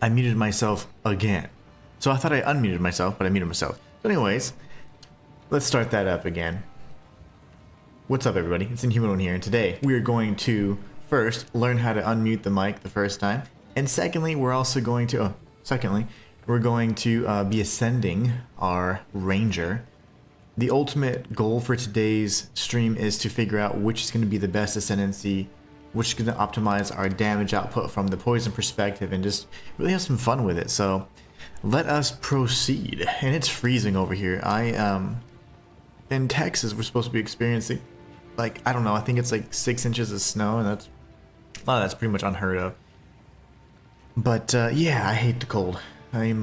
I muted myself again. So I thought I unmuted myself, but I muted myself. So anyways, let's start that up again. What's up, everybody? It's Inhuman here, and today we are going to first learn how to unmute the mic the first time, and secondly, we're also going to be ascending our ranger. The ultimate goal for today's stream is to figure out which is going to be the best ascendancy, which is going to optimize our damage output from the poison perspective, and just really have some fun with it. So let us proceed. And it's freezing over here. In Texas, we're supposed to be experiencing, like, I don't know, I think it's like 6 inches of snow, and that's pretty much unheard of. But yeah, I hate the cold. I'm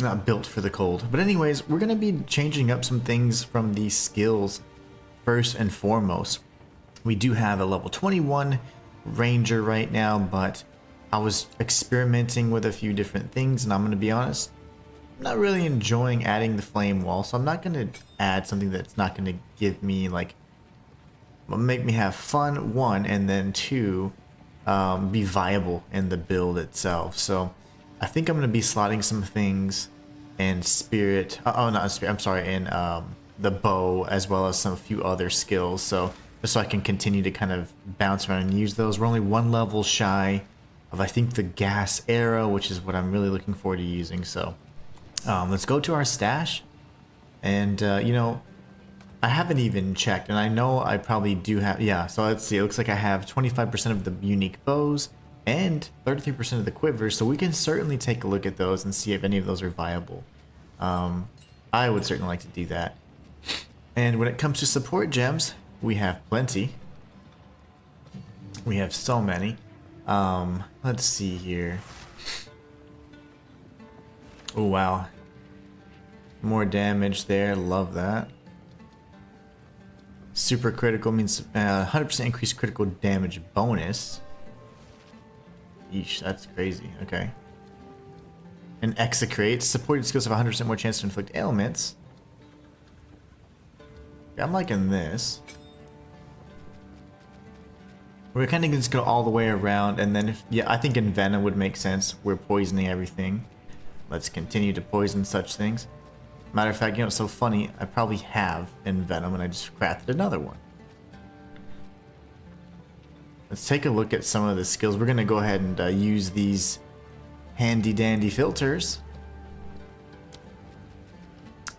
not built for the cold. But anyways, we're gonna be changing up some things from these skills. First and foremost, we do have a level 21 ranger right now, but I was experimenting with a few different things, and I'm gonna be honest, I'm not really enjoying adding the flame wall, so I'm not gonna add something that's not gonna give me, like, make me have fun, one, and then two, be viable in the build itself. So I think I'm going to be slotting some things in spirit, in the bow, as well as some few other skills, so just so I can continue to kind of bounce around and use those. We're only one level shy of, I think, the gas arrow, which is what I'm really looking forward to using. So let's go to our stash, and you know, I haven't even checked, and I know I probably do have, yeah, so let's see, it looks like I have 25% of the unique bows and 33% of the quivers, so we can certainly take a look at those and see if any of those are viable. I would certainly like to do that. And when it comes to support gems, we have plenty. We have so many. Let's see here. Oh wow. More damage there, love that. Super critical means 100% increased critical damage bonus. Yeesh, that's crazy. Okay. And execrate. Supported skills have 100% more chance to inflict ailments. Yeah, I'm liking this. We're kind of just go all the way around, and then yeah, I think Envenom would make sense. We're poisoning everything. Let's continue to poison such things. Matter of fact, you know, it's so funny, I probably have Envenom and I just crafted another one. Let's take a look at some of the skills. We're going to go ahead and use these handy dandy filters.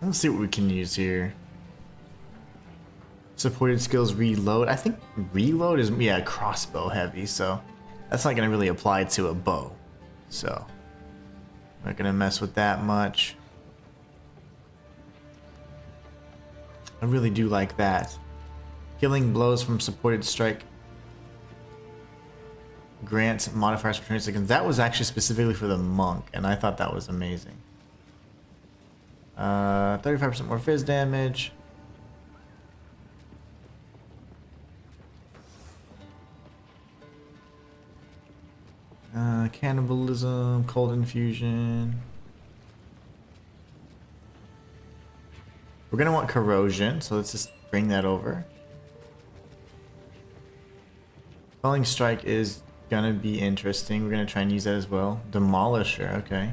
Let's see what we can use here. Supported skills, reload. I think reload is, yeah, crossbow heavy, so that's not going to really apply to a bow. So, not going to mess with that much. I really do like that. Killing blows from supported strike grants modifiers for 20 seconds. That was actually specifically for the monk, and I thought that was amazing. 35% more fizz damage. Cannibalism, cold infusion. We're gonna want corrosion, so let's just bring that over. Falling strike is gonna be interesting. We're gonna try and use that as well. Demolisher, okay.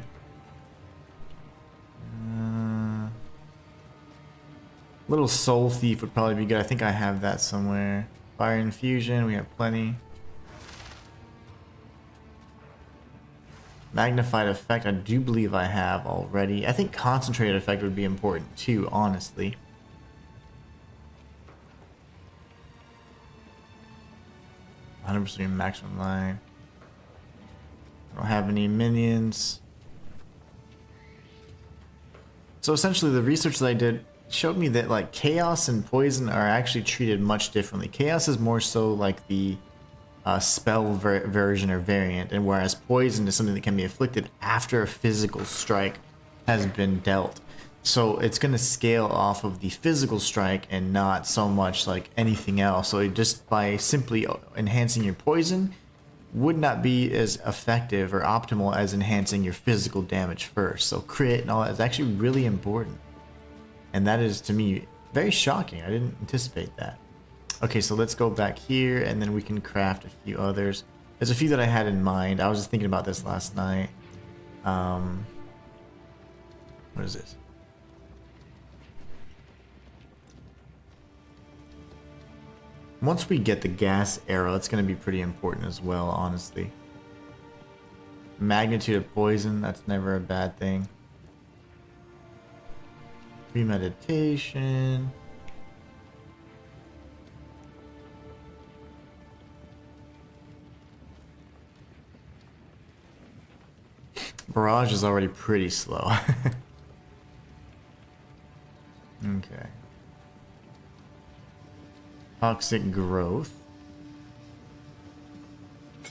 Little soul thief would probably be good. I think I have that somewhere. Fire infusion, we have plenty. Magnified effect, I do believe I have already. I think concentrated effect would be important too, honestly. Maximum line. I don't have any minions. So essentially the research that I did showed me that, like, chaos and poison are actually treated much differently. Chaos is more so like the spell version or variant, and whereas poison is something that can be inflicted after a physical strike has been dealt. So it's going to scale off of the physical strike and not so much like anything else. So just by simply enhancing your poison would not be as effective or optimal as enhancing your physical damage first. So crit and all that is actually really important, and that is, to me, very shocking. I didn't anticipate that. Okay, so let's go back here, and then we can craft a few others. There's a few that I had in mind. I was just thinking about this last night. What is this? Once we get the gas arrow, it's going to be pretty important as well, honestly. Magnitude of poison, that's never a bad thing. Premeditation. Barrage is already pretty slow. Okay. Toxic growth.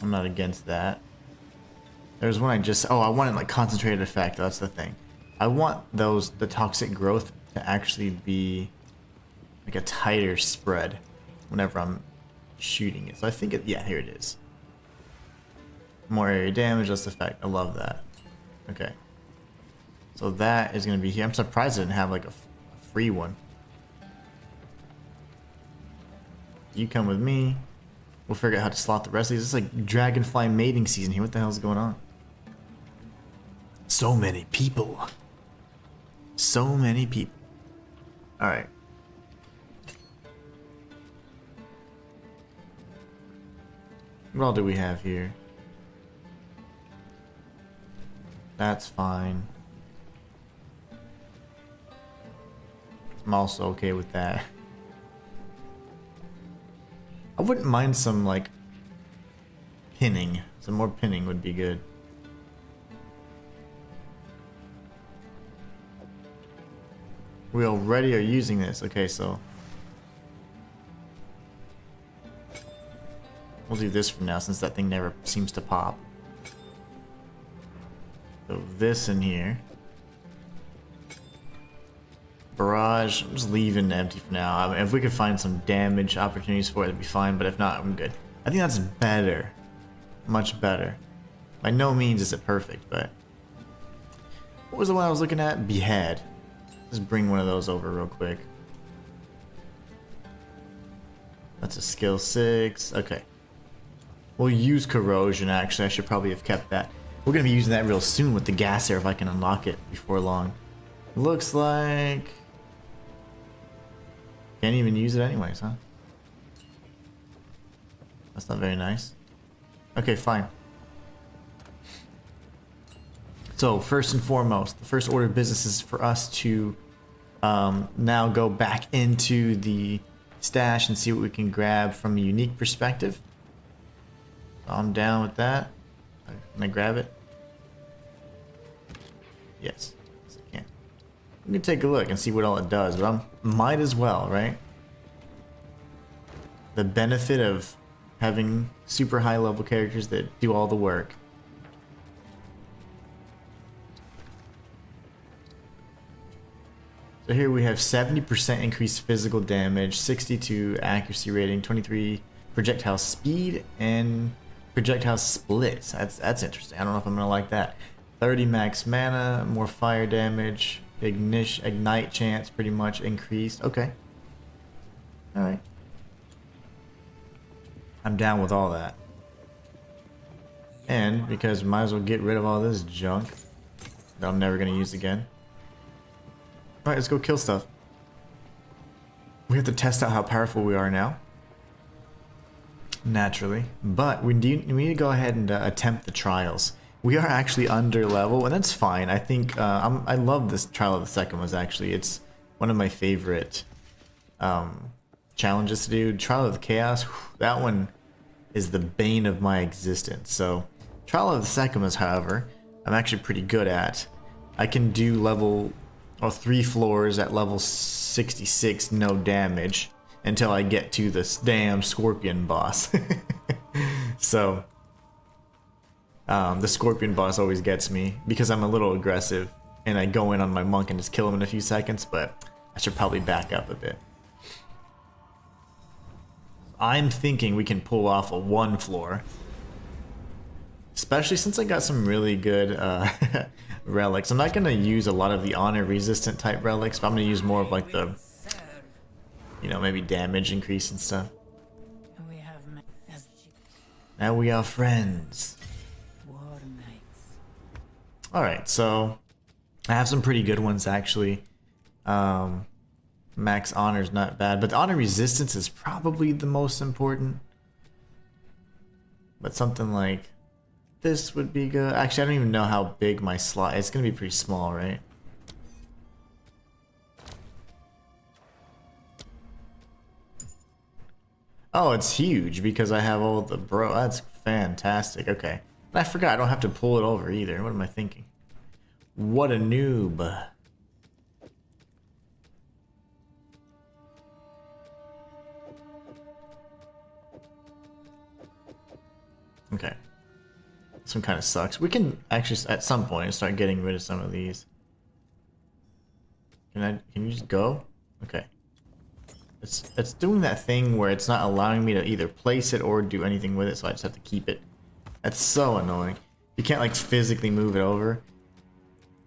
I'm not against that. There's one I just... Oh, I wanted like concentrated effect. That's the thing. I want the toxic growth to actually be like a tighter spread whenever I'm shooting it. So I think it... Yeah, here it is. More area damage, less effect. I love that. Okay. So that is going to be here. I'm surprised I didn't have like a free one. You come with me. We'll figure out how to slot the rest of these. It's like dragonfly mating season here. What the hell is going on? So many people. So many people. Alright. What all do we have here? That's fine. I'm also okay with that. I wouldn't mind some, like, pinning. Some more pinning would be good. We already are using this. Okay, so we'll do this from now since that thing never seems to pop. So this in here. Barrage, I'm just leaving empty for now. I mean, if we could find some damage opportunities for it, it'd be fine, but if not, I'm good. I think that's better. Much better. By no means is it perfect, but... What was the one I was looking at? Behead. Just bring one of those over real quick. That's a skill 6. Okay. We'll use corrosion, actually. I should probably have kept that. We're going to be using that real soon with the gas air if I can unlock it before long. Looks like... Can't even use it anyways, huh? That's not very nice. Okay, fine. So, first and foremost, the first order of business is for us to now go back into the stash and see what we can grab from a unique perspective. I'm down with that. Can I grab it? Yes. Yes, I can. We can take a look and see what all it does, but I might as well, right? The benefit of having super high level characters that do all the work. So here we have 70% increased physical damage, 62 accuracy rating, 23 projectile speed, and projectile splits. That's interesting. I don't know if I'm gonna like that. 30 max mana, more fire damage, ignite chance pretty much increased. Okay. Alright. I'm down with all that. And because we might as well get rid of all this junk that I'm never gonna use again. Alright, let's go kill stuff. We have to test out how powerful we are now. Naturally. But we need to go ahead and attempt the trials. We are actually under level, and that's fine. I think I love this Trial of the Second was actually. It's one of my favorite challenges to do. Trial of the Chaos, that one is the bane of my existence. So Trial of the Second was, however, I'm actually pretty good at. I can do level... or 3 floors at level 66, no damage, until I get to this damn scorpion boss. So, the scorpion boss always gets me, because I'm a little aggressive, and I go in on my monk and just kill him in a few seconds, but I should probably back up a bit. I'm thinking we can pull off a 1 floor. Especially since I got some really good relics. I'm not going to use a lot of the honor resistant type relics, but I'm going to use more of like the, you know, maybe damage increase and stuff. Now we are friends. Alright, so I have some pretty good ones actually. Max honor is not bad, but the honor resistance is probably the most important. But something like this would be good. Actually, I don't even know how big my slot is. It's gonna be pretty small, right? Oh, it's huge because I have all the bro. That's fantastic. Okay. I forgot I don't have to pull it over either. What am I thinking? What a noob. Okay. This one kind of sucks. We can actually at some point start getting rid of some of these. Can you just go? Okay. It's doing that thing where it's not allowing me to either place it or do anything with it, so I just have to keep it. That's so annoying. You can't like physically move it over.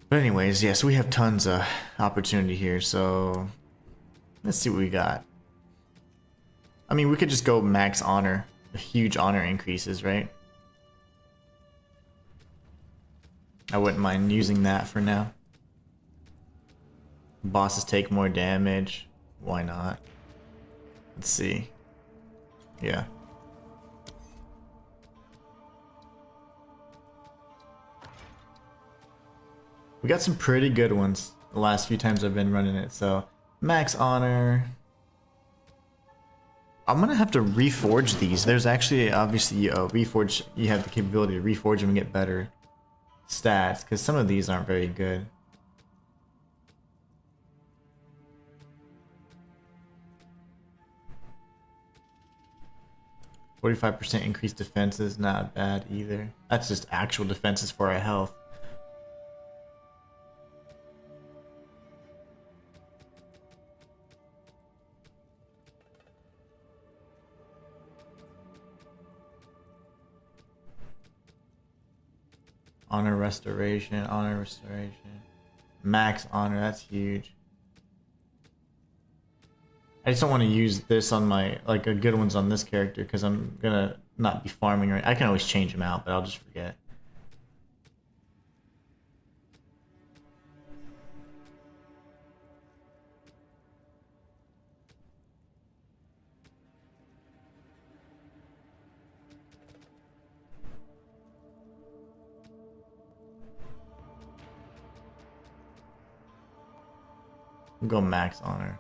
But anyways, yeah, so we have tons of opportunity here, so let's see what we got. I mean, we could just go max honor. Huge honor increases, right? I wouldn't mind using that for now. Bosses take more damage. Why not? Let's see. Yeah. We got some pretty good ones the last few times I've been running it, so max honor. I'm gonna have to reforge these. There's actually obviously reforge. You have the capability to reforge them and get better stats because some of these aren't very good. %45 increased defenses, not bad either. That's just actual defenses for our health. Honor restoration, max honor, that's huge. I just don't want to use this on my, like, a good ones on this character because I'm gonna not be farming right. I can always change them out, but I'll just forget. We'll go max honor.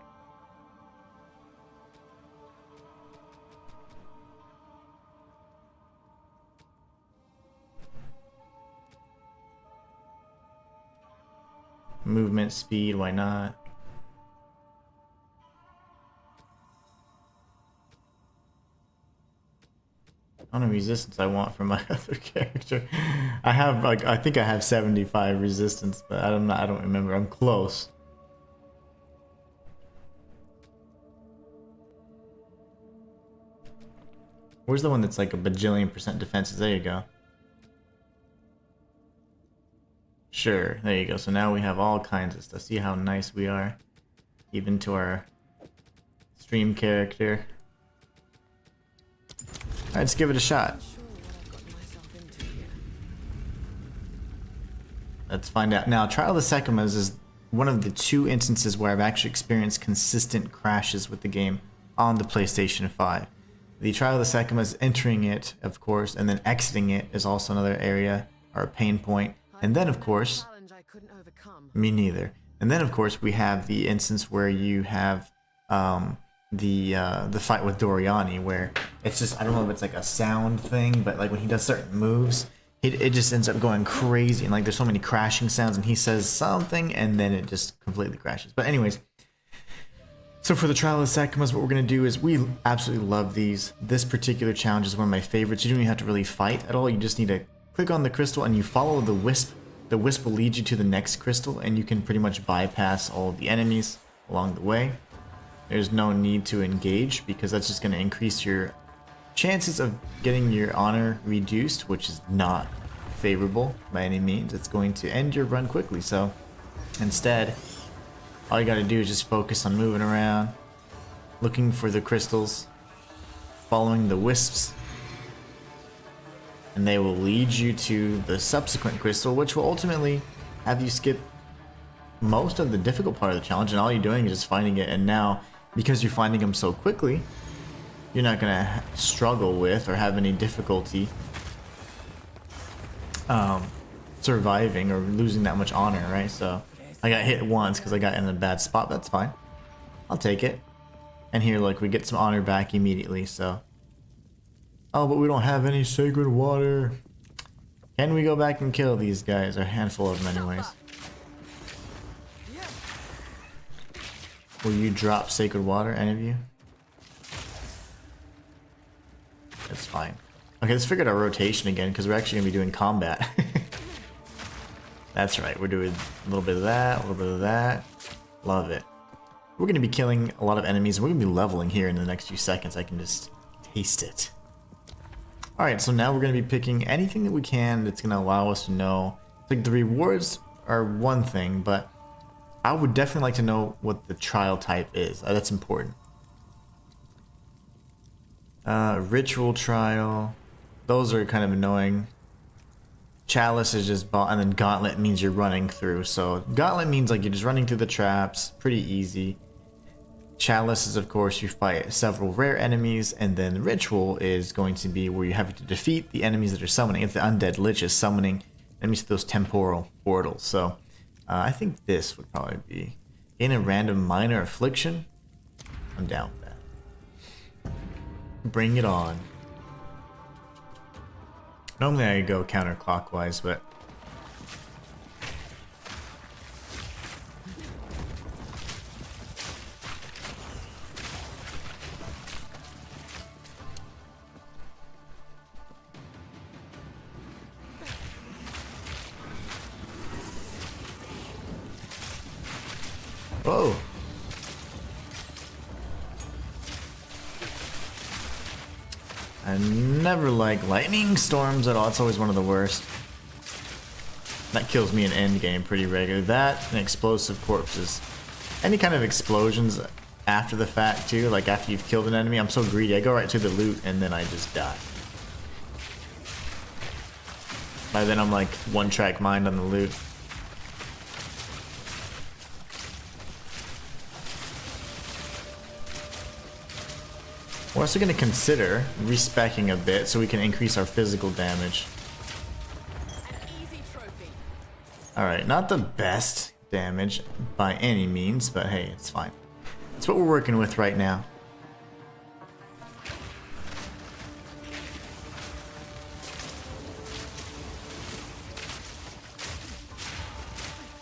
Movement speed, why not? Honor resistance I want for my other character. I have like I think I have 75 resistance, but I don't remember. I'm close. Where's the one that's like a bajillion % defenses? There you go. Sure, there you go. So now we have all kinds of stuff. See how nice we are? Even to our stream character. Alright, let's give it a shot. Let's find out. Now, Trial of the Sekimas is one of the 2 instances where I've actually experienced consistent crashes with the game on the PlayStation 5. The Trial of the Sekimas, entering it, of course, and then exiting it is also another area or a pain point. And then, of course, me neither. And then, of course, we have the instance where you have the fight with Doriani, where it's just, I don't know if it's like a sound thing, but like when he does certain moves, it just ends up going crazy, and like there's so many crashing sounds, and he says something, and then it just completely crashes. But anyways, so for the Trial of the Sekimas, what we're going to do is we absolutely love these. This particular challenge is one of my favorites. You don't even have to really fight at all. You just need to click on the crystal and you follow the wisp. The wisp will lead you to the next crystal, and you can pretty much bypass all of the enemies along the way. There's no need to engage because that's just going to increase your chances of getting your honor reduced, which is not favorable by any means. It's going to end your run quickly, so instead all you gotta do is just focus on moving around, looking for the crystals, following the wisps, and they will lead you to the subsequent crystal, which will ultimately have you skip most of the difficult part of the challenge, and all you're doing is just finding it. And now, because you're finding them so quickly, you're not gonna struggle with or have any difficulty surviving or losing that much honor, right? So I got hit once because I got in a bad spot. That's fine. I'll take it. And here, look, we get some honor back immediately, so. Oh, but we don't have any sacred water. Can we go back and kill these guys? Or a handful of them anyways. Will you drop sacred water, any of you? That's fine. Okay, let's figure out our rotation again, because we're actually going to be doing combat. That's right, we're doing a little bit of that, a little bit of that. Love it. We're going to be killing a lot of enemies, and we're going to be leveling here in the next few seconds. I can just taste it. Alright, so now we're going to be picking anything that we can that's going to allow us to know. Like, the rewards are one thing, but I would definitely like to know what the trial type is. That's important. Ritual trial. Those are kind of annoying. Chalice is just and then Gauntlet means you're running through. So Gauntlet means like you're just running through the traps. Pretty easy. Chalice is, of course, you fight several rare enemies, and then Ritual is going to be where you have to defeat the enemies that are summoning. It's the undead liches summoning enemies to those temporal portals. So I think this would probably be in a random minor affliction. I'm down with that. Bring it on. Normally I go counterclockwise, but whoa. I never like lightning storms at all. It's always one of the worst. That kills me in endgame pretty regularly. That and explosive corpses. Any kind of explosions after the fact too, like after you've killed an enemy. I'm so greedy. I go right to the loot and then I just die. By then I'm like one-track mind on the loot. We're also going to consider respeccing a bit so we can increase our physical damage. Alright, not the best damage by any means, but hey, it's fine. It's what we're working with right now.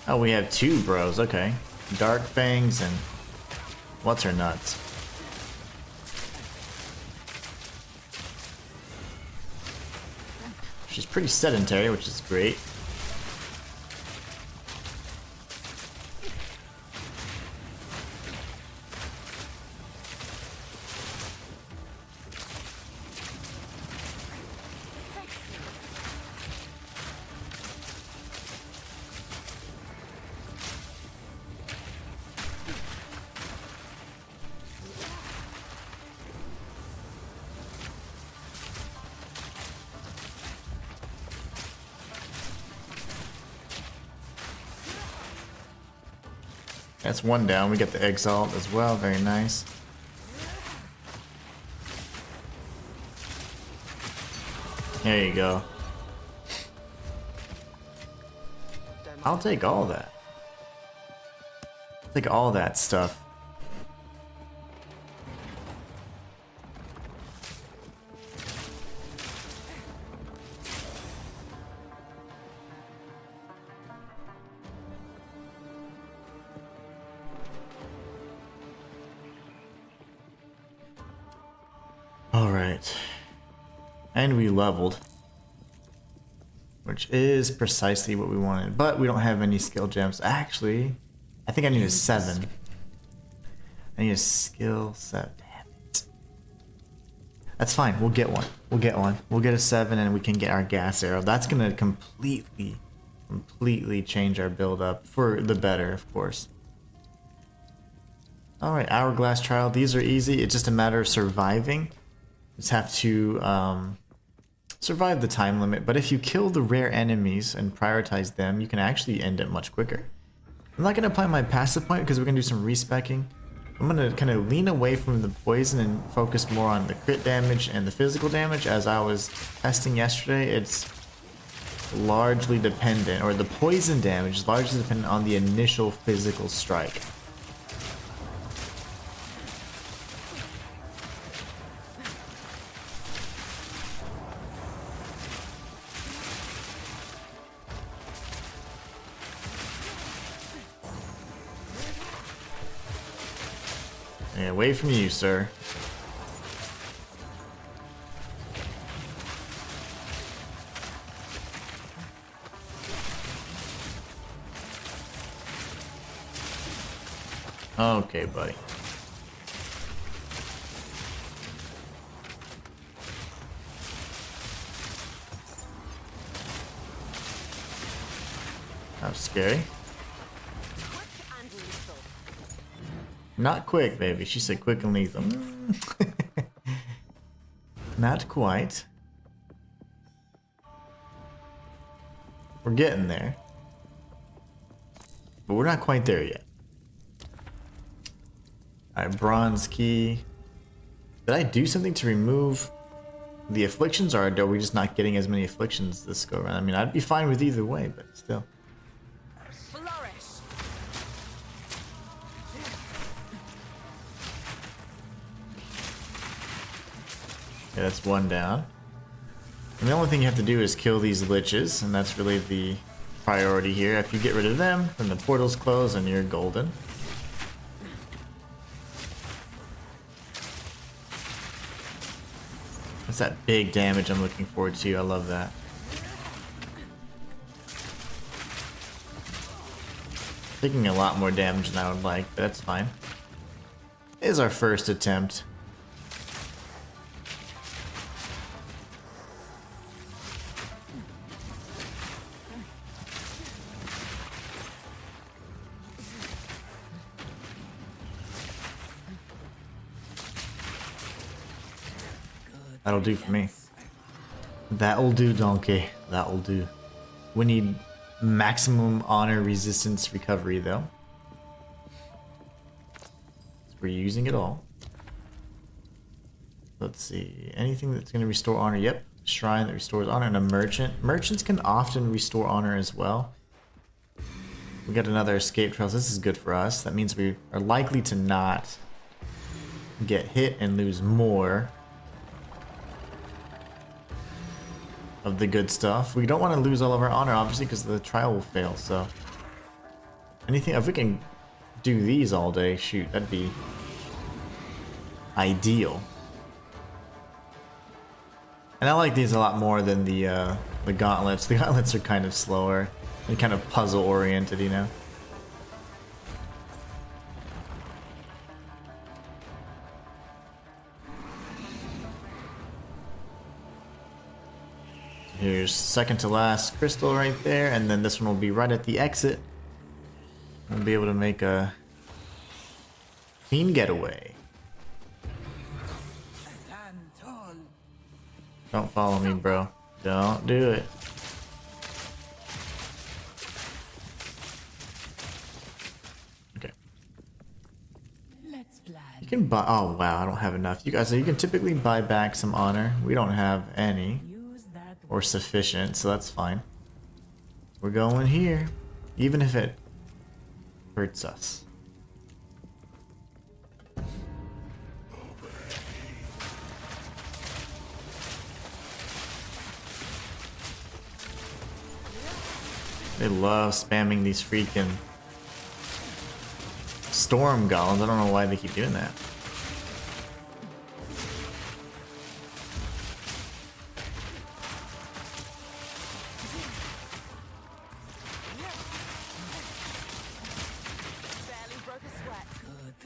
Oh, we have two bros, okay. Dark Fangs and what's her nuts? She's pretty sedentary, which is great. That's one down. We get the Exalt as well. Very nice. There you go. I'll take all that. I'll take all that stuff. Alright. And we leveled. Which is precisely what we wanted. But we don't have any skill gems. Actually, I think I need a 7. I need a skill set. Damn it. That's fine. We'll get one. We'll get one. We'll get a 7 and we can get our gas arrow. That's going to completely change our build up. For the better, of course. Alright, Hourglass Trial. These are easy. It's just a matter of surviving. Just have to survive the time limit, but if you kill the rare enemies and prioritize them, you can actually end it much quicker. I'm not going to apply my passive point because we're going to do some respecking. I'm going to kind of lean away from the poison and focus more on the crit damage and the physical damage. As I was testing yesterday, it's largely dependent, or the poison damage is largely dependent on the initial physical strike. Hey, away from you, sir. Okay, buddy. That was scary. Not quick, baby. She said quick and lethal. Not quite. We're getting there. But we're not quite there yet. Alright, bronze key. Did I do something to remove the afflictions, or are we just not getting as many afflictions this go around? I mean, I'd be fine with either way, but still. Okay, that's one down. And the only thing you have to do is kill these liches, and that's really the priority here. If you get rid of them, then the portals close and you're golden. That's that big damage I'm looking forward to. I love that. Taking a lot more damage than I would like, but that's fine. It is our first attempt. That'll do for me. That'll do, donkey. That'll do. We need maximum honor resistance recovery, though. We're using it all. Let's see. Anything that's going to restore honor. Yep. Shrine that restores honor, and a merchant. Merchants can often restore honor as well. We got another escape trails. This is good for us. That means we are likely to not get hit and lose more of the good stuff. We don't want to lose all of our honor, obviously, because the trial will fail. So anything, if we can do these all day, shoot, that'd be ideal. And I like these a lot more than the gauntlets. The gauntlets are kind of slower and kind of puzzle oriented, you know. Here's second to last crystal right there, and then this one will be right at the exit. We'll be able to make a clean getaway. Don't follow me, bro. Don't do it. Okay. You can buy. Oh wow, I don't have enough. You guys, so you can typically buy back some honor. We don't have any. Or sufficient, so that's fine. We're going here, even if it hurts us. They love spamming these freaking storm golems. I don't know why they keep doing that.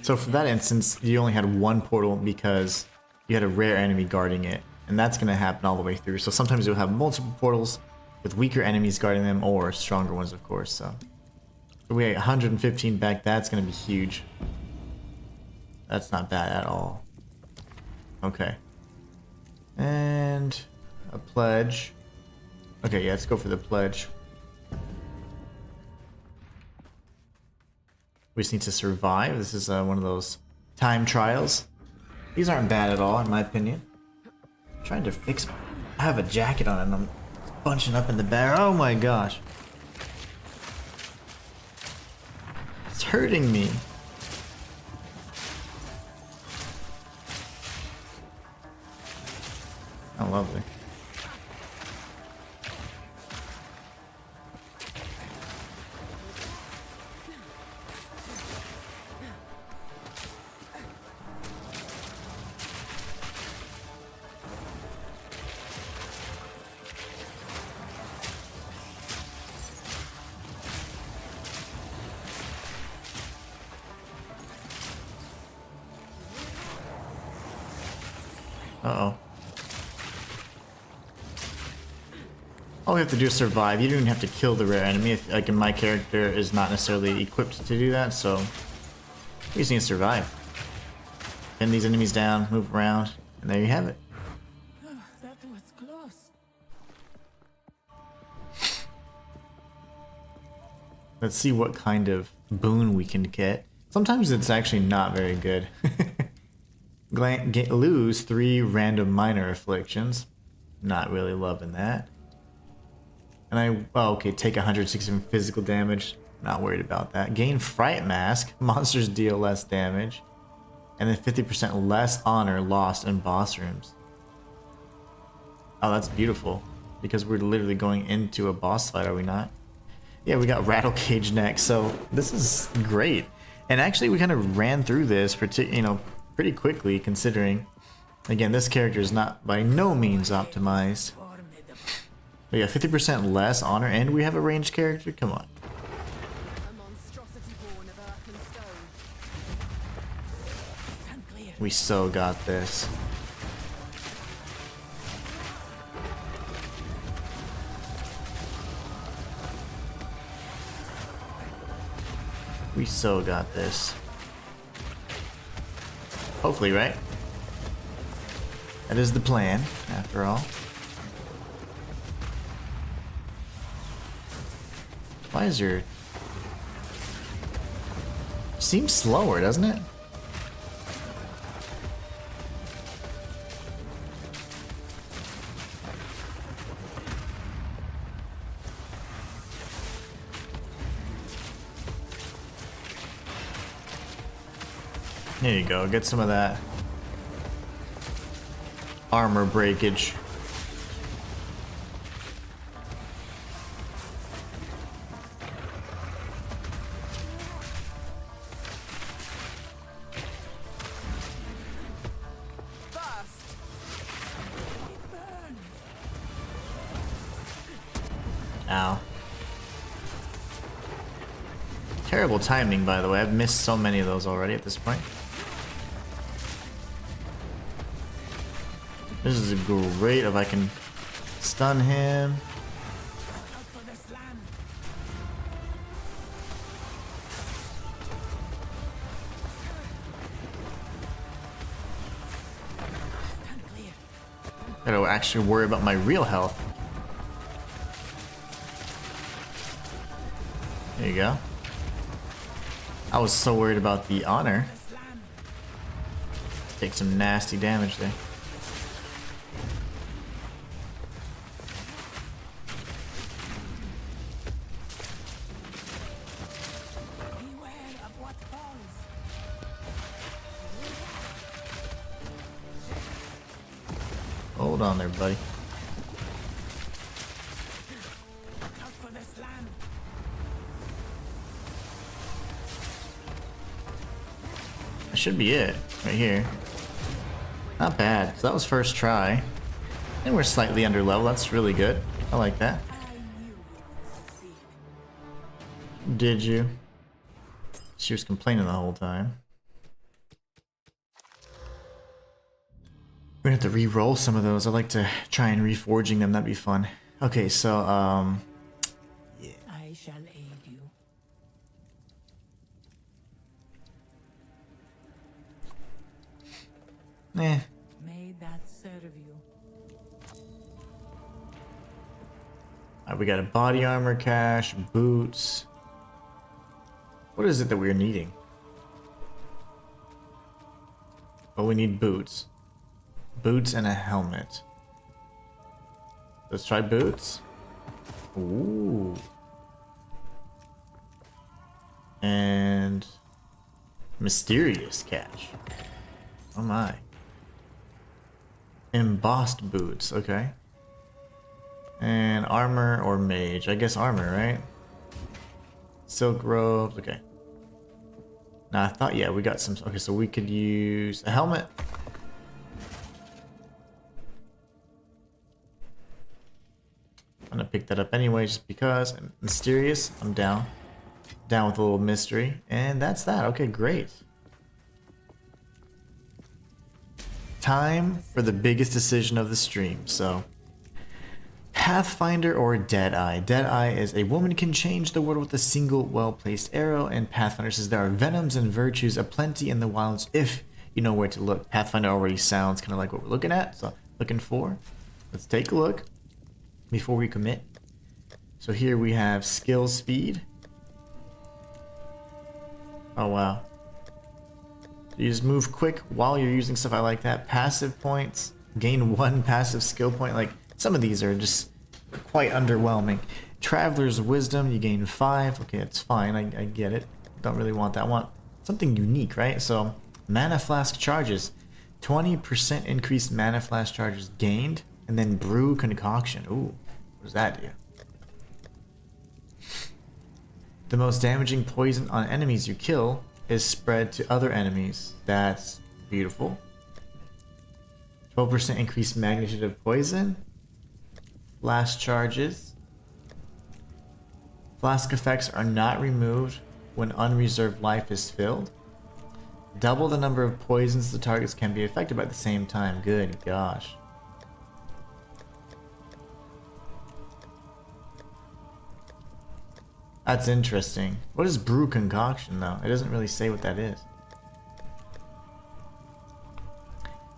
So for that instance, you only had one portal because you had a rare enemy guarding it, and that's going to happen all the way through. So sometimes you'll have multiple portals with weaker enemies guarding them, or stronger ones, of course. So we had 115 back. That's going to be huge. That's not bad at all. Okay. And a pledge. Okay, yeah, let's go for the pledge. We just need to survive. This is one of those time trials. These aren't bad at all, in my opinion. I'm trying to fix. I have a jacket on and I'm bunching up in the back. Oh my gosh. It's hurting me. Oh, lovely. Uh-oh. All we have to do is survive. You don't even have to kill the rare enemy. If, like, my character is not necessarily equipped to do that, so we just need to survive. Pin these enemies down, move around, and there you have it. That was close. Let's see what kind of boon we can get. Sometimes it's actually not very good. Lose 3 random minor afflictions. Not really loving that. And okay, take 160 physical damage. Not worried about that. Gain Fright Mask. Monsters deal less damage. And then 50% less honor lost in boss rooms. Oh, that's beautiful. Because we're literally going into a boss fight, are we not? Yeah, we got Rattle Cage next, so this is great. And actually, we kind of ran through this, pretty quickly, considering, again, this character is not by no means optimized. But yeah, 50% less honor, and we have a ranged character. Come on. We so got this. We so got this. Hopefully, right? That is the plan, after all. Why is your... Seems slower, doesn't it? There you go, get some of that armor breakage. Ow. Terrible timing, by the way. I've missed so many of those already at this point. This is great if I can stun him. Gotta actually worry about my real health. There you go. I was so worried about the honor. Take some nasty damage there. Hold on there, buddy. That should be it, right here. Not bad. So that was first try. And we're slightly under level. That's really good. I like that. Did you? She was complaining the whole time. We're gonna have to re-roll some of those. I'd like to try and reforging them. That'd be fun. Okay, so yeah. I shall aid you. Eh. May that serve you. We got a body armor cache, boots. What is it that we're needing? Oh, we need boots. Boots and a helmet. Let's try boots. Ooh. And mysterious cache. Oh my. Embossed boots, okay. And armor or mage. I guess armor, right? Silk robes, okay. Now I thought, yeah, we got some, okay, so we could use a helmet. I'm gonna pick that up anyway, just because. Mysterious, I'm down. Down with a little mystery. And that's that, okay, great. Time for the biggest decision of the stream, so. Pathfinder or Deadeye? Deadeye is a woman can change the world with a single well-placed arrow, and Pathfinder says there are venoms and virtues aplenty in the wilds if you know where to look. Pathfinder already sounds kind of like what we're looking at, so looking for. Let's take a look before we commit. So here we have skill speed. Oh wow. You just move quick while you're using stuff. I like that. Passive points. Gain 1 passive skill point. Like, some of these are just quite underwhelming. Traveler's Wisdom, you gain 5. Okay, it's fine. I get it. Don't really want that. I want something unique, right? So, Mana Flask charges. 20% increased Mana Flask charges gained. And then Brew Concoction. Ooh, what does that do? The most damaging poison on enemies you kill is spread to other enemies. That's beautiful. 12% increased magnitude of poison. Flask charges. Flask effects are not removed when unreserved life is filled. Double the number of poisons the targets can be affected by at the same time. Good gosh. That's interesting. What is Brew Concoction though? It doesn't really say what that is.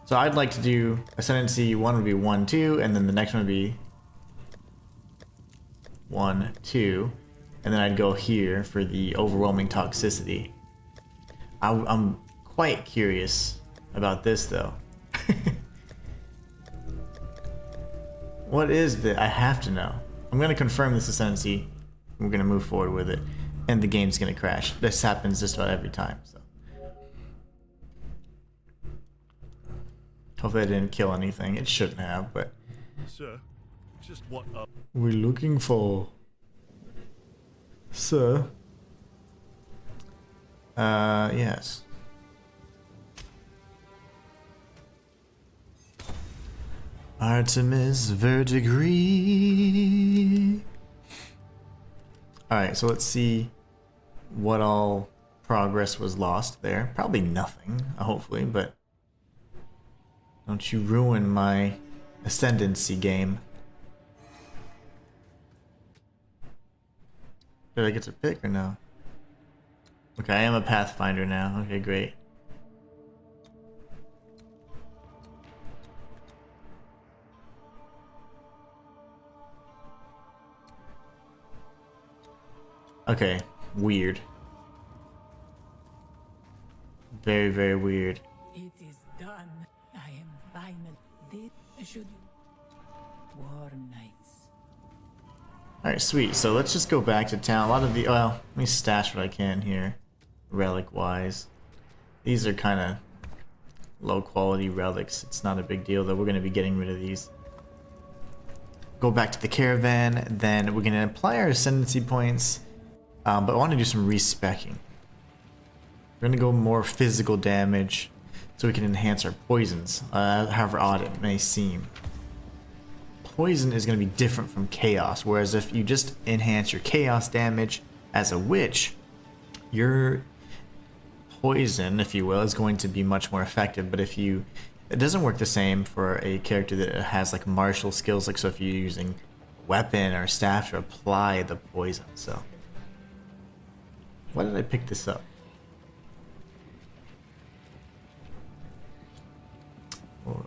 So I'd like to do Ascendancy 1 would be 1, 2, and then the next one would be 1, 2, and then I'd go here for the overwhelming toxicity. I'm quite curious about this though. What is the? I have to know. I'm gonna confirm this Ascendancy. We're gonna move forward with it, and the game's gonna crash. This happens just about every time. So. Hopefully I didn't kill anything. It shouldn't have, but... Sir, just what up? We're looking for... Sir? Yes. Artemis Verdigris. Alright, so let's see what all progress was lost there. Probably nothing, hopefully, but... Don't you ruin my Ascendancy game. Did I get to pick or no? Okay, I am a Pathfinder now. Okay, great. Okay, weird. Very, very weird. It is done. I am final. Did should you? War nights. Alright, sweet. So let's just go back to town. A lot of the... Well, let me stash what I can here. Relic-wise. These are kind of low-quality relics. It's not a big deal, though. We're going to be getting rid of these. Go back to the caravan. Then we're going to apply our Ascendancy points. But I want to do some respecking. We're going to go more physical damage so we can enhance our poisons, however odd it may seem. Poison is going to be different from chaos, whereas if you just enhance your chaos damage as a witch, your poison, if you will, is going to be much more effective. But if you... It doesn't work the same for a character that has like martial skills, like so if you're using weapon or staff to apply the poison, so... Why did I pick this up?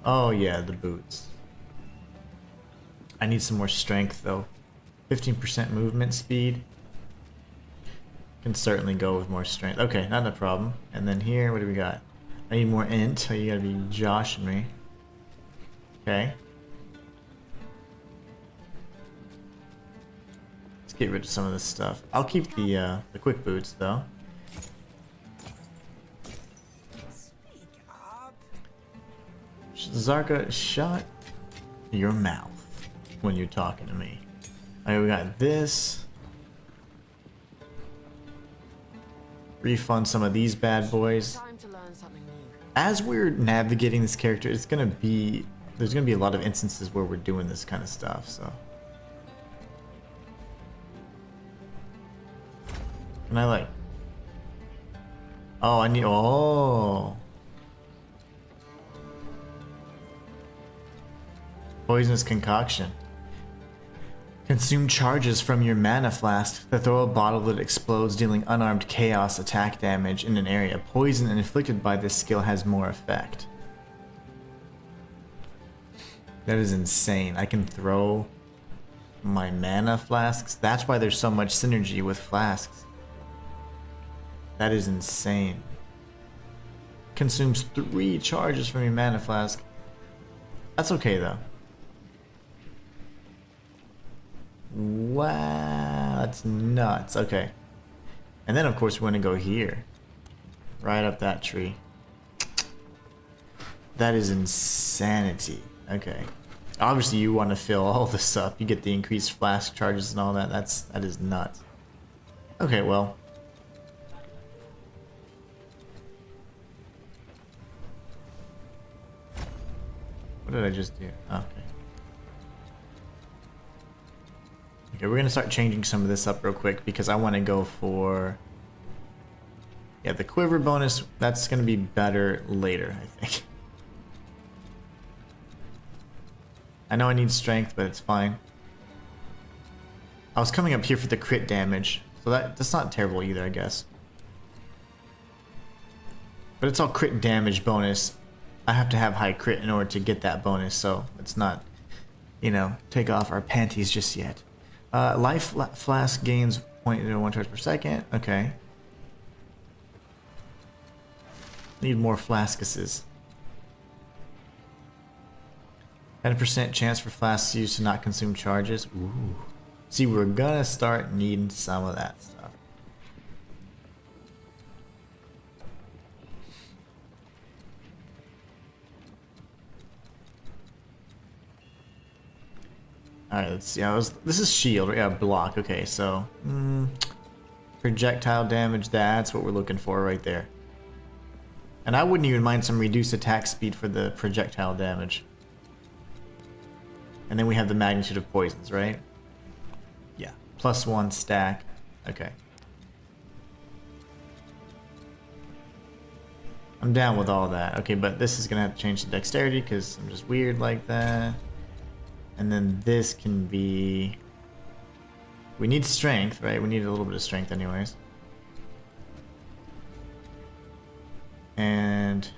Oh yeah, the boots. I need some more strength though. 15% movement speed. Can certainly go with more strength. Okay, not a problem. And then here, what do we got? I need more int. Oh, you gotta be joshing me. Okay. Let's get rid of some of this stuff. I'll keep the quick boots though. Zarka, shut your mouth when you're talking to me. Alright, we got this. Refund some of these bad boys. Time to learn something new. As we're navigating this character, there's gonna be a lot of instances where we're doing this kind of stuff, so. And I like. Oh, I need. Oh. Poisonous concoction. Consume charges from your mana flask to throw a bottle that explodes, dealing unarmed chaos attack damage in an area. Poison inflicted by this skill has more effect. That is insane. I can throw my mana flasks. That's why there's so much synergy with flasks. That is insane. Consumes 3 charges from your mana flask. That's okay though. Wow, that's nuts. Okay. And then of course we want to go here. Right up that tree. That is insanity. Okay. Obviously you want to fill all this up. You get the increased flask charges and all that. That is nuts. Okay, well. What did I just do? Oh, okay. Okay, we're gonna start changing some of this up real quick because I want to go for, yeah, the quiver bonus. That's gonna be better later, I think. I know I need strength, but it's fine. I was coming up here for the crit damage, so that's not terrible either, I guess. But it's all crit damage bonus. I have to have high crit in order to get that bonus, so it's not, you know, take off our panties just yet. Life flask gains 0.01 charge per second. Okay. Need more flaskuses. 10% chance for flasks used to not consume charges. Ooh. See, we're gonna start needing some of that stuff. Alright, let's see. This is shield. Yeah, block. Okay, so projectile damage, that's what we're looking for right there. And I wouldn't even mind some reduced attack speed for the projectile damage. And then we have the magnitude of poisons, right? Yeah. +1 stack. Okay. I'm down with all that. Okay, but this is gonna have to change to dexterity because I'm just weird like that. And then this can be... We need strength, right? We need a little bit of strength anyways. And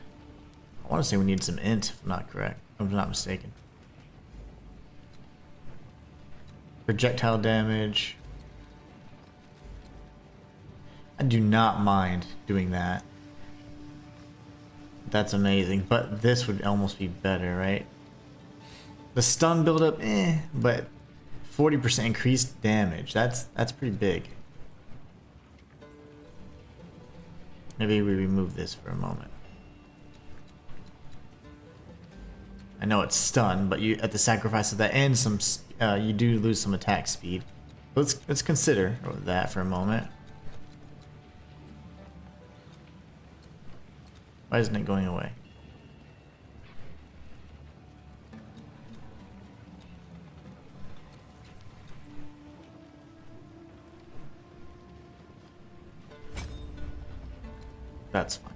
I want to say we need some int, if I'm not correct. If I'm not mistaken. Projectile damage. I do not mind doing that. That's amazing. But this would almost be better, right? The stun buildup, but 40% increased damage. That's pretty big. Maybe we remove this for a moment. I know it's stun, but you at the sacrifice of that and some, you do lose some attack speed. Let's consider that for a moment. Why isn't it going away? That's fine.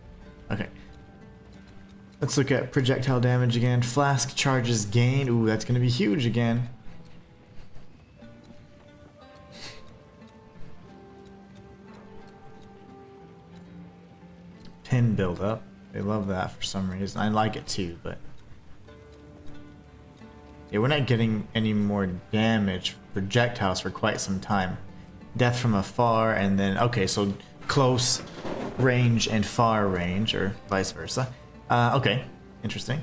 Okay. Let's look at projectile damage again. Flask charges gain. Ooh, that's going to be huge again. Pin buildup. They love that for some reason. I like it too, but... Yeah, we're not getting any more damage projectiles for quite some time. Death from afar, and then okay, so close range and far range, or vice versa. Okay, interesting.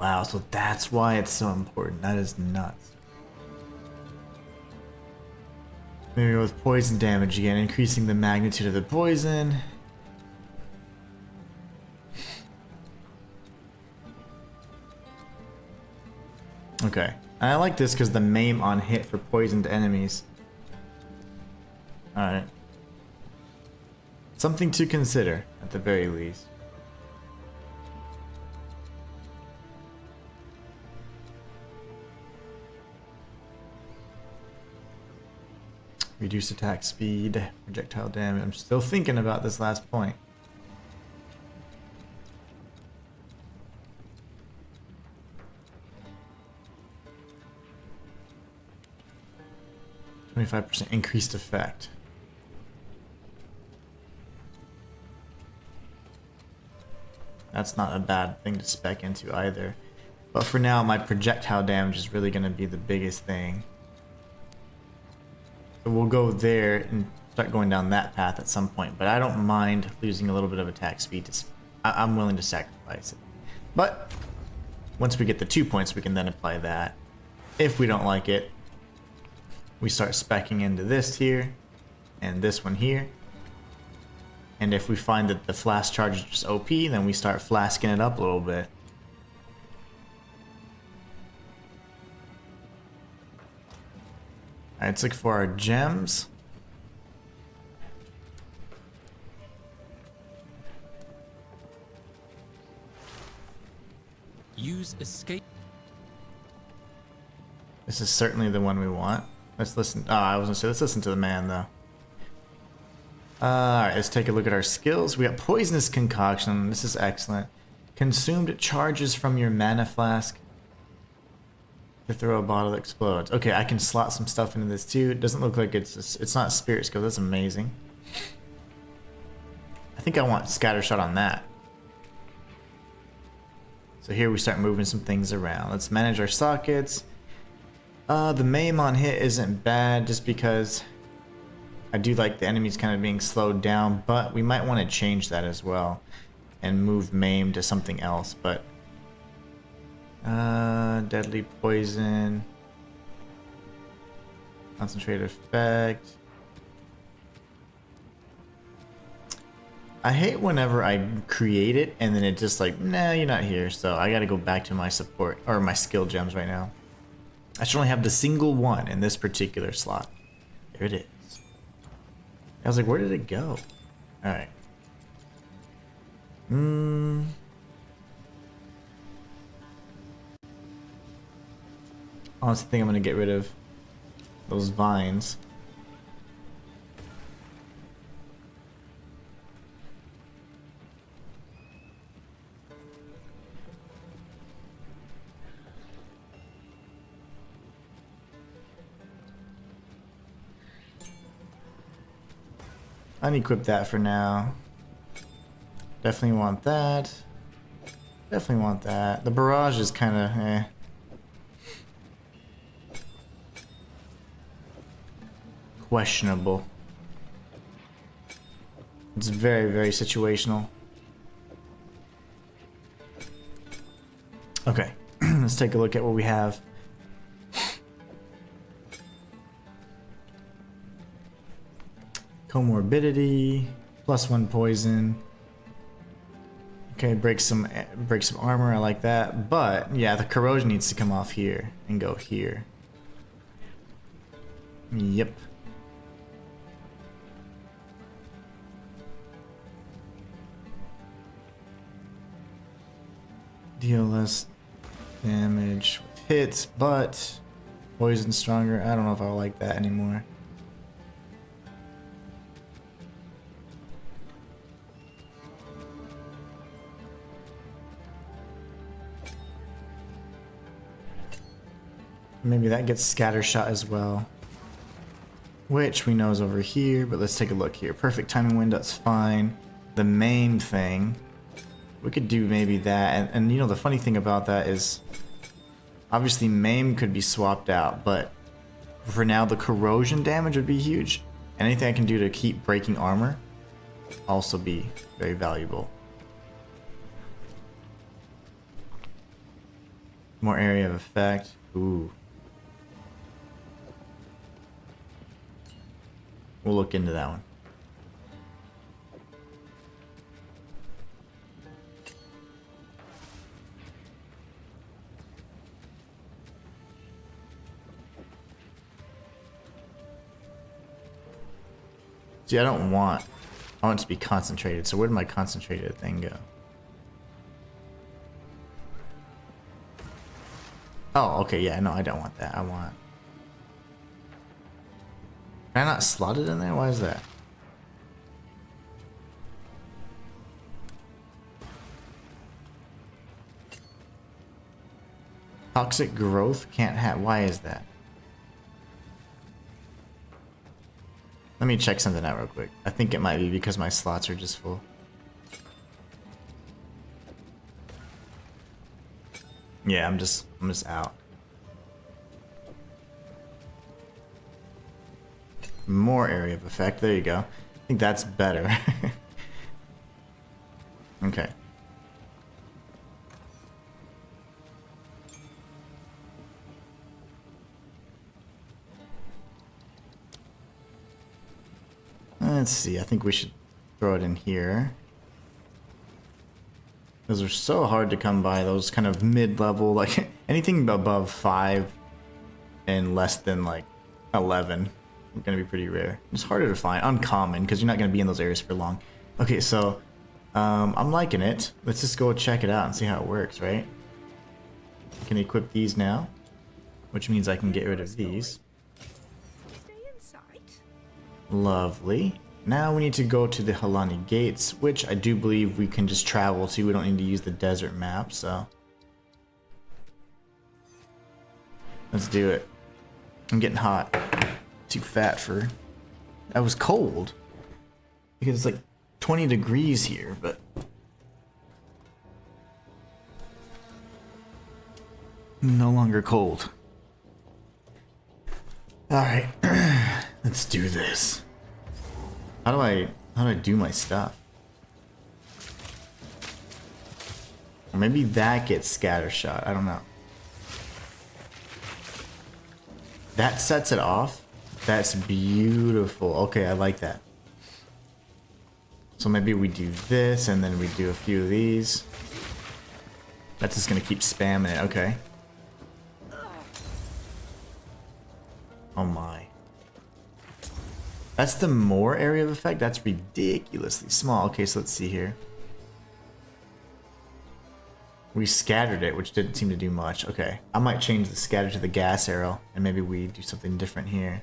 Wow, so that's why it's so important. That is nuts. Maybe with poison damage again, increasing the magnitude of the poison. Okay, and I like this because the maim on hit for poisoned enemies. Alright. Something to consider, at the very least. Reduce attack speed, projectile damage. I'm still thinking about this last point. %25 increased effect. That's not a bad thing to spec into either. But for now, my projectile damage is really going to be the biggest thing. So we'll go there and start going down that path at some point. But I don't mind losing a little bit of attack speed. I'm willing to sacrifice it. But once we get the 2 points, we can then apply that. If we don't like it, we start speccing into this here and this one here. And if we find that the flask charge is just OP, then we start flasking it up a little bit. Alright, let's look for our gems. Use escape. This is certainly the one we want. Let's listen. Oh, I was gonna say, let's listen to the man though. Alright, let's take a look at our skills. We got Poisonous Concoction. This is excellent. Consumed charges from your mana flask to throw a bottle that explodes. Okay, I can slot some stuff into this too. It doesn't look like it's not spirit skill. That's amazing. I think I want Scattershot on that. So here we start moving some things around. Let's manage our sockets. The maim on hit isn't bad just because I do like the enemies kind of being slowed down, but we might want to change that as well and move maim to something else. But deadly poison, concentrated effect. I hate whenever I create it and then it just like, nah, you're not here. So I gotta go back to my support or my skill gems right now. I should only have the single one in this particular slot. There it is. I was like, where did it go? Alright. Honestly, I think I'm gonna get rid of those vines. Unequip that for now. Definitely want that. Definitely want that. The barrage is kind of eh. Questionable. It's very, very situational. Okay, let's take a look at what we have. Comorbidity, +1 poison. Okay, break some armor. I like that, but yeah, the corrosion needs to come off here and go here. Yep. Deal less damage with hits, but poison stronger. I don't know if I like that anymore. Maybe that gets Scattershot as well, which we know is over here, but let's take a look here. Perfect timing window, that's fine. The main thing We could do maybe that, and you know the funny thing about that is, obviously maim could be swapped out, but for now the corrosion damage would be huge. Anything I can do to keep breaking armor also be very valuable. More area of effect. Ooh. We'll look into that one. See, I want it to be concentrated. So where did my concentrated thing go? Oh, okay, yeah, no, I don't want that. I want... Can I not slot it in there? Why is that? Toxic growth can't have... Why is that? Let me check something out real quick. I think it might be because my slots are just full. Yeah, I'm just out. More area of effect. There you go. I think that's better. Okay. Let's see. I think we should throw it in here. Those are so hard to come by. Those kind of mid-level, like anything above 5 and less than like 11 are gonna be pretty rare. It's harder to find, uncommon, because you're not gonna be in those areas for long. Okay, so I'm liking it. Let's just go check it out and see how it works, right? I can equip these now, which means I can get rid of these. Lovely. Now we need to go to the Halani Gates, which I do believe we can just travel to. We don't need to use the desert map, so let's do it. I'm getting hot. Too fat for... I was cold because it's like 20 degrees here, but no longer cold. All right, let's do this. How do I do my stuff? Or maybe that gets scattershot. I don't know. That sets it off. That's beautiful. Okay, I like that. So maybe we do this and then we do a few of these. That's just gonna keep spamming it. Okay. Oh my. That's the more area of effect? That's ridiculously small. Okay, so let's see here. We scattered it, which didn't seem to do much. Okay, I might change the scatter to the gas arrow, and maybe we do something different here.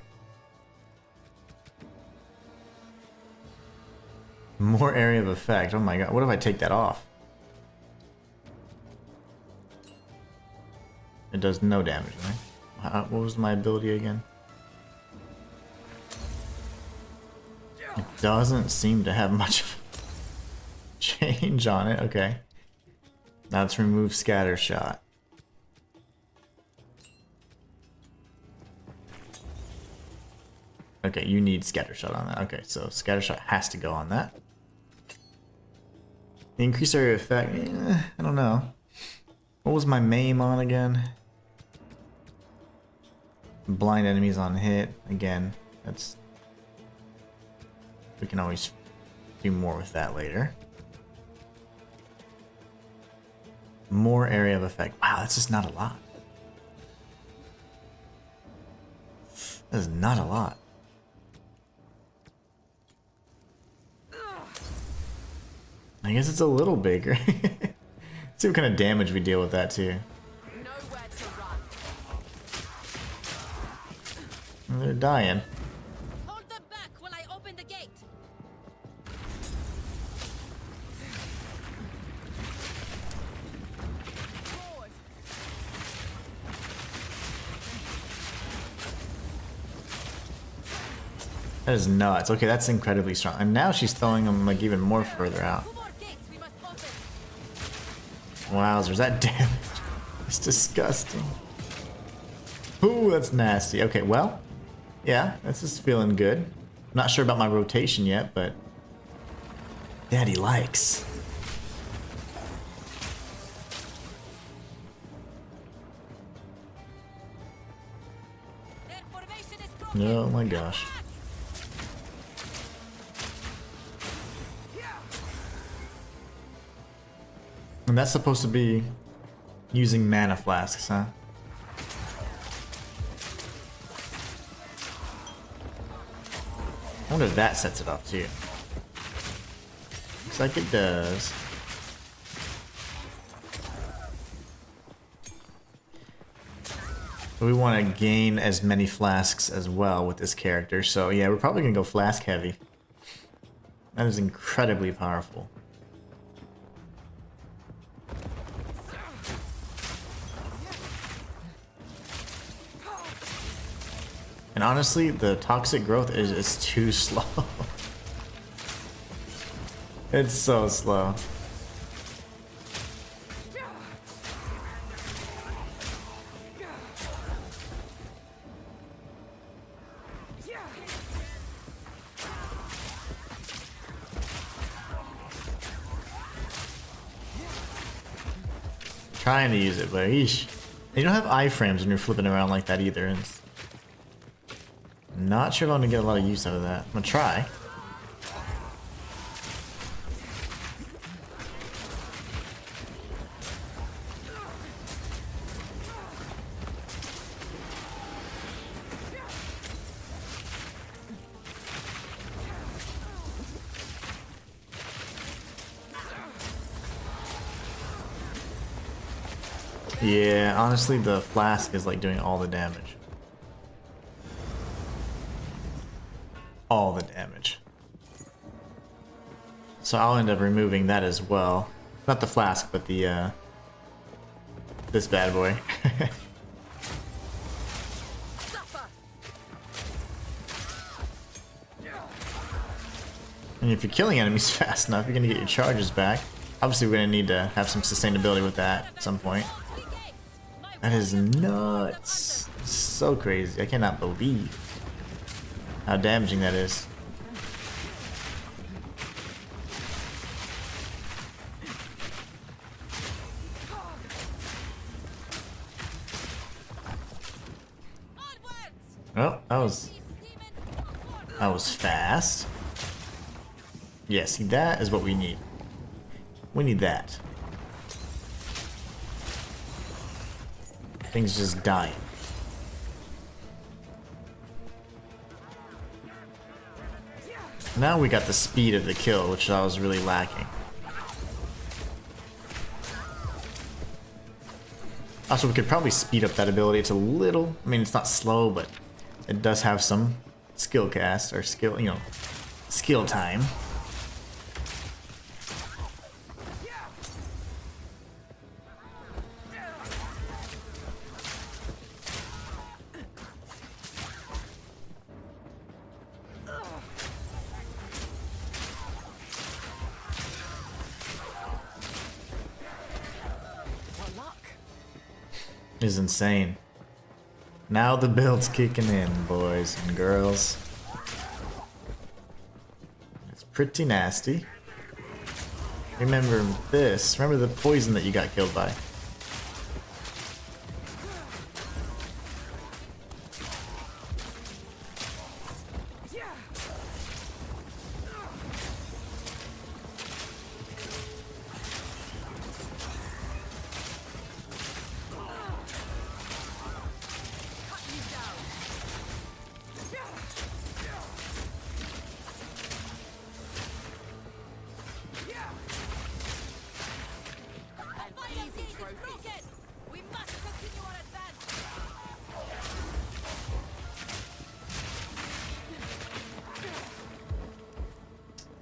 More area of effect. Oh my god, what if I take that off? It does no damage, right? What was my ability again? It doesn't seem to have much of a change on it. Okay. Now let's remove scatter shot. Okay, you need scatter shot on that. Okay, so scatter shot has to go on that. The increased area of effect, I don't know. What was my maim on again? Blind enemies on hit. Again, that's... We can always do more with that later. More area of effect. Wow, that's just not a lot. That is not a lot. I guess it's a little bigger. Let's see what kind of damage we deal with that too. Nowhere to run. They're dying. Hold them back while I open the gate. Forward. That is nuts. Okay, that's incredibly strong. And now she's throwing them like even more further out. Two more gates we must open. Wowzers, that damage. It's disgusting. Ooh, that's nasty. Okay, well, yeah, this is feeling good. I'm not sure about my rotation yet, but Daddy likes. Their formation is broken. Oh my gosh. And that's supposed to be using mana flasks, huh? I wonder if that sets it off too. Looks like it does. But we want to gain as many flasks as well with this character, so yeah, we're probably gonna go flask heavy. That is incredibly powerful. And honestly, the toxic growth is too slow. It's so slow. Trying to use it, but eesh. You don't have iframes when you're flipping around like that either. It's not sure if I'm gonna get a lot of use out of that. I'm gonna try. Yeah, honestly, the flask is like doing all the damage. All the damage. So I'll end up removing that as well. Not the flask, but the this bad boy. Suffer. And if you're killing enemies fast enough, you're gonna get your charges back. Obviously, we're gonna need to have some sustainability with that at some point. That is nuts. So crazy. I cannot believe how damaging that is. Oh, that was fast. Yeah, see, that is what we need. We need that. Things just dying. Now we got the speed of the kill, which I was really lacking. Also, we could probably speed up that ability. It's a little, I mean, it's not slow, but it does have some skill cast, or skill, you know, skill time. Is insane. Now the build's kicking in, boys and girls. It's pretty nasty. Remember this. Remember the poison that you got killed by.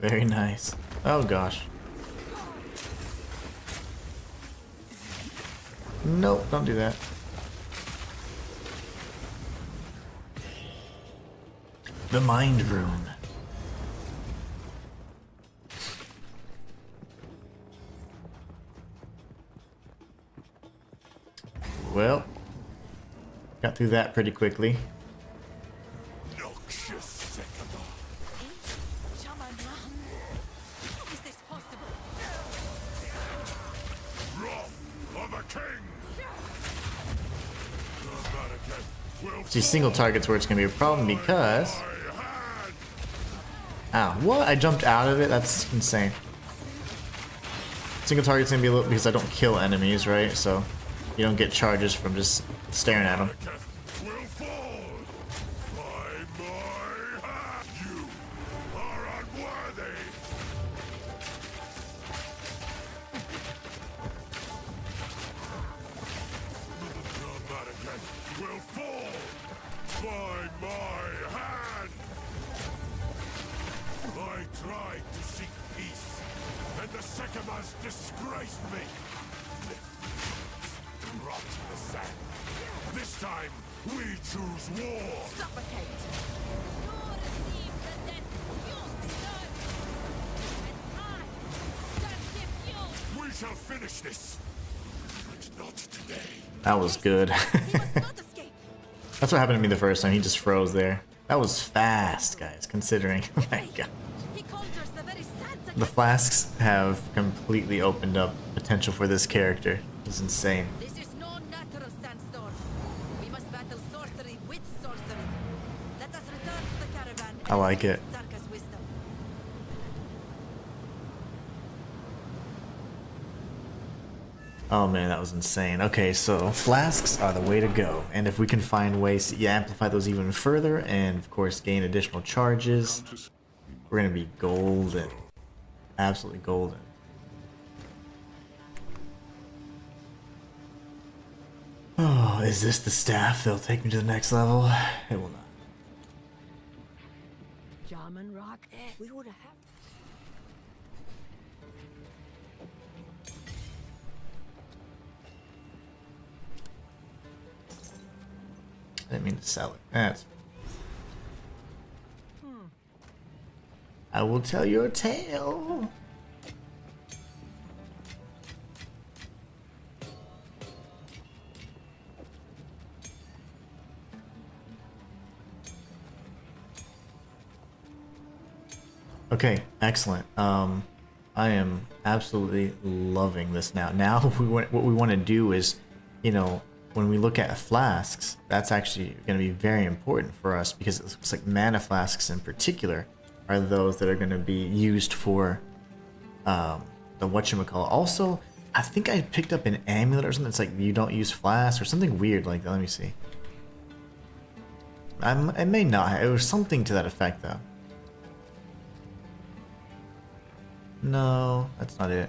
Very nice. Oh gosh. Nope, don't do that. The Mind Rune. well, got through that pretty quickly. Noxious sycamore. Shaman, how is this possible? Wrath of a king. The Vatican will See, single targets where it's gonna be a problem because. my hand. Ow, what? I jumped out of it? That's insane. Single target's gonna be a little because I don't kill enemies, right? So you don't get charges from just staring at them. Will fall by my hand. You are unworthy. The Vatican will fall by my hand. I tried to seek peace, and the Sycamores disgraced me. Rot the sand. This time, we choose war. Suffocate! You receive the death you deserve! And I shall give you! We shall finish this. But not today. That was good. He must not escape! That's what happened to me the first time. He just froze there. That was fast, guys, considering. Oh my god. He conjures the very sands The Flasks have completely opened up potential for this character. It's insane. This is no natural sandstorm. We must battle sorcery with sorcery. Let us return to the caravan. I like it. Zarka's wisdom. Oh man, that was insane. Okay, so Flasks are the way to go. And if we can find ways to amplify those even further and of course gain additional charges, we're gonna be golden. Absolutely golden. Oh, is this the staff that'll take me to the next level? It will not. Shaman rock. We would have. I didn't mean to sell it. That's. I will tell your tale. Okay, excellent. I am absolutely loving this now. Now what we want to do is, you know, when we look at flasks, that's actually going to be very important for us because it looks like mana flasks in particular are those that are going to be used for the whatchamacallit. Also, I think I picked up an amulet or something. It's like you don't use flasks or something weird like that. Let me see. I may not have. It was something to that effect though. No, that's not it.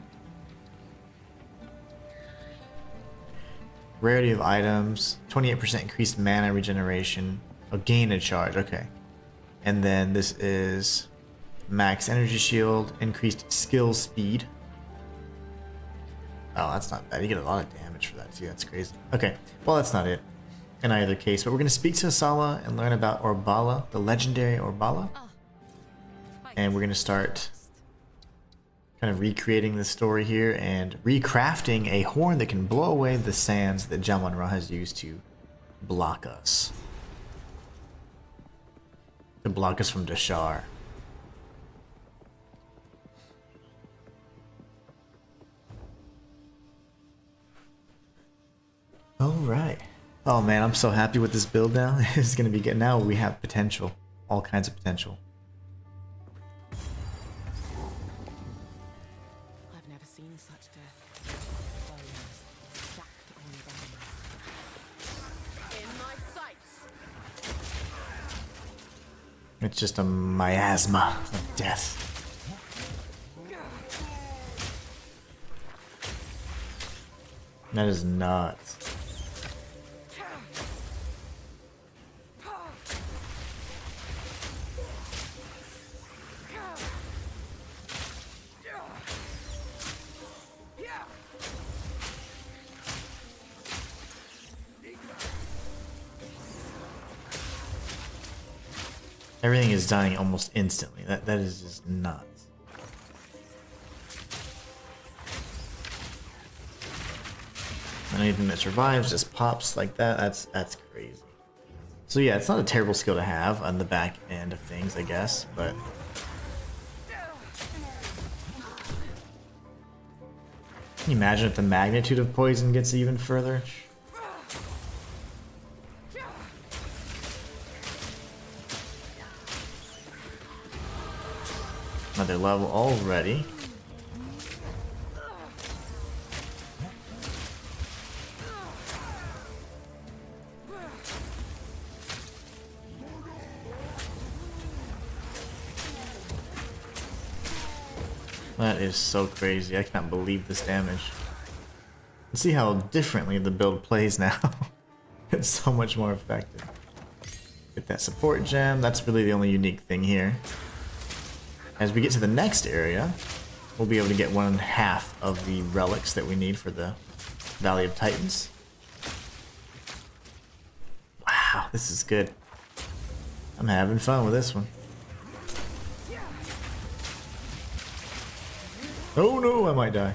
Rarity of items, 28% increased mana regeneration. Oh, gain a charge, okay. And then this is max energy shield, increased skill speed. Oh, that's not bad. You get a lot of damage for that too. That's crazy. Okay, well that's not it in either case. But we're going to speak to Asala and learn about Orbala, the legendary Orbala. And we're going to start kind of recreating the story here and recrafting a horn that can blow away the sands that Jamon-Ra has used to block us. To block us from Dashar. Alright. Oh man, I'm so happy with this build now. It's gonna be good. Now we have potential. All kinds of potential. I've never seen such death. Bones stacked on bones. In my sights. It's just a miasma of death. That is nuts. Everything is dying almost instantly. That is just nuts. anything that survives just pops like that. That's crazy. So yeah, it's not a terrible skill to have on the back end of things, I guess, but can you imagine if the magnitude of poison gets even further? Another level already. That is so crazy. I cannot believe this damage. Let's see how differently the build plays now. It's so much more effective. Get that support gem. That's really the only unique thing here. As we get to the next area, we'll be able to get 1/2 of the relics that we need for the Valley of Titans. Wow, this is good. I'm having fun with this one. Oh no, I might die.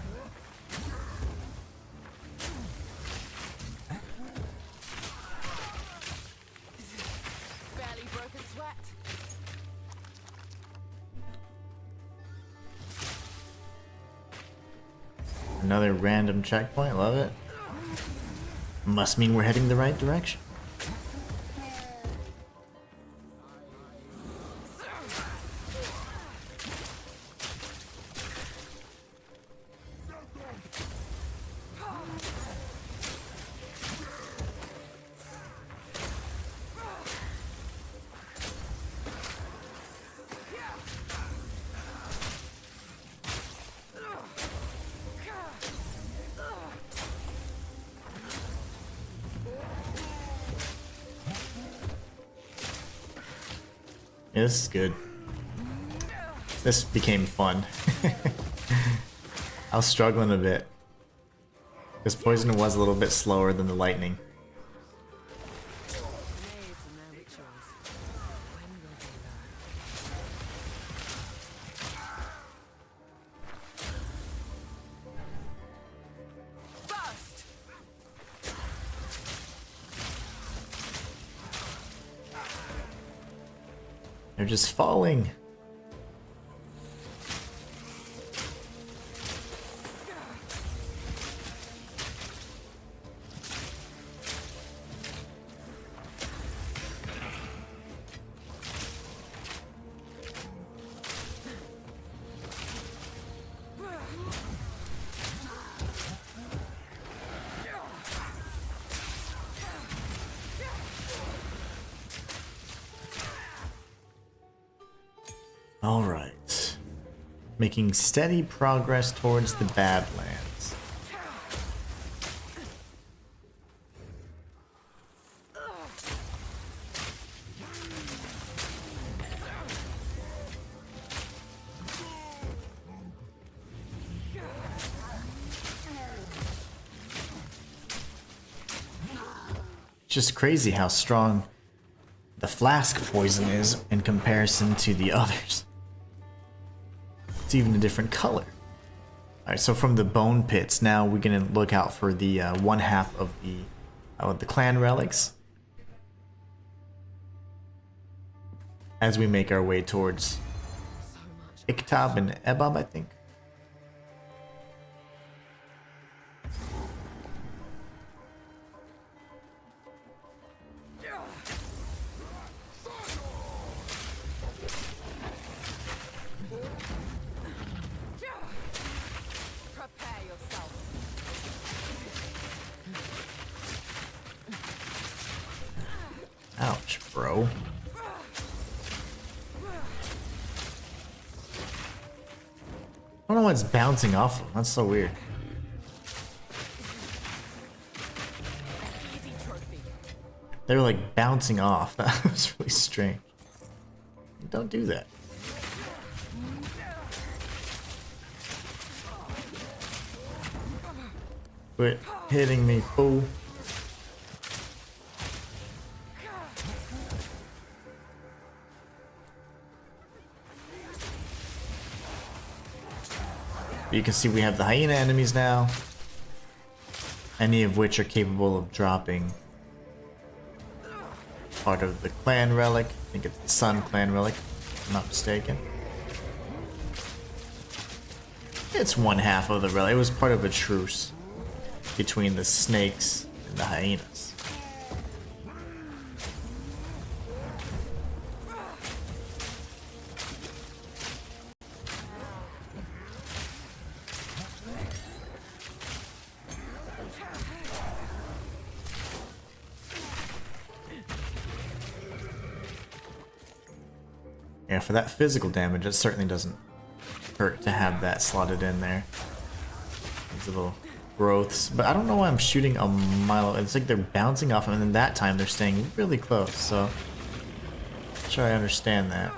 Barely broke a sweat. Another random checkpoint, love it. Must mean we're heading the right direction. Yeah, this is good. This became fun. I was struggling a bit. This poison was a little bit slower than the lightning. They're just falling. Alright. Making steady progress towards the Badlands. It's just crazy how strong the flask poison is in comparison to the others. It's even a different color. Alright, so from the bone pits, now we're gonna look out for the 1/2 of the clan relics as we make our way towards Iktab and Ebab, I think. Ouch, bro. I don't know what's bouncing off of. That's so weird. They were like bouncing off. That was really strange. Don't do that. Quit hitting me, fool. You can see we have the hyena enemies now. any of which are capable of dropping part of the clan relic. I think it's the Sun clan relic, if I'm not mistaken. It's one half of the relic. It was part of a truce between the snakes and the hyenas. Yeah, for that physical damage, it certainly doesn't hurt to have that slotted in there. These little growths. But I don't know why I'm shooting a mile. It's like they're bouncing off, and then that time they're staying really close, so I'm sure I understand that.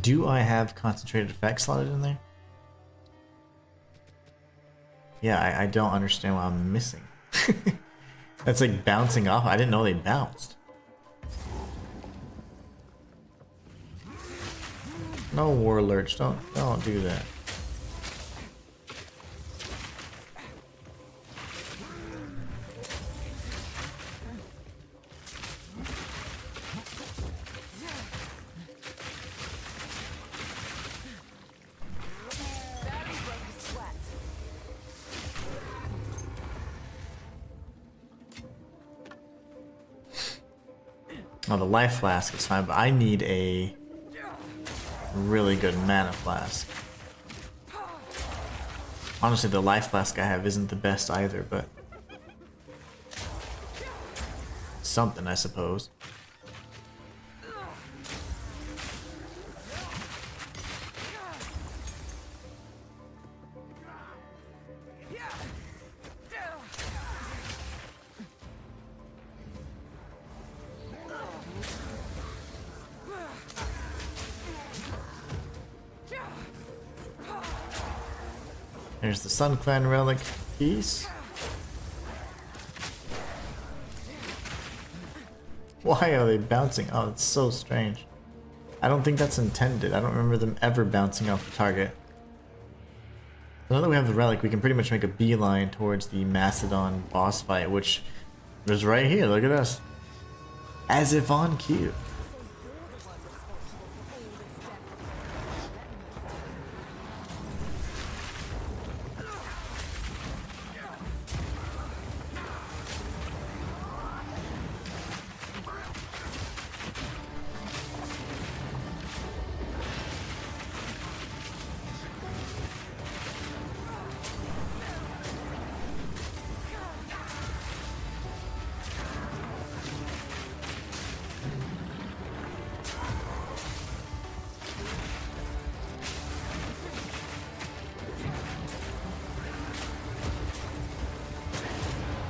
Do I have concentrated effects slotted in there? Yeah, I don't understand what I'm missing. That's like bouncing off. I didn't know they bounced. No war lurch. Don't do that. Oh, the life flask is fine, but I need a really good mana flask. Honestly, the life flask I have isn't the best either, but something, I suppose. There's the Sun Clan relic piece. Why are they bouncing? Oh, it's so strange. I don't think that's intended. I don't remember them ever bouncing off the target. Now that we have the relic, we can pretty much make a beeline towards the Macedon boss fight, which is right here. Look at us. As if on cue.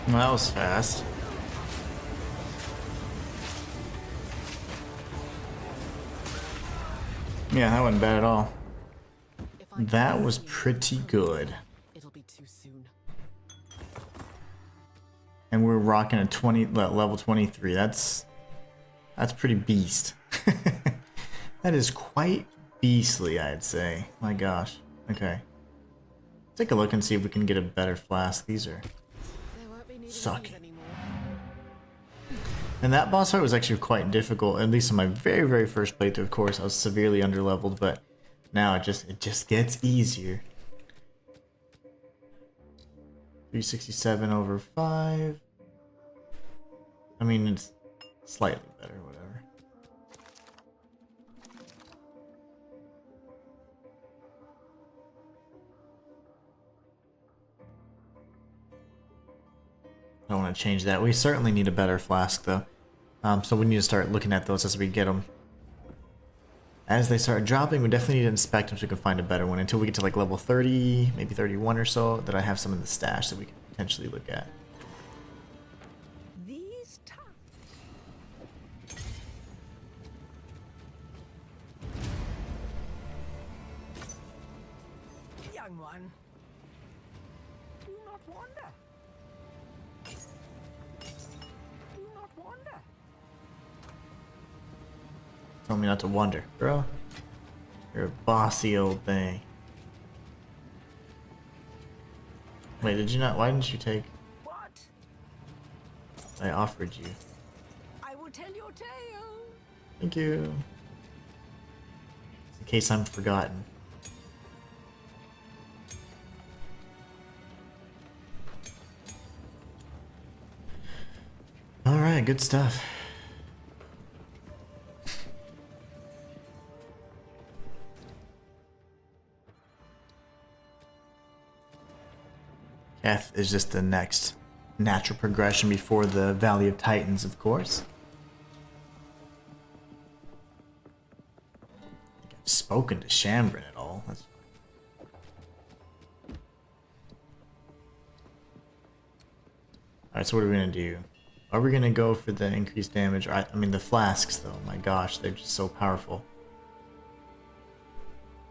Well, that was fast. Yeah, that wasn't bad at all. That was pretty good. It'll be too soon. And we're rocking a level 23. That's pretty beast. That is quite beastly, I'd say. My gosh. Okay. Take a look and see if we can get a better flask. These are sucky. And that boss fight was actually quite difficult, at least in my very, very first playthrough. Of course, I was severely underleveled, but now it just gets easier. 367 over 5. I mean, it's slightly better, whatever. I don't want to change that. We certainly need a better flask, though. So we need to start looking at those as we get them. As they start dropping, we definitely need to inspect them so we can find a better one. Until we get to like level 30, maybe 31 or so, that I have some in the stash that we can potentially look at. These tough. Young one. Do not wander. wander. Tell me not to wonder, bro. You're a bossy old thing. Wait, did you not? Why didn't you take? What? I offered you. I will tell your tale. Thank you. In case I'm forgotten. Alright, good stuff. F is just the next natural progression before the Valley of Titans, of course. I think I've spoken to Shambrin at all. That's... Alright, so what are we gonna do? Are we gonna go for the increased damage? I mean the flasks though, my gosh, they're just so powerful.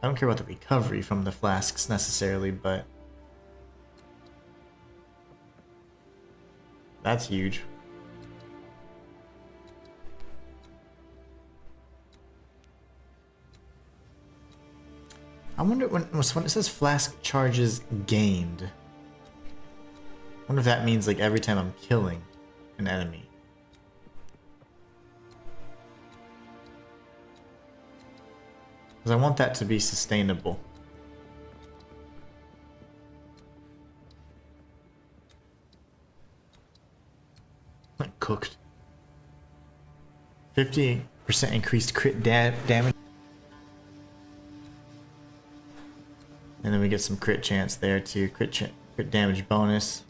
I don't care about the recovery from the flasks necessarily, but that's huge. I wonder when it says flask charges gained. I wonder if that means like every time I'm killing an enemy. Because I want that to be sustainable. Cooked. 50% increased crit damage. And then we get some crit chance there too. Crit damage bonus.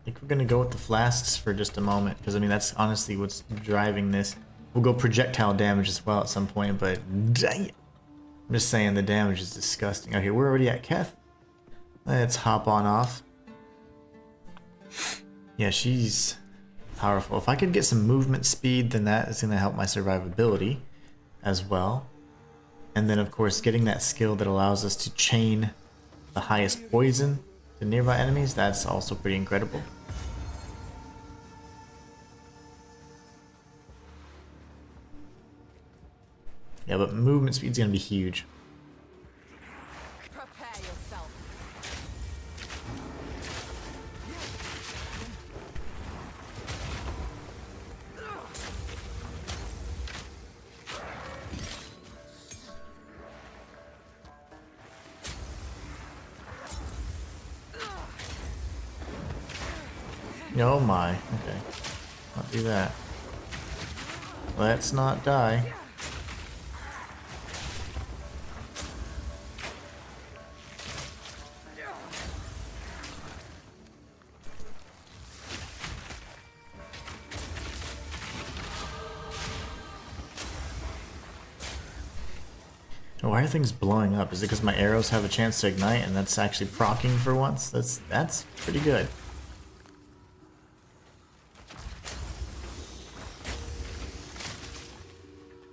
I think we're gonna go with the flasks for just a moment, because I mean that's honestly what's driving this. We'll go projectile damage as well at some point, but dang it. I'm just saying the damage is disgusting. Okay, we're already at Keth. Let's hop on off. Yeah, she's powerful. If I could get some movement speed, then that is gonna help my survivability as well. And then of course getting that skill that allows us to chain the highest poison to nearby enemies, that's also pretty incredible. Yeah, but movement speed's gonna be huge. Prepare yourself. Oh my, okay. Not do that. Let's not die. Why are things blowing up? Is it because my arrows have a chance to ignite and that's actually proccing for once? That's pretty good.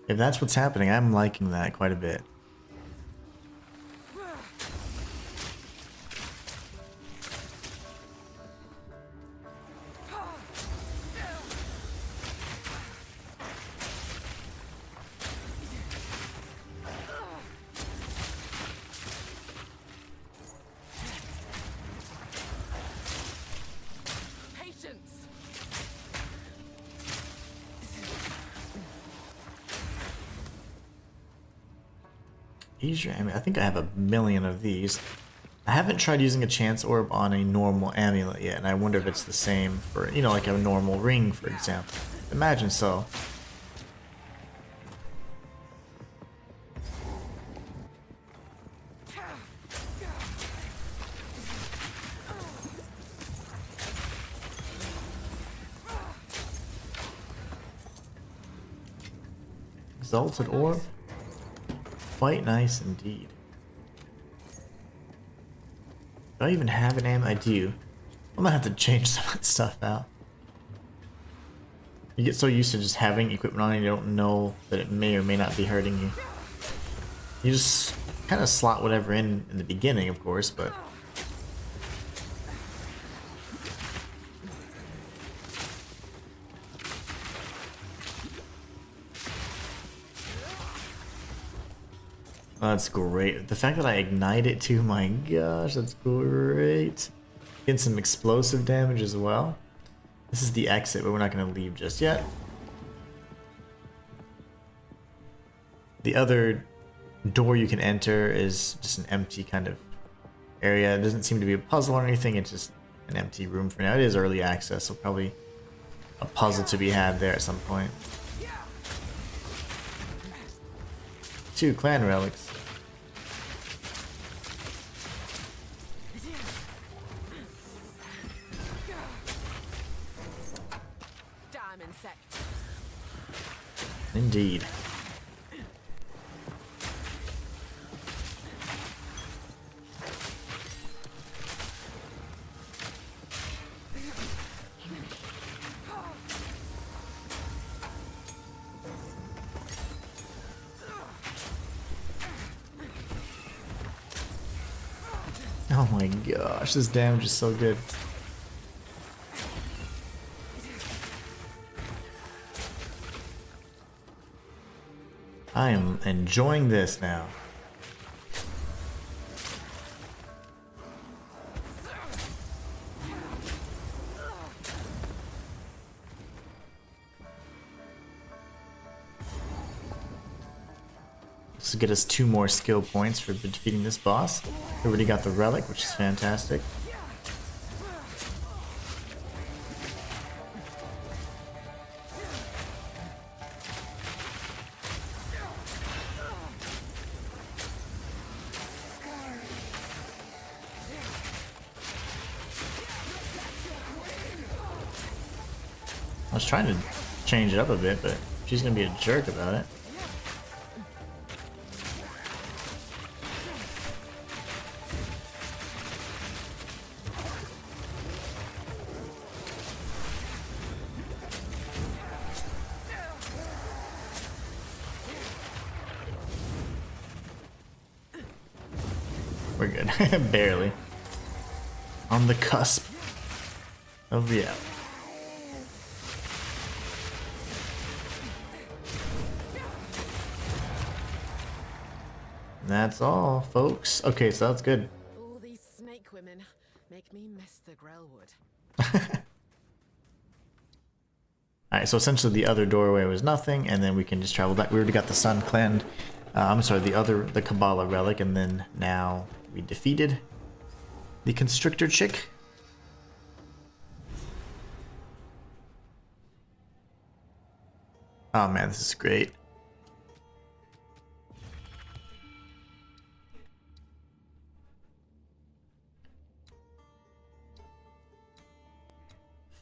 If that's what's happening, I'm liking that quite a bit. Patience. I mean, I think I have a million of these. I haven't tried using a chance orb on a normal amulet yet, and I wonder if it's the same for, you know, like a normal ring, for example. Imagine so. Exalted orb? Quite nice indeed. Do I even have an ammo? I do. I'm gonna have to change some of that stuff out. You get so used to just having equipment on and you don't know that it may or may not be hurting you. You just kind of slot whatever in the beginning, of course, but... That's great. The fact that I ignite it too, my gosh, that's great. Getting some explosive damage as well. This is the exit, but we're not going to leave just yet. The other door you can enter is just an empty kind of area. It doesn't seem to be a puzzle or anything, it's just an empty room for now. It is early access, so probably a puzzle to be had there at some point. 2 clan relics. Damn insect. Indeed. Oh my gosh, this damage is so good. I am enjoying this now. This will get us 2 more skill points for defeating this boss. We already got the relic, which is fantastic. I was trying to change it up a bit, but she's gonna be a jerk about it. We're good. Barely. On the cusp of reality. That's all, folks. Okay, so that's good. All these snake women make me miss the Grellwood. Alright, so essentially the other doorway was nothing, and then we can just travel back. We already got the Sun Clan, I'm sorry, the Kabbalah relic, and then now we defeated the Constrictor chick. Oh man, this is great.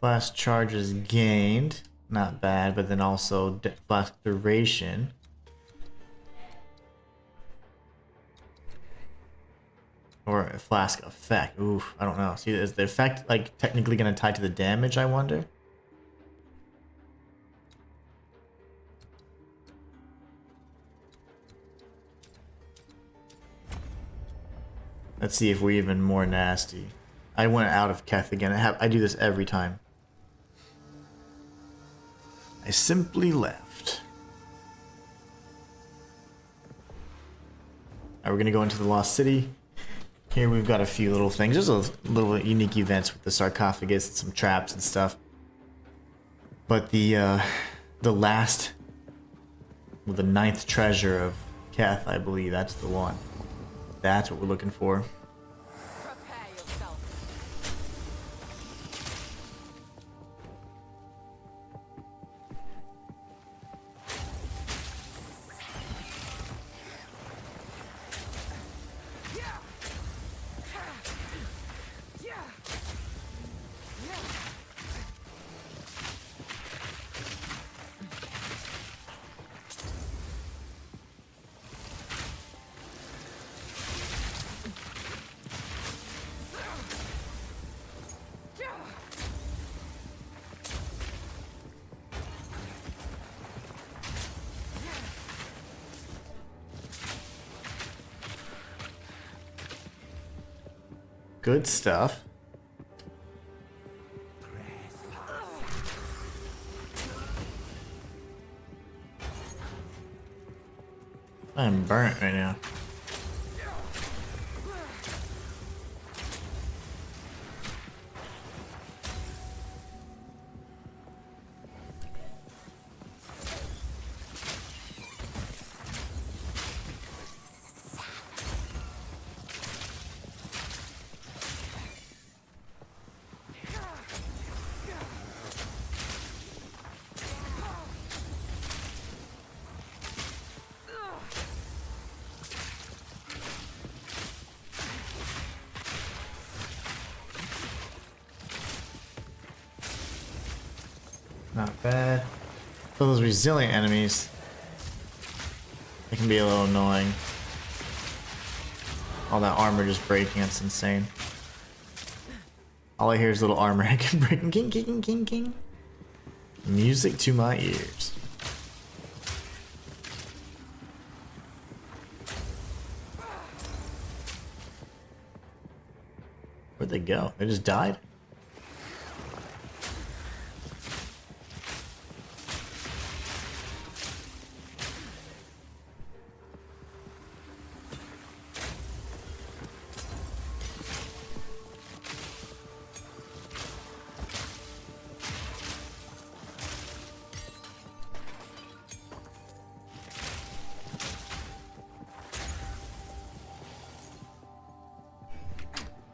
Flask charges gained, not bad, but then also flask duration. Or a flask effect. Oof, I don't know. See, is the effect like technically going to tie to the damage, I wonder? Let's see if we're even more nasty. I went out of Keth again. I do this every time. I simply left. Alright, we're gonna go into the Lost City. Here we've got a few little things. There's a little unique events with the sarcophagus and some traps and stuff. But the last, well, the 9th treasure of Keth, I believe, that's the one. That's what we're looking for. Prepare yourself. Good stuff. I'm burnt right now. Not bad. For those resilient enemies, it can be a little annoying. All that armor just breaking, it's insane. All I hear is little armor breaking. King, king, king, king. Music to my ears. Where'd they go? They just died?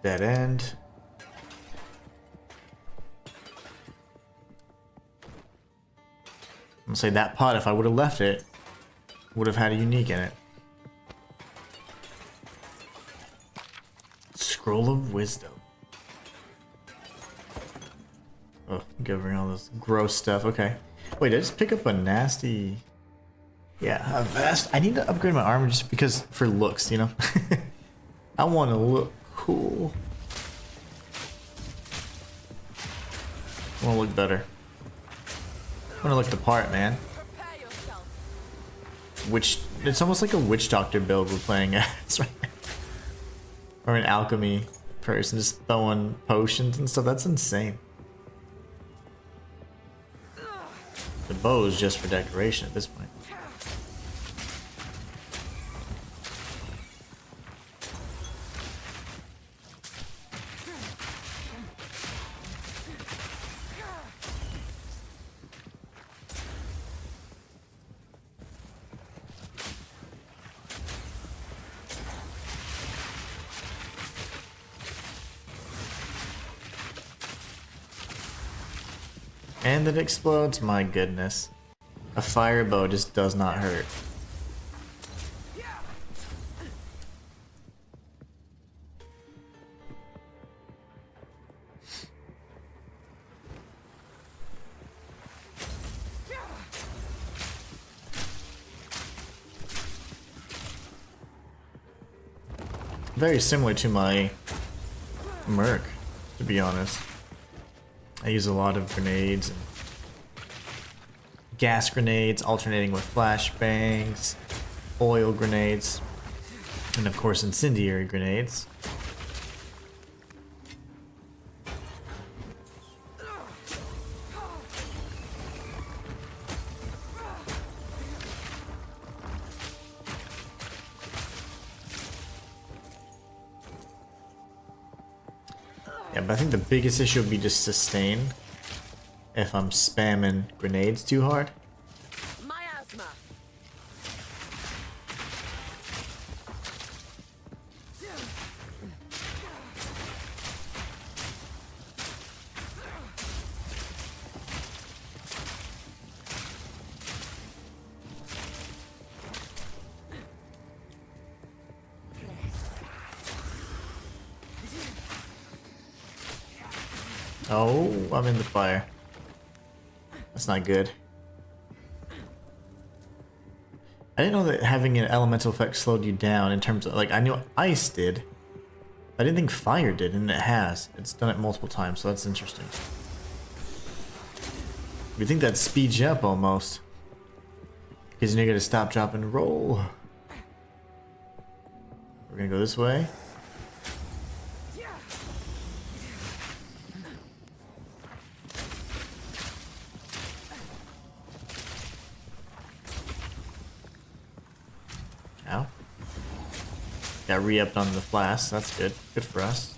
Dead end. I'm gonna say that pot, if I would have left it, would have had a unique in it. Scroll of Wisdom. Oh, covering all this gross stuff. Okay. Wait, did I just pick up a nasty... Yeah, a vest. I need to upgrade my armor just because, for looks, you know? I want to look cool. I want to look better. I want to look the part, man. Prepare yourself. It's almost like a witch doctor build we're playing as, right? Or an alchemy person just throwing potions and stuff. That's insane. The bow is just for decoration at this point. And it explodes? My goodness. A fire bow just does not hurt. Very similar to my Merc, to be honest. I use a lot of grenades and gas grenades, alternating with flashbangs, oil grenades, and of course incendiary grenades. Yeah, but I think the biggest issue would be just sustain if I'm spamming grenades too hard. Miasma. Oh, I'm in the fire. That's not good. I didn't know that having an elemental effect slowed you down in terms of, like, I knew ice did. I didn't think fire did, and it has. It's done it multiple times, so that's interesting. You think that speeds you up almost. Because you're gonna stop, drop, and roll. We're gonna go this way. Got re-upped on the Flasks. That's good. Good for us.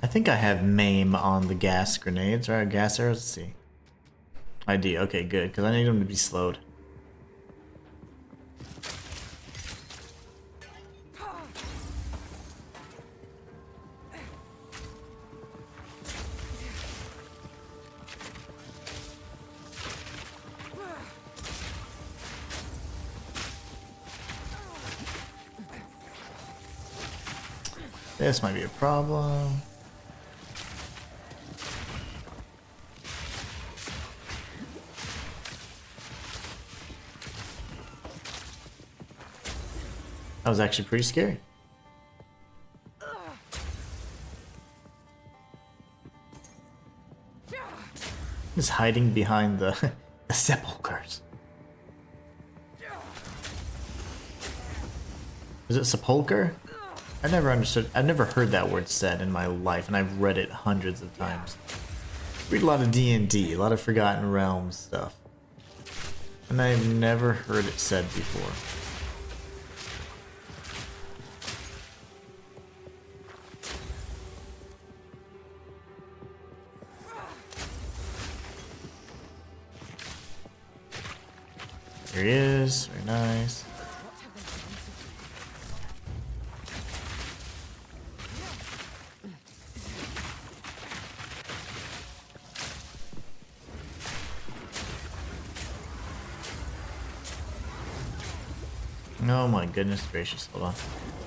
I think I have MAME on the gas grenades, right? Gas arrows? Let's see. I do. Okay, good, because I need them to be slowed. This might be a problem. That was actually pretty scary. Just hiding behind the, the sepulchers. Is it sepulcher? I never understood. I've never heard that word said in my life, and I've read it hundreds of times. Read a lot of D&D, a lot of Forgotten Realms stuff, and I've never heard it said before. Here he is. Very nice. Oh my goodness gracious, hold on.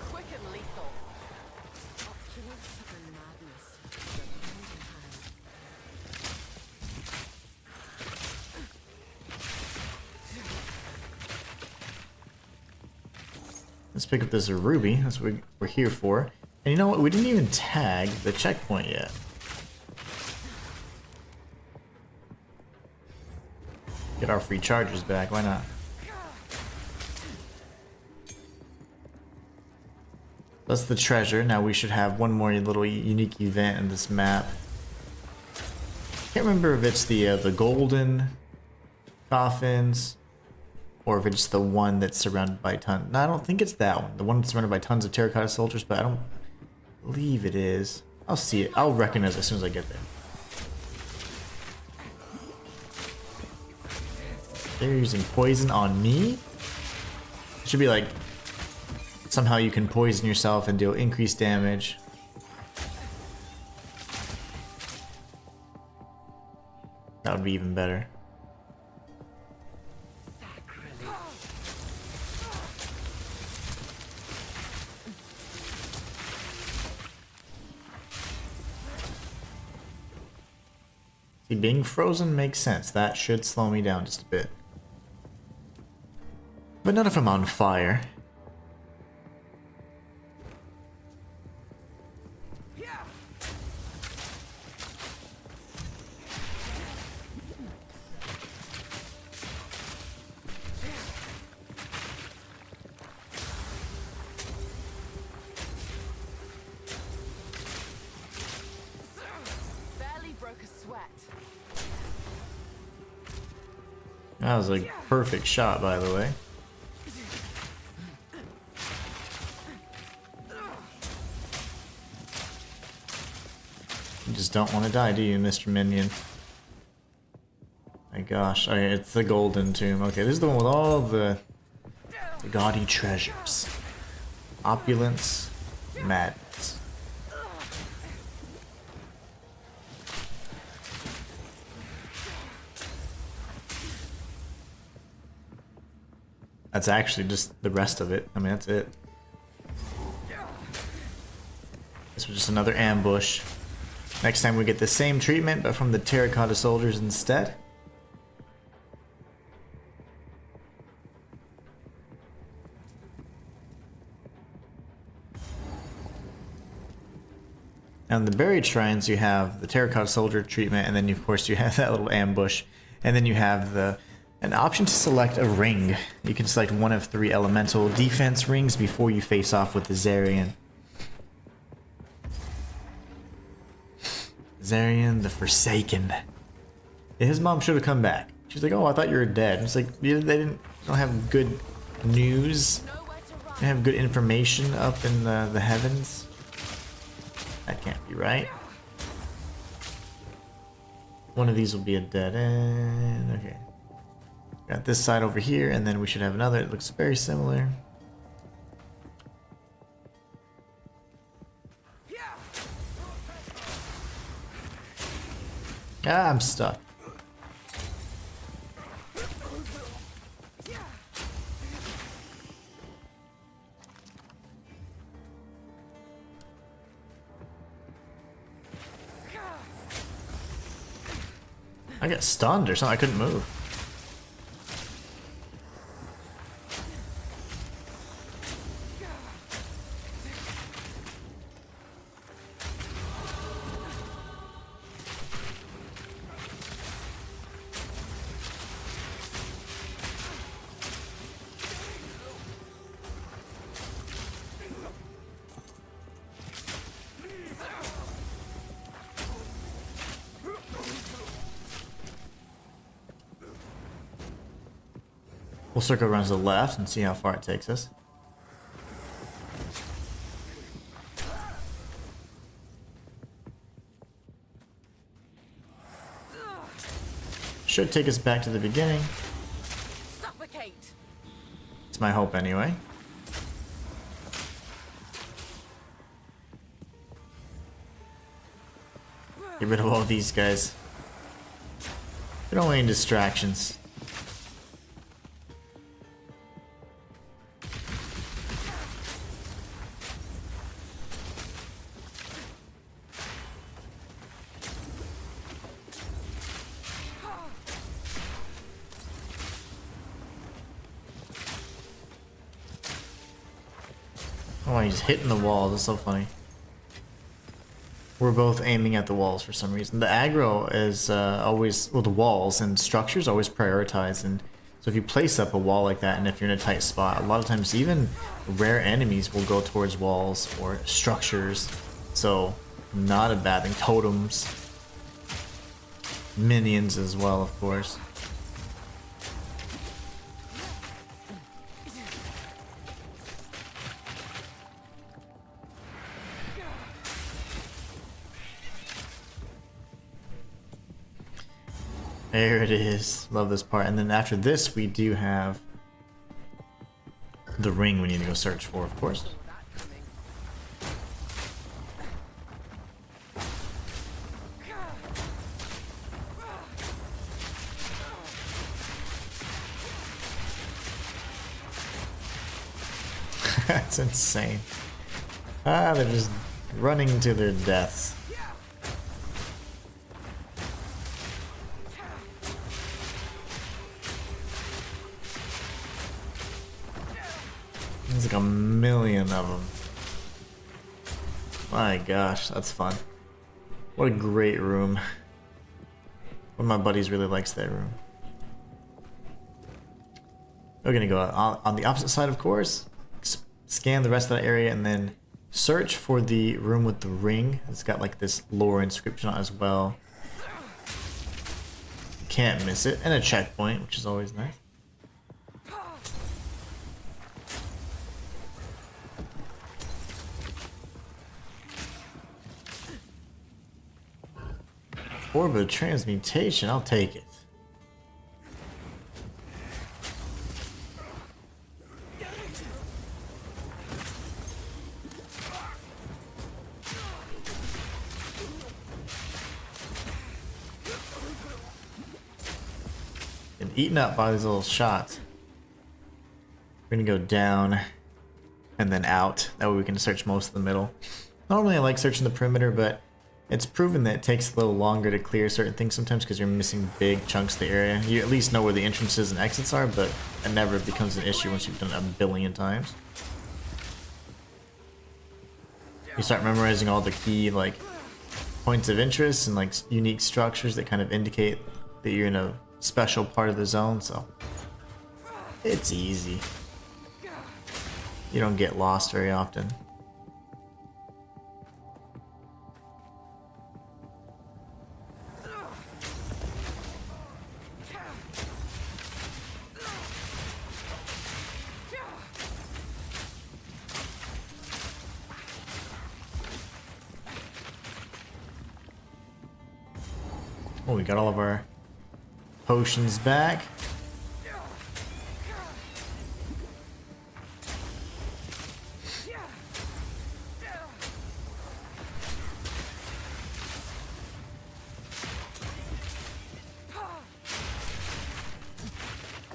Quick and lethal. Opulence and madness. Let's pick up this ruby, that's what we're here for. And you know what, we didn't even tag the checkpoint yet. Get our free charges back, why not? That's the treasure. Now we should have one more little unique event in this map. Can't remember if it's the golden coffins or if it's the one that's surrounded by tons. No, I don't think it's that one. The one that's surrounded by tons of terracotta soldiers, but I don't believe it is. I'll see it. I'll recognize it as soon as I get there. They're using poison on me? It should be like somehow you can poison yourself and deal increased damage. That would be even better. See, being frozen makes sense. That should slow me down just a bit. But not if I'm on fire. That was a perfect shot, by the way. You just don't want to die, do you, Mr. Minion? My gosh. Okay, it's the golden tomb. Okay, this is the one with all the gaudy treasures. Opulence, madness. That's actually just the rest of it. I mean, that's it. This was just another ambush. Next time we get the same treatment, but from the terracotta soldiers instead. On the buried shrines, you have the terracotta soldier treatment, and then of course you have that little ambush, and then you have an option to select a ring. You can select one of 3 elemental defense rings before you face off with the Zarian. Zarian the Forsaken. His mom should have come back. She's like, "Oh, I thought you were dead." It's like, they don't have good news. They have good information up in the heavens. That can't be right. One of these will be a dead end. Okay. Got this side over here, and then we should have another. It looks very similar. Ah, I'm stuck. I got stunned or something. I couldn't move. We'll circle around to the left and see how far it takes us. Should take us back to the beginning. Suffocate. It's my hope anyway. Get rid of all these guys. They're only distractions. Oh, he's hitting the walls. That's so funny. We're both aiming at the walls for some reason. The aggro is always, well, the walls and structures always prioritized. And so if you place up a wall like that, and if you're in a tight spot, a lot of times even rare enemies will go towards walls or structures. So not a bad thing. Totems, minions as well, of course. There it is. Love this part. And then after this, we do have the ring we need to go search for, of course. That's insane. Ah, they're just running to their deaths. There's like a million of them. My gosh, that's fun. What a great room. One of my buddies really likes that room. We're gonna go on the opposite side, of course. Scan the rest of that area and then search for the room with the ring. It's got like this lore inscription on it as well. Can't miss it. And a checkpoint, which is always nice. Orb of transmutation, I'll take it. And eaten up by these little shots. We're gonna go down and then out. That way we can search most of the middle. Normally I like searching the perimeter, but it's proven that it takes a little longer to clear certain things sometimes because you're missing big chunks of the area. You at least know where the entrances and exits are, but it never becomes an issue once you've done it a billion times. You start memorizing all the key, like, points of interest and like unique structures that kind of indicate that you're in a special part of the zone, so it's easy. You don't get lost very often. Oh, we got all of our potions back.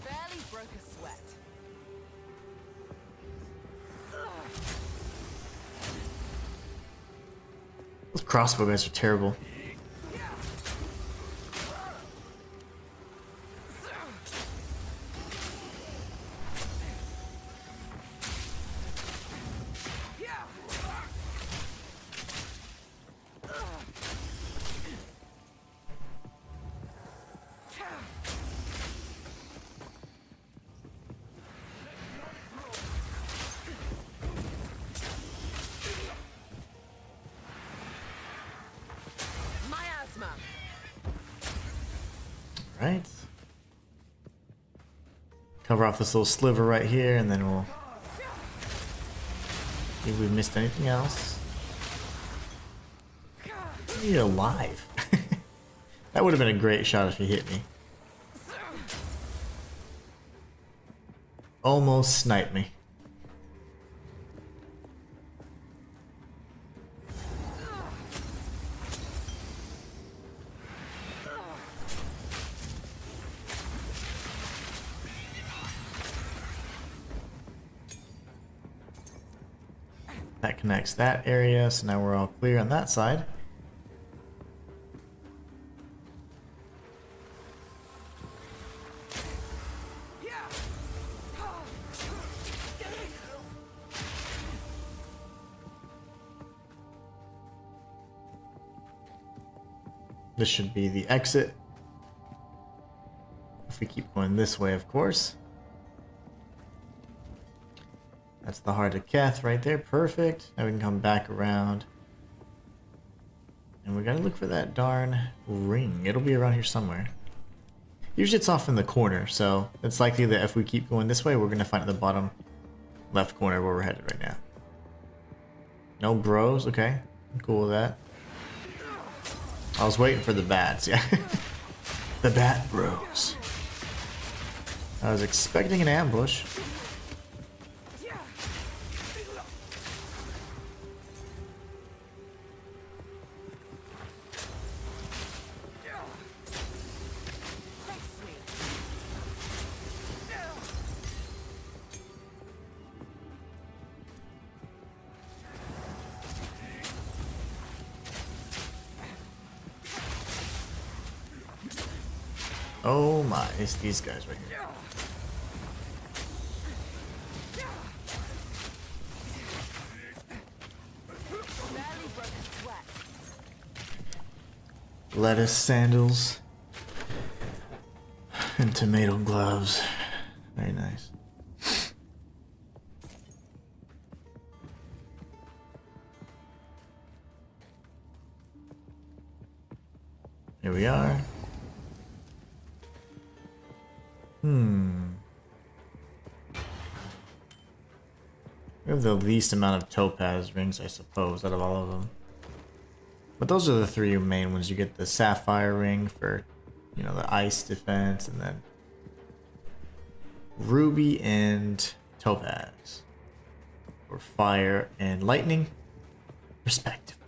Barely broke a sweat. Those crossbow guys are terrible. Miasma. Right. Cover off this little sliver right here, and then we'll see if we missed anything else. You're alive. That would have been a great shot if he hit me. Almost sniped me. That connects that area, so now we're all clear on that side. This should be the exit. If we keep going this way, of course. That's the Heart of Keth right there. Perfect. Now we can come back around. And we gotta look for that darn ring. It'll be around here somewhere. Usually it's off in the corner, so it's likely that if we keep going this way, we're gonna find it at the bottom left corner where we're headed right now. No bros? Okay. I'm cool with that. I was waiting for the bats, yeah. The bat bros. I was expecting an ambush. Oh my, it's these guys right here. Lettuce sandals and tomato gloves. Very nice. Here we are. We have the least amount of topaz rings, I suppose, out of all of them. But those are the three main ones. You get the sapphire ring for, you know, the ice defense, and then ruby and topaz for fire and lightning, respectively.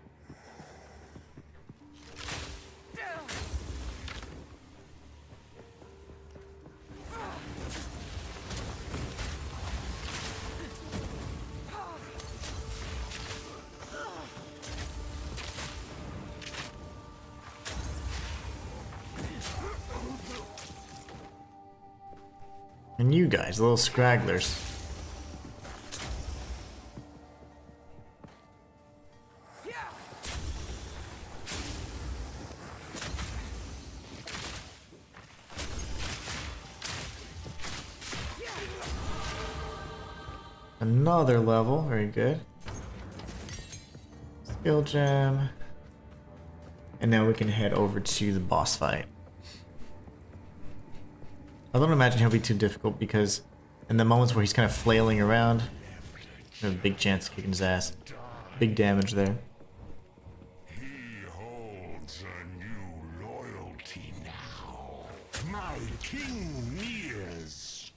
And you guys, little scragglers. Another level, very good. Skill gem. And now we can head over to the boss fight. I don't imagine he'll be too difficult because in the moments where he's kind of flailing around, there's a big chance of kicking his ass. Big damage there. He holds a new loyalty now. My king nears.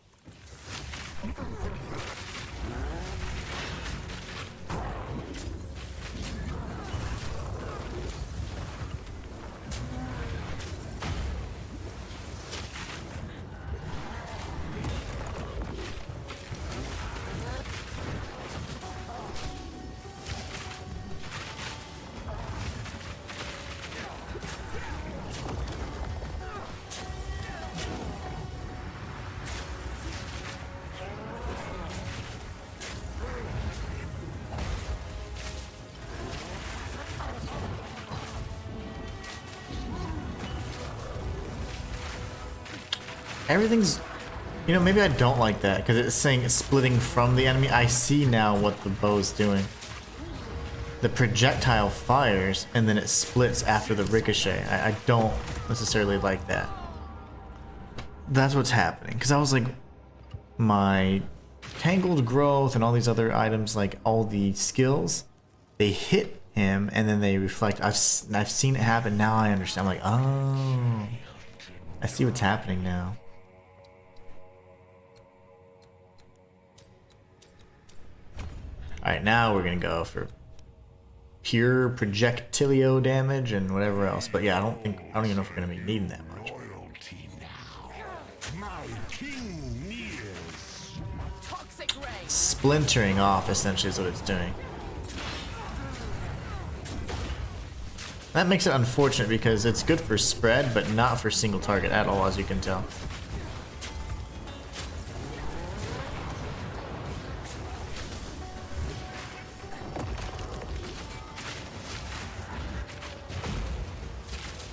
Everything's, you know, maybe I don't like that because it's saying it's splitting from the enemy. I see now what the bow's doing. The projectile fires and then it splits after the ricochet. I don't necessarily like that. That's what's happening because I was like, my tangled growth and all these other items, like all the skills, they hit him and then they reflect. I've seen it happen. Now I understand. I'm like, oh, I see what's happening now. Alright, now we're gonna go for pure projectilio damage and whatever else. But yeah, I don't even know if we're gonna be needing that much. Loyalty now. My king nears. Toxic ray. Splintering off essentially is what it's doing. That makes it unfortunate because it's good for spread, but not for single target at all, as you can tell.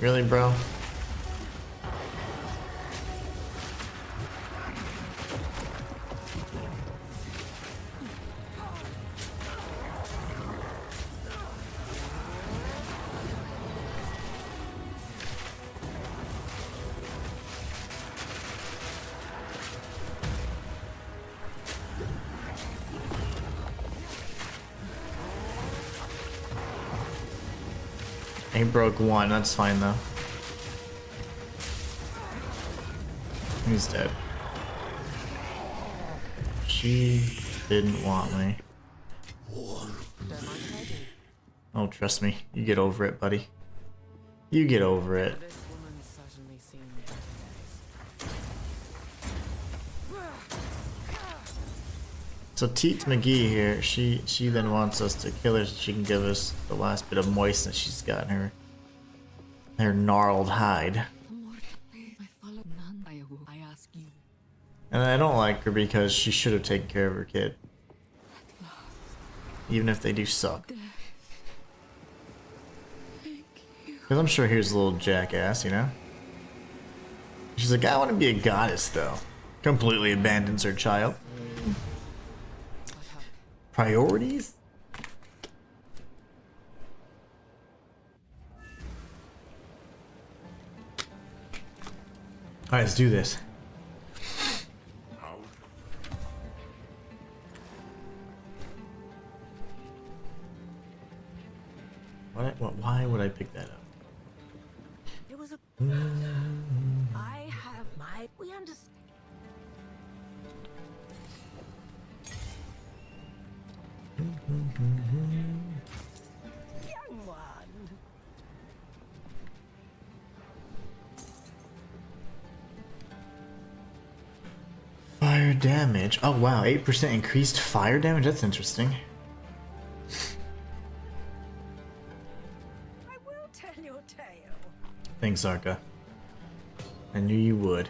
Really, bro? He broke one, that's fine though. He's dead. She didn't want me. Oh, trust me, you get over it, buddy. You get over it. This woman certainly seemed So Teat McGee here, she then wants us to kill her so she can give us the last bit of moistness she's got in her gnarled hide. And I don't like her because she should have taken care of her kid. Even if they do suck. Because I'm sure here's a little jackass, you know? She's like, I want to be a goddess though. Completely abandons her child. Priorities? Alright, let's do this. Why would I pick that up? It was a. I have my. We understand. Young one. Fire damage. Oh wow, 8% increased fire damage? That's interesting. I will tell your tale. Thanks, Zarka. I knew you would.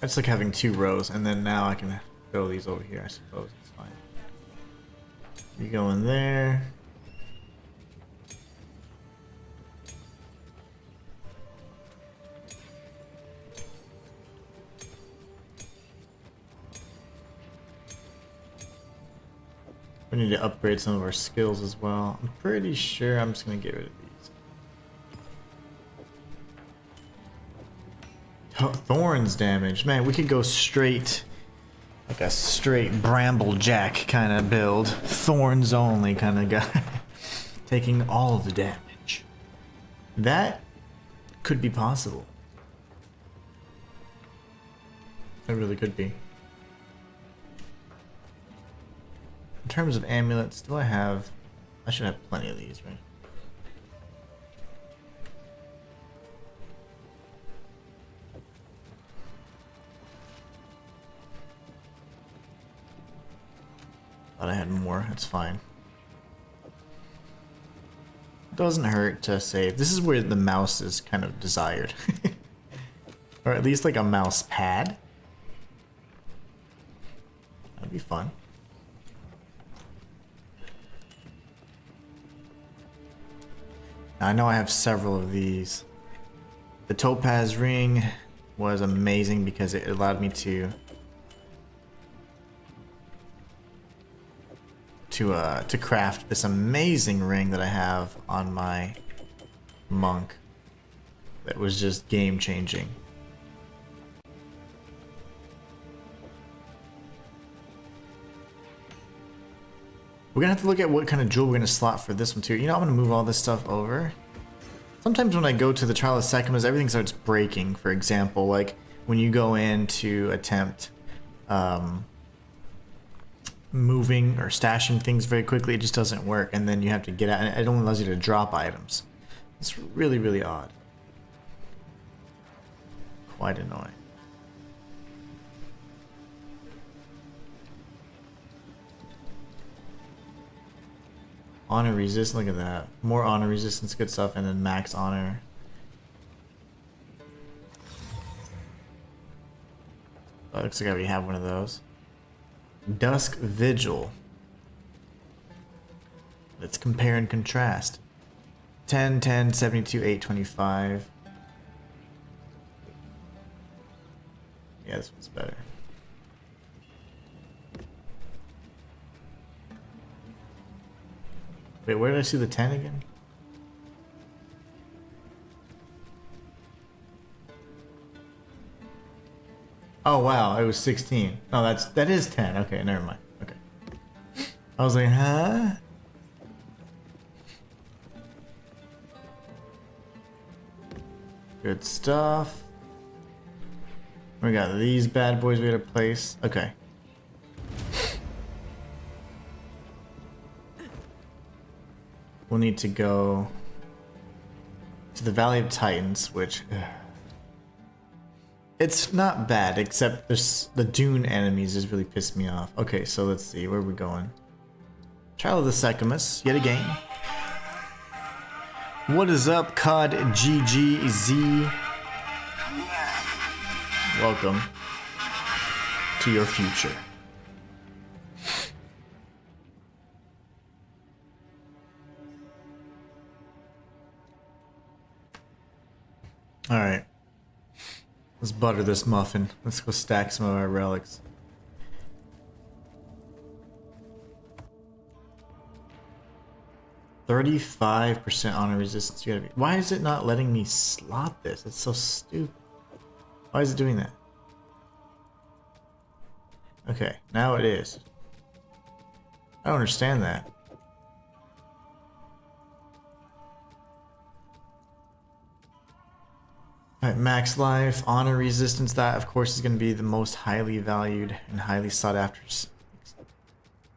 I just like having 2 rows, and then now I can throw these over here, I suppose. It's fine. You go in there. We need to upgrade some of our skills as well. I'm pretty sure I'm just gonna get rid of these. Oh, thorns damage. Man, we could go straight, like a straight Bramblejack kind of build. Thorns only kind of guy. Taking all the damage. That could be possible. It really could be. In terms of amulets, do I have... I should have plenty of these, right? Thought I had more, that's fine. Doesn't hurt to save. This is where the mouse is kind of desired. Or at least like a mouse pad. That'd be fun. I know I have several of these. The topaz ring was amazing because it allowed me to craft this amazing ring that I have on my monk. That was just game changing. We're gonna have to look at what kind of jewel we're gonna slot for this one too. You know, I'm gonna move all this stuff over. Sometimes when I go to the Trial of Secumas, everything starts breaking. For example, like when you go in to attempt moving or stashing things very quickly, it just doesn't work, and then you have to get out, and it only allows you to drop items. It's really, really odd. Quite annoying. Honor resist, look at that. More honor resistance, good stuff, and then max honor. Oh, looks like I already have one of those. Dusk Vigil. Let's compare and contrast. 10, 10, 72, 8, 25. Yeah, this one's better. Wait, where did I see the 10 again? Oh wow, it was 16. No, that is 10. Okay, never mind. Okay. I was like, huh? Good stuff. We got these bad boys we gotta place. Okay. We'll need to go to the Valley of Titans, which it's not bad, except the dune enemies just really pissed me off. Okay, so let's see, where are we going? Trial of the Secumas, yet again. What is up, COD GGZ? Welcome to your future. Alright. Let's butter this muffin. Let's go stack some of our relics. %35% honor resistance. You gotta be. Why is it not letting me slot this? It's so stupid. Why is it doing that? Okay, now it is. I don't understand that. Alright, max life, honor resistance, that of course is going to be the most highly valued and highly sought after,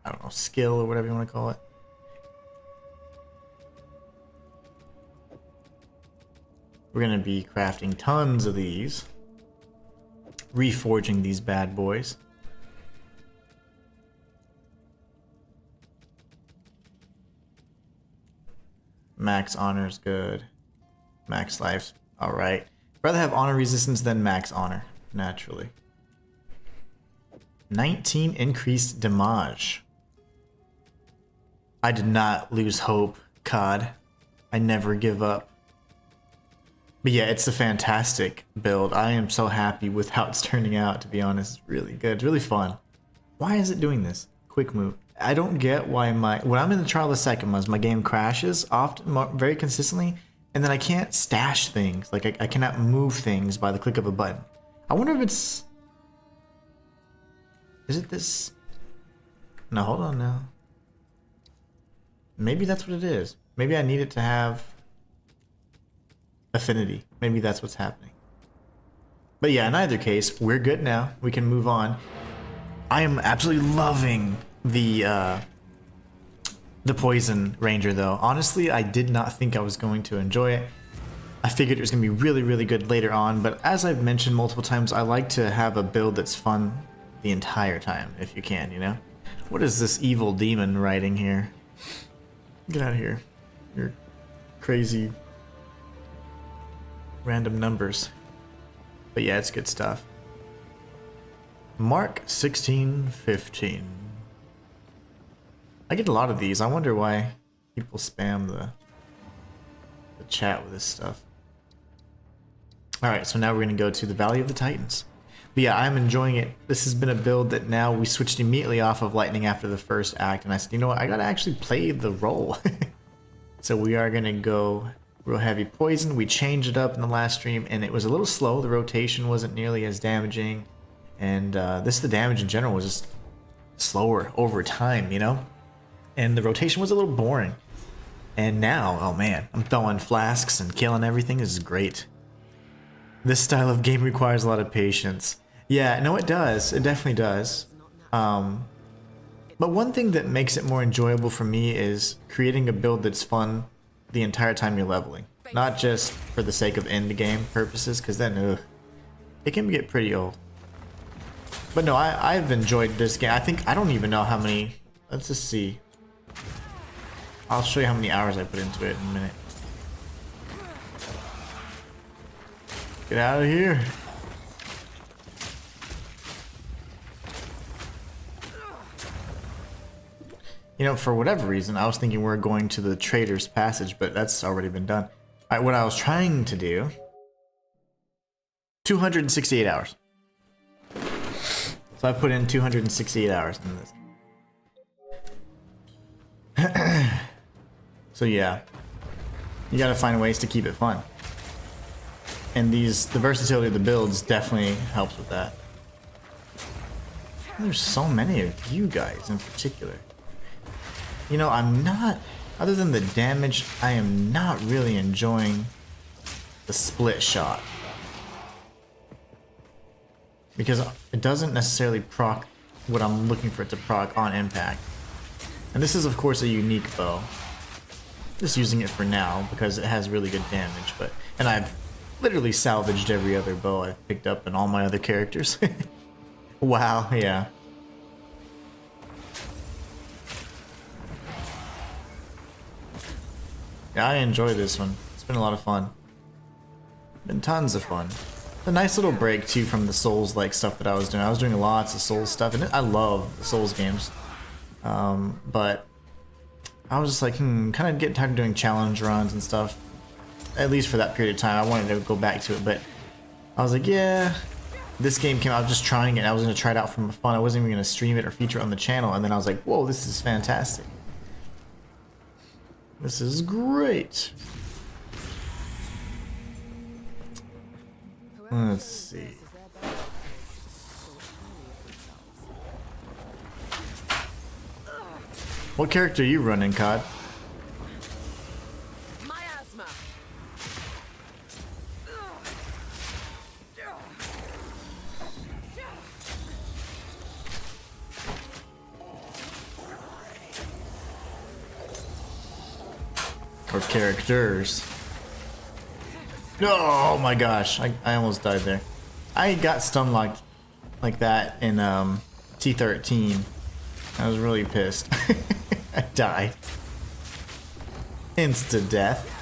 I don't know, skill or whatever you want to call it. We're going to be crafting tons of these, reforging these bad boys. Max honor is good. Max life, alright. Rather have honor resistance than max honor, naturally. 19 increased damage. I did not lose hope, COD. I never give up. But yeah, it's a fantastic build. I am so happy with how it's turning out, to be honest. It's really good. It's really fun. Why is it doing this? Quick move. I don't get why when I'm in the Trial of the Sekimas, my game crashes often, very consistently, and then I can't stash things. Like, I cannot move things by the click of a button. I wonder if it's... Is it this? No, hold on now. Maybe that's what it is. Maybe I need it to have affinity. Maybe that's what's happening. But yeah, in either case, we're good now. We can move on. I am absolutely loving the Poison Ranger, though. Honestly, I did not think I was going to enjoy it. I figured it was going to be really, really good later on, but as I've mentioned multiple times, I like to have a build that's fun the entire time, if you can, you know? What is this evil demon writing here? Get out of here. You're crazy random numbers. But yeah, it's good stuff. Mark 1615. I get a lot of these. I wonder why people spam the chat with this stuff. Alright, so now we're going to go to the Valley of the Titans. But yeah, I'm enjoying it. This has been a build that now we switched immediately off of Lightning after the first act, and I said, you know what, I gotta actually play the role. So we are going to go real heavy poison. We changed it up in the last stream, and it was a little slow. The rotation wasn't nearly as damaging, and the damage in general was just slower over time, you know? And the rotation was a little boring. And now, oh man, I'm throwing flasks and killing everything. This is great. This style of game requires a lot of patience. Yeah, no, it does. It definitely does. But one thing that makes it more enjoyable for me is creating a build that's fun the entire time you're leveling. Not just for the sake of end game purposes, because then, ugh, it can get pretty old. But no, I've enjoyed this game. I don't even know how many. Let's just see. I'll show you how many hours I put into it in a minute. Get out of here. You know, for whatever reason, I was thinking we're going to the Trader's Passage, but that's already been done. Alright, what I was trying to do... 268 hours. So I put in 268 hours in this. So yeah, you gotta find ways to keep it fun. And the versatility of the builds definitely helps with that. There's so many of you guys in particular. You know, I'm not, other than the damage, I am not really enjoying the split shot. Because it doesn't necessarily proc what I'm looking for it to proc on impact. And this is of course a unique bow. Just using it for now because it has really good damage, and I've literally salvaged every other bow I've picked up in all my other characters. Wow, yeah. Yeah, I enjoy this one. It's been a lot of fun. Been tons of fun. A nice little break too from the Souls-like stuff that I was doing. I was doing lots of Souls stuff, and I love the Souls games. But I was just like, kind of getting tired of doing challenge runs and stuff. At least for that period of time, I wanted to go back to it, but I was like, yeah, this game came out, I was just trying it, I was going to try it out for fun, I wasn't even going to stream it or feature it on the channel, and then I was like, whoa, this is fantastic. This is great. Let's see. What character are you running, COD? Miasma. Or characters? Oh my gosh, I almost died there. I got stun locked like that in T13. I was really pissed. I died. Insta death.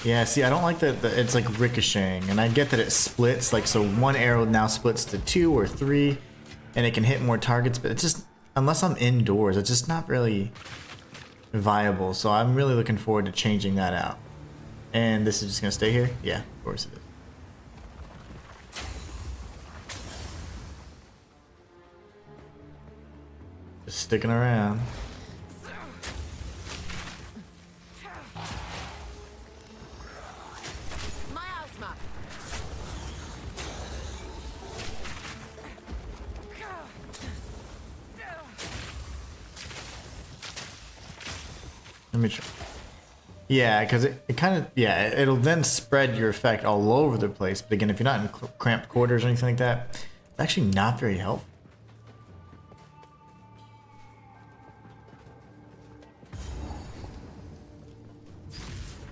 Yeah, see, I don't like that it's like ricocheting, and I get that it splits, like, so one arrow now splits to 2 or 3, and it can hit more targets, but it's just, unless I'm indoors, it's just not really viable, so I'm really looking forward to changing that out. And this is just gonna stay here? Yeah, of course it is. Just sticking around. Miasma. Let me try. Yeah, because it kind of, yeah, it'll then spread your effect all over the place. But again, if you're not in cramped quarters or anything like that, it's actually not very helpful.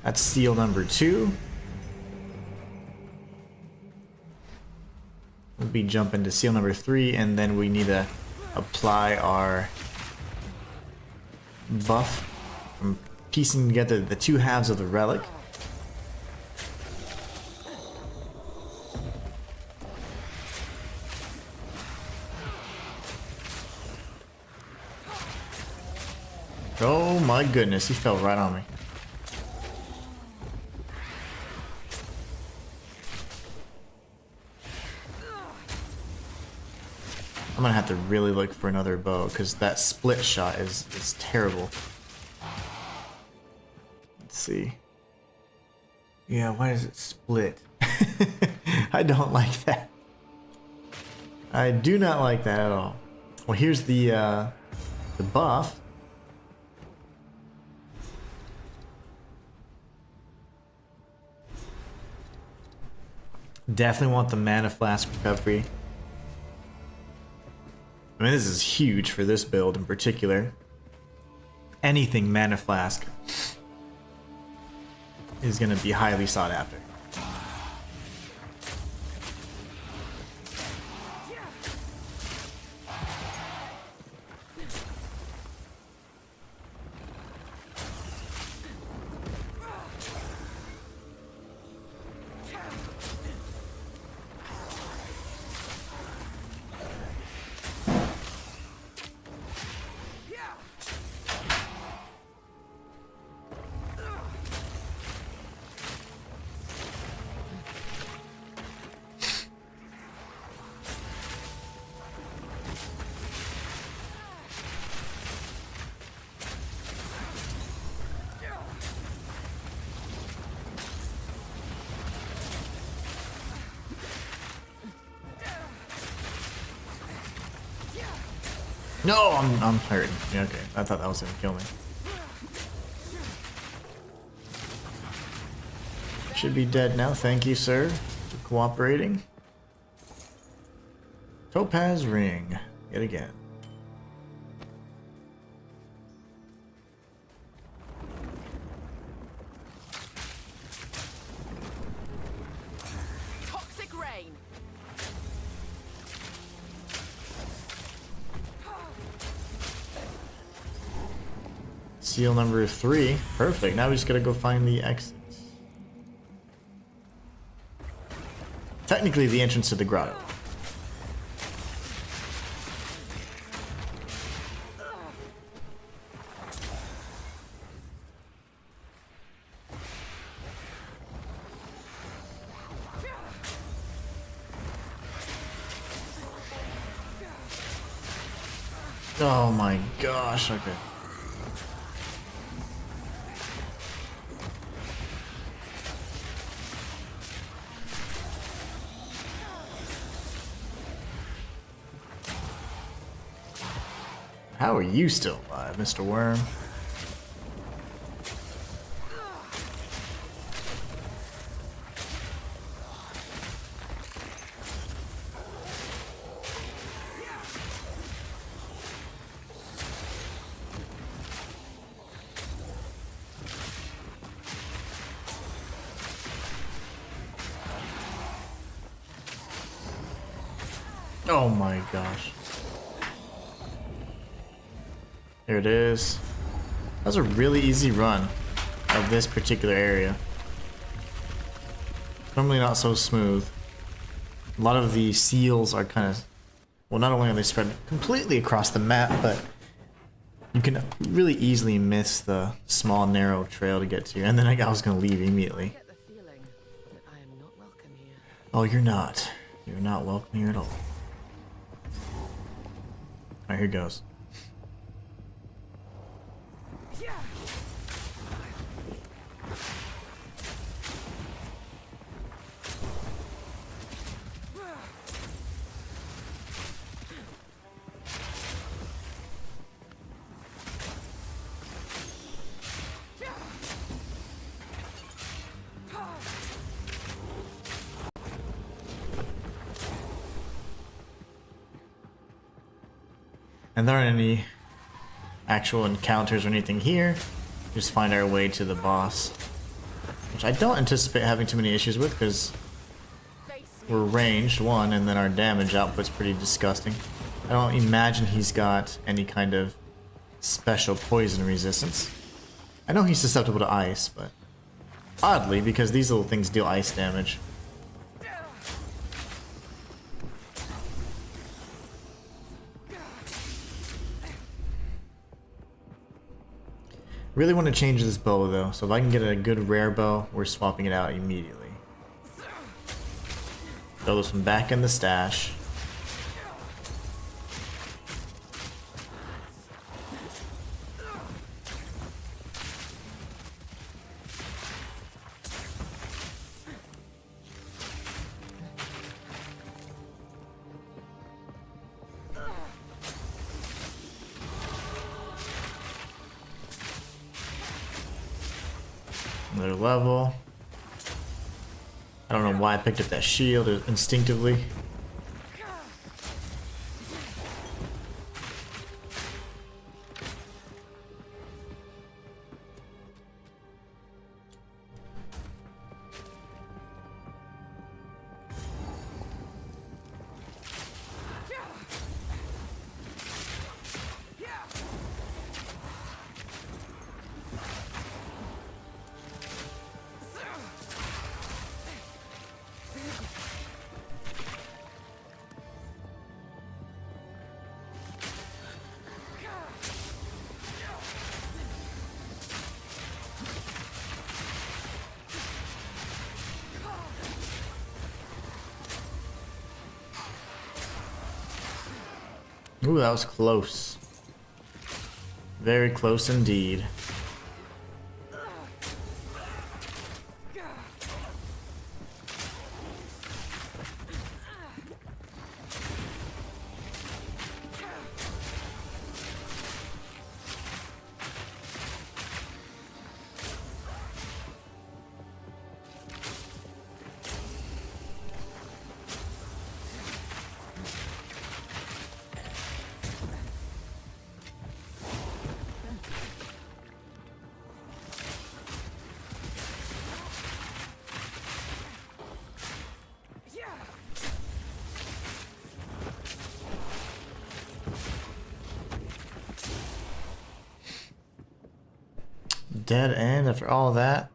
That's seal number 2. We'll be jumping to seal number 3, and then we need to apply our buff from piecing together the 2 halves of the relic. Oh my goodness, he fell right on me. I'm gonna have to really look for another bow because that split shot is terrible. Let's see. Yeah, why does it split? I don't like that. I do not like that at all. Well, here's the buff. Definitely want the mana flask recovery. I mean, this is huge for this build in particular. Anything mana flask is going to be highly sought after. No, I'm hurting. Yeah, okay, I thought that was gonna kill me. Should be dead now. Thank you, sir, for cooperating. Topaz ring, yet again. Toxic rain. Seal number 3. Perfect. Now we just gotta go find the exits. Technically, the entrance to the grotto. Oh my gosh, okay. How are you still alive, Mr. Worm? Oh my gosh. Here it is. That was a really easy run of this particular area. Normally not so smooth. A lot of the seals are kind of, well, not only are they spread completely across the map, but you can really easily miss the small narrow trail to get to. And then I was going to leave immediately. Get the feeling that I am not welcome here. Oh, you're not. You're not welcome here at all. Alright, here goes. And there aren't any actual encounters or anything here. Just find our way to the boss. Which I don't anticipate having too many issues with because we're ranged, one, and then our damage output's pretty disgusting. I don't imagine he's got any kind of special poison resistance. I know he's susceptible to ice, but oddly, because these little things deal ice damage. Really want to change this bow though, so if I can get a good rare bow, we're swapping it out immediately. Throw this one back in the stash. Another level. I don't know why I picked up that shield instinctively. Ooh, that was close. Very close indeed. Dead end after all that.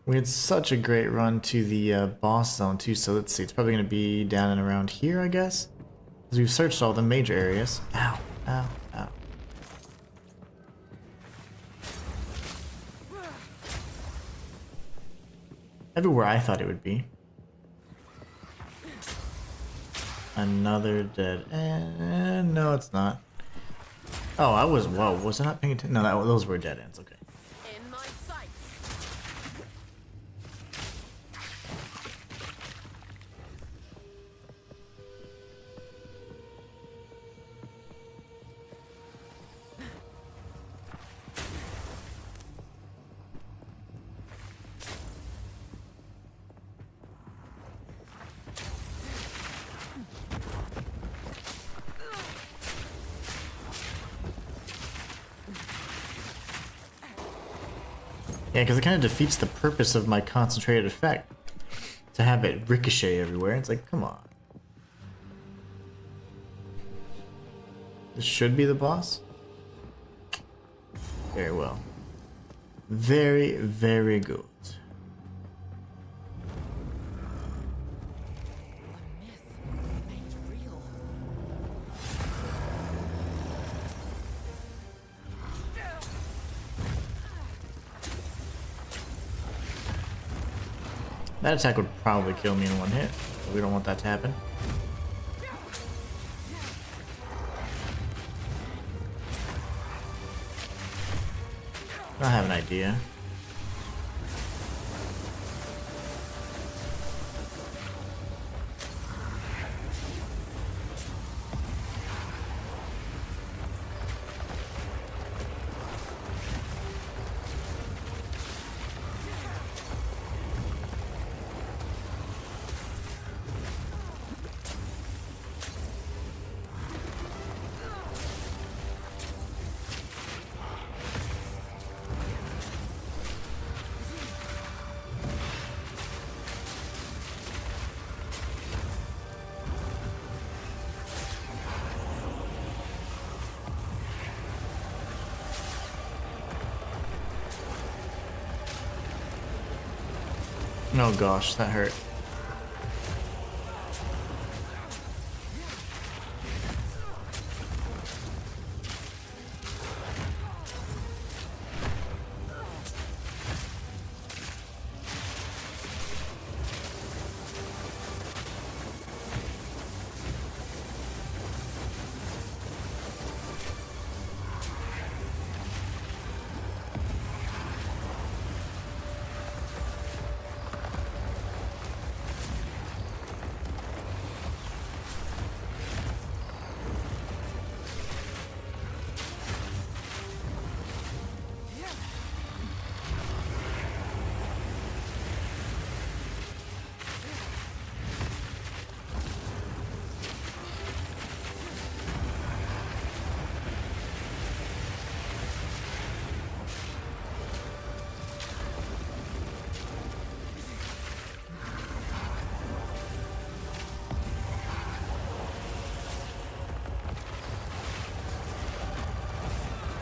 We had such a great run to the boss zone too, so let's see, it's probably going to be down and around here, I guess. Because we've searched all the major areas. Ow, ow, ow. Everywhere I thought it would be. Another dead end. No, it's not. Oh, I was, whoa, was I not paying attention? No, those were dead ends, okay. In my sight. Yeah, because it kind of defeats the purpose of my concentrated effect. To have it ricochet everywhere. It's like, come on. This should be the boss? Very well. Very, very good. That attack would probably kill me in one hit. We don't want that to happen. I have an idea. Oh gosh, that hurt.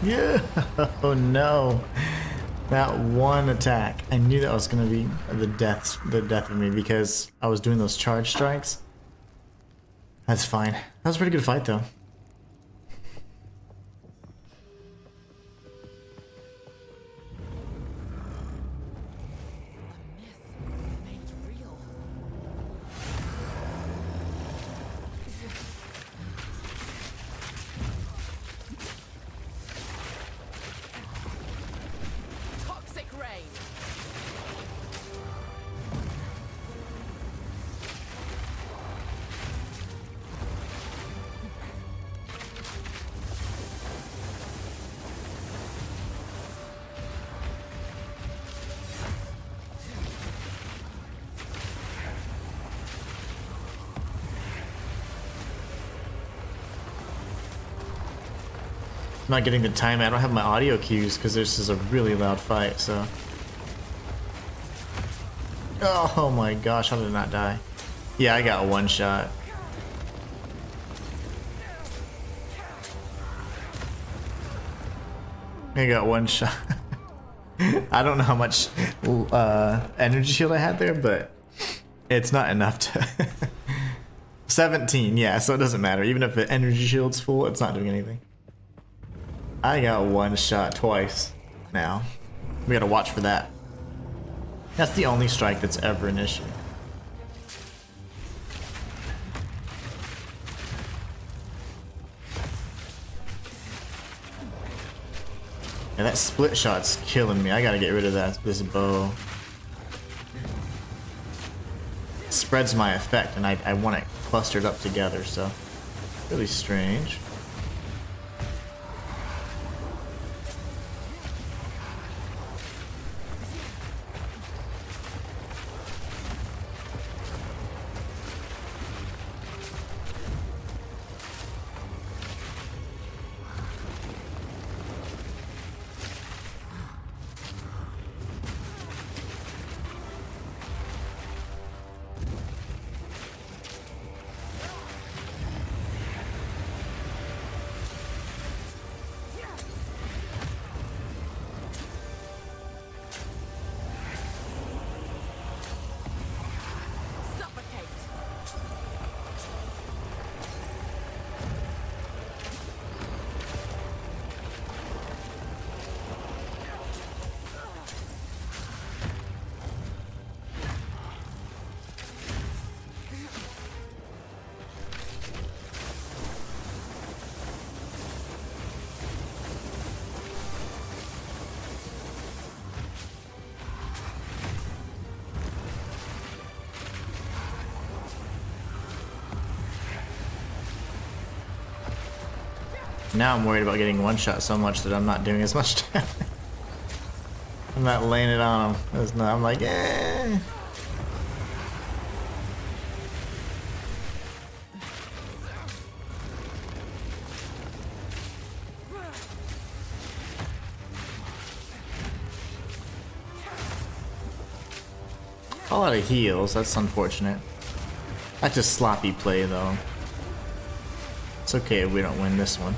Yeah. Oh no. That one attack. I knew that was gonna be the death of me because I was doing those charge strikes. That's fine. That was a pretty good fight though. Toxic rain. I'm not getting the time. I don't have my audio cues because this is a really loud fight, so. Oh my gosh, how did I not die? Yeah, I got one shot. I got one shot. I don't know how much energy shield I had there, but it's not enough to... 17, yeah, so it doesn't matter. Even if the energy shield's full, it's not doing anything. I got one shot twice now. We gotta watch for that. That's the only strike that's ever an issue. Yeah, that split shot's killing me. I gotta get rid of this bow. It spreads my effect and I want it clustered up together, so really strange. Now I'm worried about getting one shot so much that I'm not doing as much damage. I'm not laying it on him. I'm like, eh. A lot of heals, that's unfortunate. That's just sloppy play though. It's okay if we don't win this one.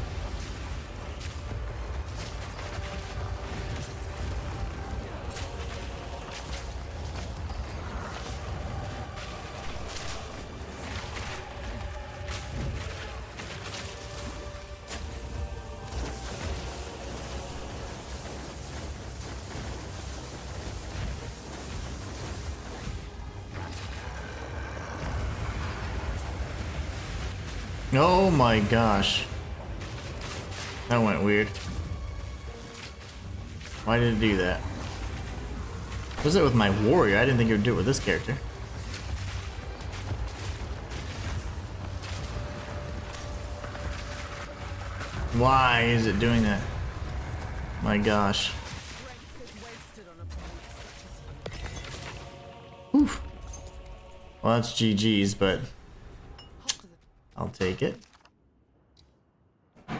Oh my gosh. That went weird. Why did it do that? Was it with my warrior? I didn't think it would do it with this character. Why is it doing that? My gosh. Oof. Well, that's GG's, but I'll take it. I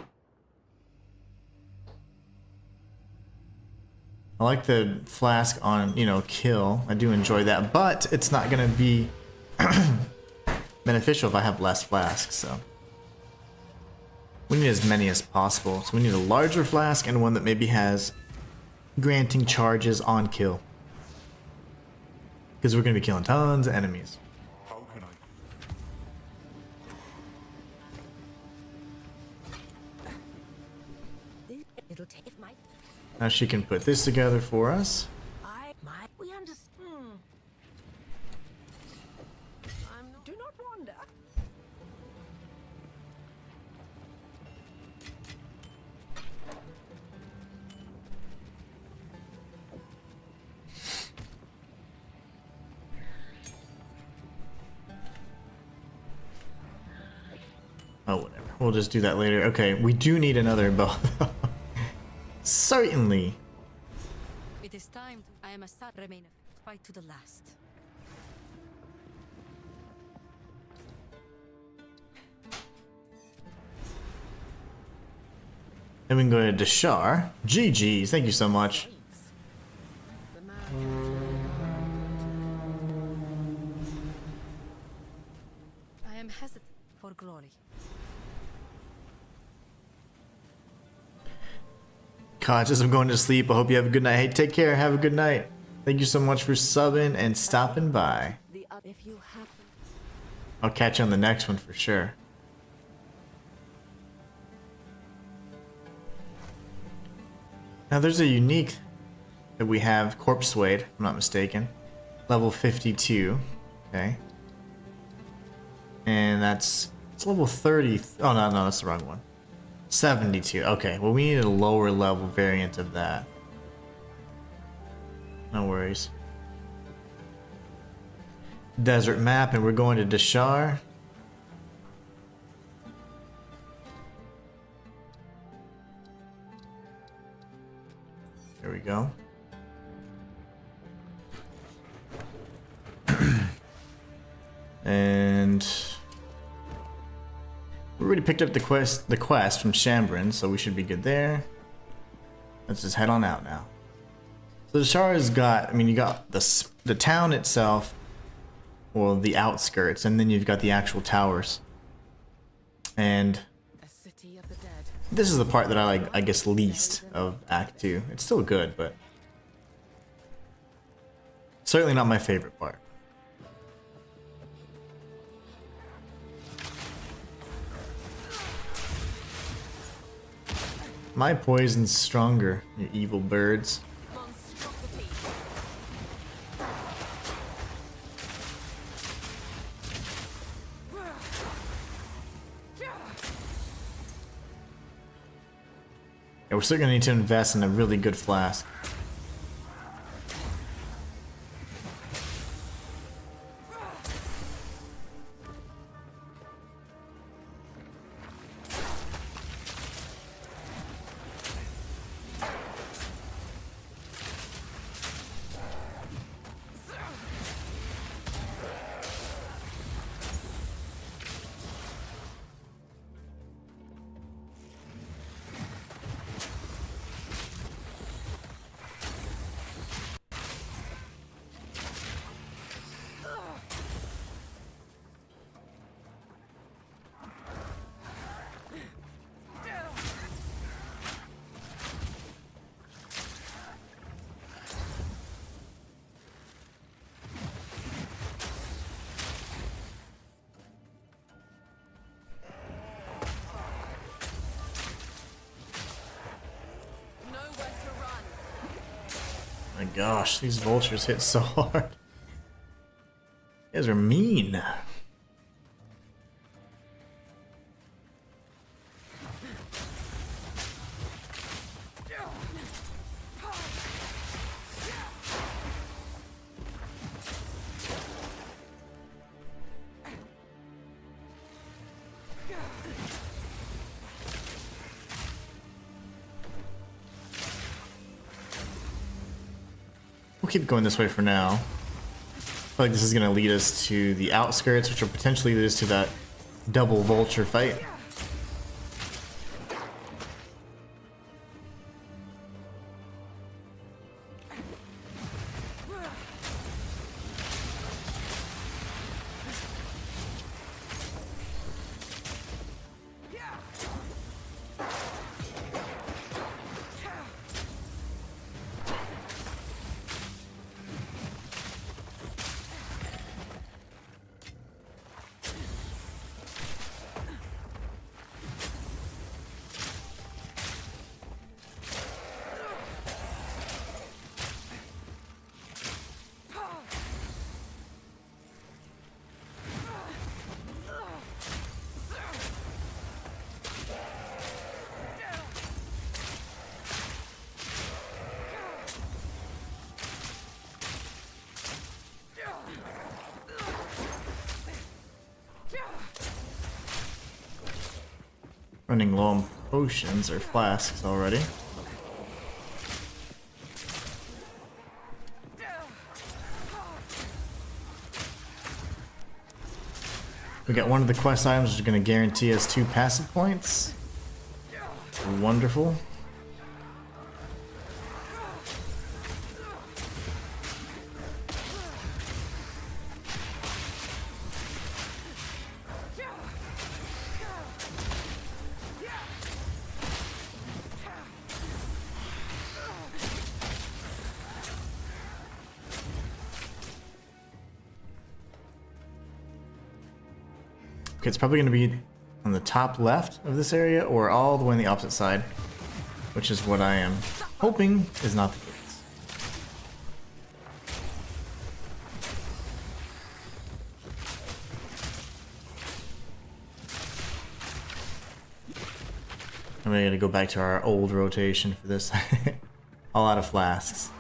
like the flask on, you know, kill. I do enjoy that, but it's not gonna be beneficial if I have less flasks, so. We need as many as possible. So we need a larger flask and one that maybe has granting charges on kill. Because we're gonna be killing tons of enemies. How can I? It'll take my. Now she can put this together for us. We understand. Do not wander. Oh, whatever. We'll just do that later. Okay, we do need another bow. Certainly. It is time. I am a sad remainer. Fight to the last. Then we can go to Dashar. GG's. Thank you so much. I am hesitant for glory. Conscious of going to sleep. I hope you have a good night. Hey, take care. Have a good night. Thank you so much for subbing and stopping by. If you happen. I'll catch you on the next one for sure. Now there's a unique that we have, Corpse Suede, if I'm not mistaken. Level 52. Okay. And it's level 30. Oh no, that's the wrong one. 72. Okay, well we need a lower level variant of that. No worries. Desert map, and we're going to Dashar. There we go. And we already picked up the quest from Shambrin, so we should be good there. Let's just head on out now. So Dashar has got, I mean, you got the town itself, well, the outskirts, and then you've got the actual towers. And A city of the dead. this is the part that I like, I guess, least of Act 2. It's still good, but certainly not my favorite part. My poison's stronger, you evil birds. Monstrosity. Yeah, we're still gonna need to invest in a really good flask. My gosh, these vultures hit so hard. You guys are mean. We'll keep going this way for now. I feel like this is going to lead us to the outskirts, which will potentially lead us to that double vulture fight. Running low on potions or flasks already. We got one of the quest items which is going to guarantee us 2 passive points. Wonderful. Okay, it's probably going to be on the top left of this area or all the way on the opposite side, which is what I am hoping is not the case. I'm going to go back to our old rotation for this. All out of flasks.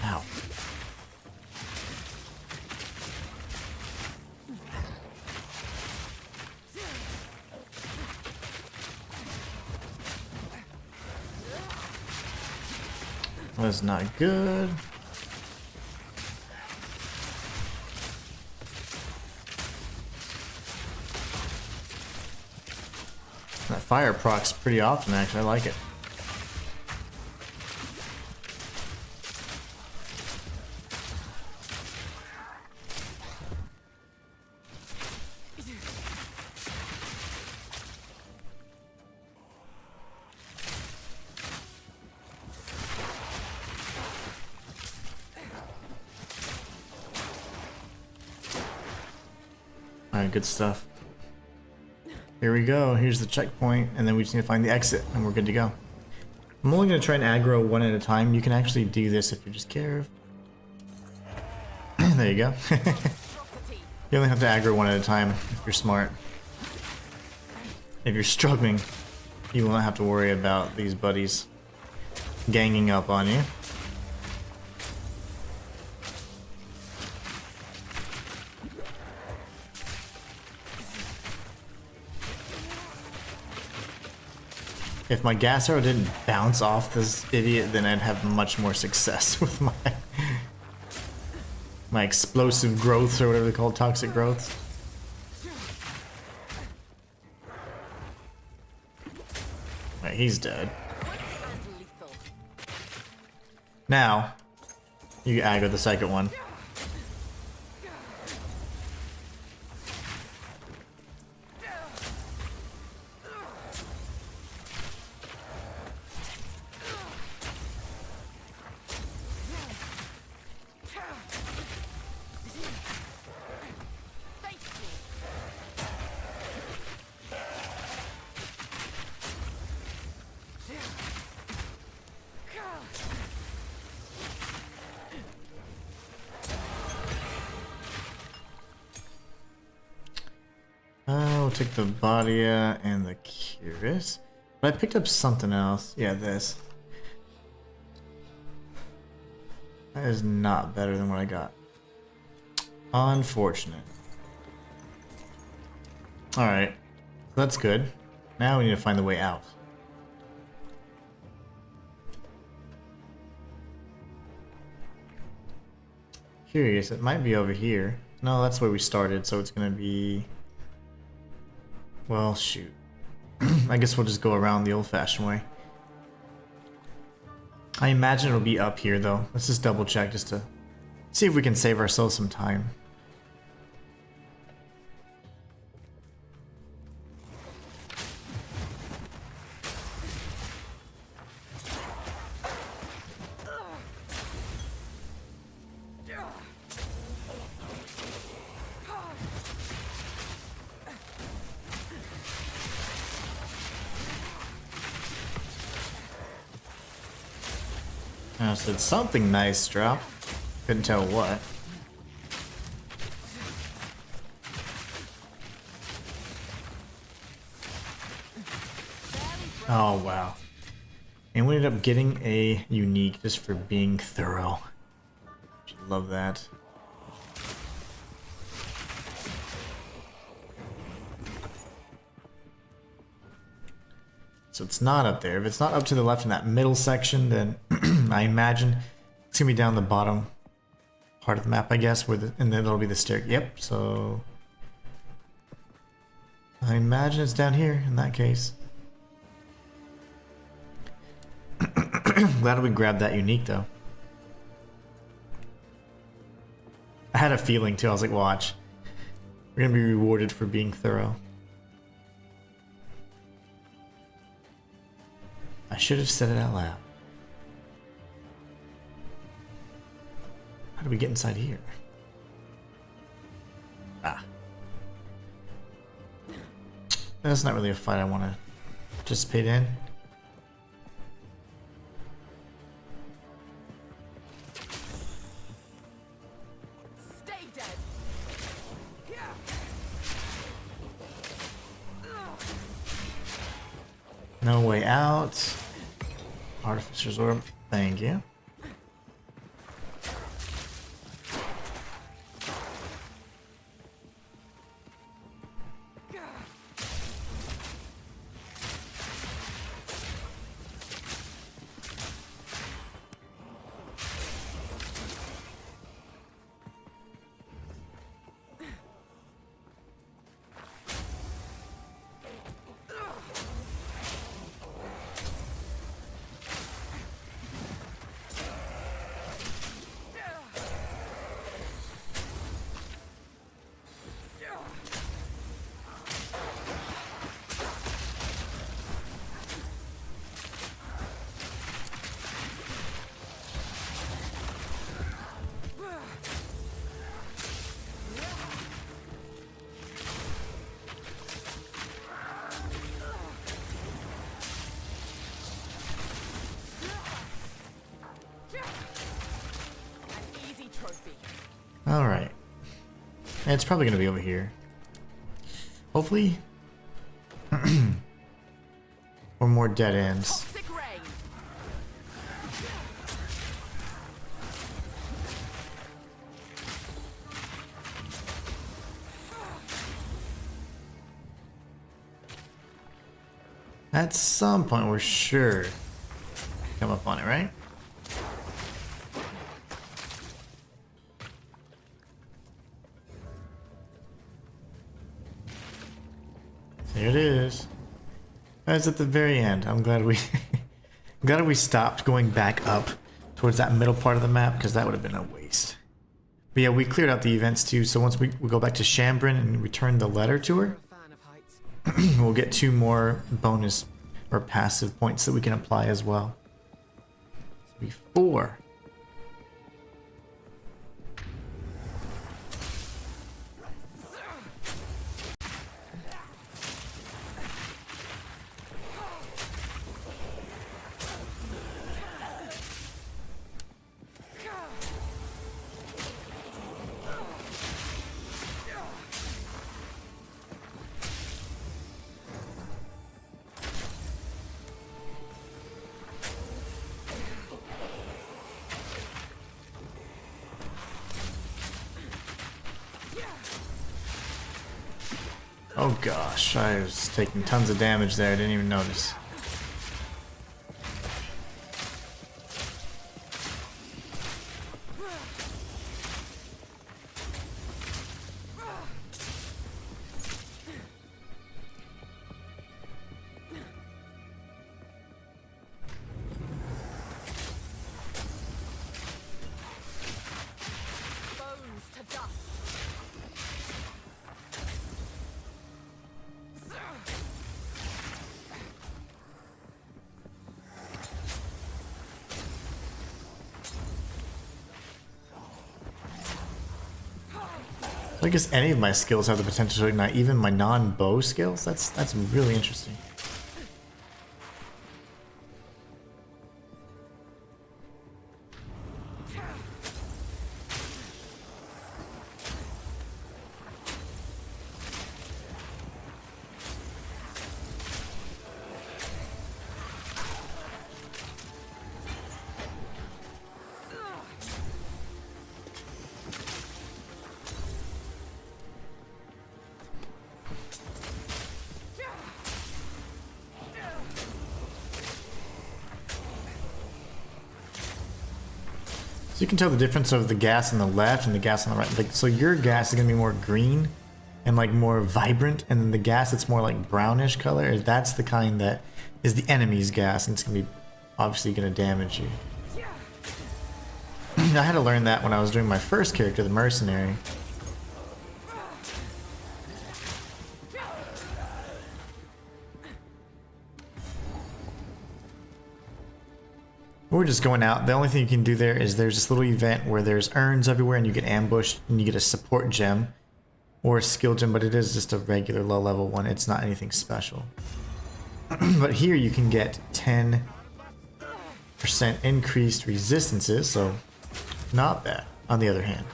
Ow. That's not good. That fire procs pretty often, actually. I like it. Alright, good stuff. Here we go. Here's the checkpoint, and then we just need to find the exit, and we're good to go. I'm only going to try and aggro one at a time. You can actually do this if you just care. There you go. You only have to aggro one at a time if you're smart. If you're struggling, you won't have to worry about these buddies ganging up on you. If my gas arrow didn't bounce off this idiot, then I'd have much more success with my explosive growths, or whatever they're called, toxic growths. Right, he's dead. Now, you aggro the second one. We'll take the Badia and the Curious. But I picked up something else. Yeah, this. That is not better than what I got. Unfortunate. Alright. That's good. Now we need to find the way out. Curious, it might be over here. No, that's where we started, so it's gonna be... Well, shoot. I guess we'll just go around the old-fashioned way. I imagine it'll be up here, though. Let's just double check just to see if we can save ourselves some time. I said something nice drop. Couldn't tell what. Oh wow. And we ended up getting a unique just for being thorough. Love that. So it's not up there. If it's not up to the left in that middle section, then I imagine it's gonna be down the bottom part of the map, I guess, where and then it'll be the stair. Yep. So I imagine it's down here in that case. Glad we grabbed that unique though. I had a feeling too. I was like, watch, we're gonna be rewarded for being thorough. I should have said it out loud. How do we get inside here? Ah. That's not really a fight I want to participate in. Stay dead. No way out. Artificer's Orb. Thank you. Alright. It's probably gonna be over here. Hopefully. Or more dead ends. At some point we're sure come up on it, right? There it is. That's at the very end. I'm glad we glad we stopped going back up towards that middle part of the map, because that would have been a waste. But yeah, we cleared out the events too, so once we go back to Shambrin and return the letter to her, we'll get 2 more bonus or passive points that we can apply as well. So it'll be 4. Oh gosh, I was taking tons of damage there, I didn't even notice. Bones to dust. I guess any of my skills have the potential to ignite, even my non-bow skills. That's really interesting. So you can tell the difference of the gas on the left and the gas on the right. Like, so your gas is gonna be more green and like more vibrant, and then the gas that's more like brownish color, that's the kind that is the enemy's gas, and it's gonna be obviously gonna damage you. I had to learn that when I was doing my first character, the mercenary. We're just going out. The only thing you can do there is there's this little event where there's urns everywhere and you get ambushed and you get a support gem or a skill gem, but it is just a regular low level one. It's not anything special. But here you can get 10% increased resistances, so not bad on the other hand.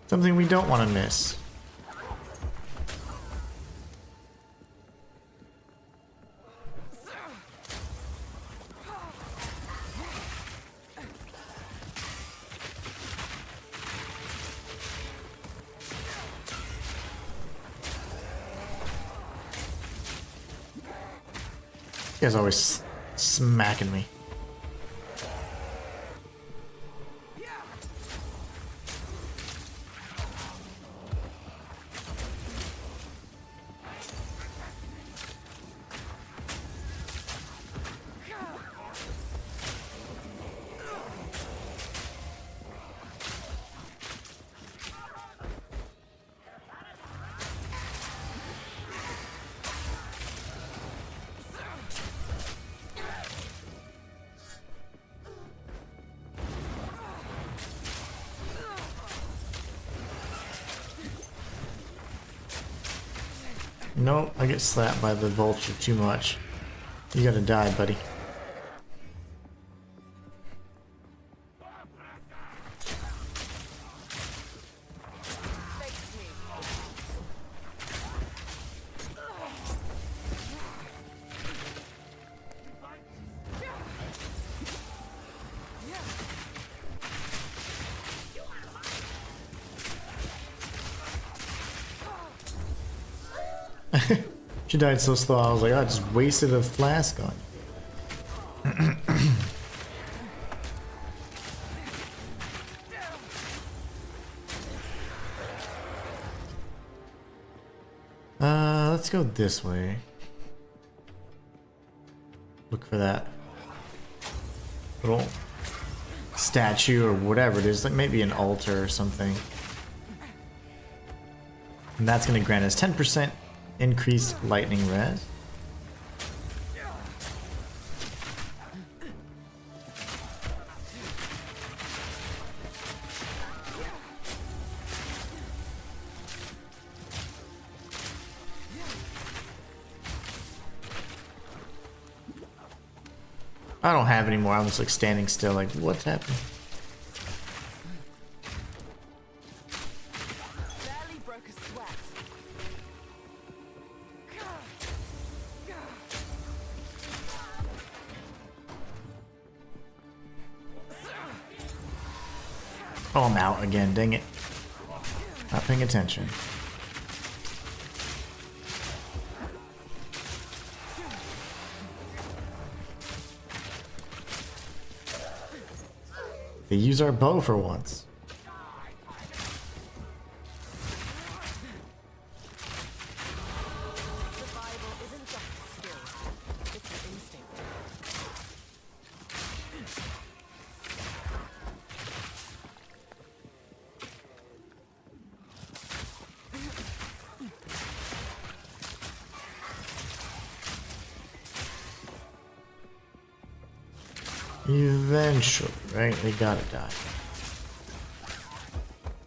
Something we don't want to miss. This guy's always smacking me. Nope, I get slapped by the vulture too much. You gotta die, buddy. She died so slow, I was like, oh, I just wasted a flask on you. Let's go this way. Look for that little statue or whatever it is, like maybe an altar or something. And that's going to grant us 10% increased lightning res. I don't have any more. I'm just like standing still, like, what's happening? Barely broke a sweat. Oh, I'm out again. Dang it. Not paying attention. They use our bow for once. Survival isn't just a skill, it's an instinct. Eventually, right? They gotta die.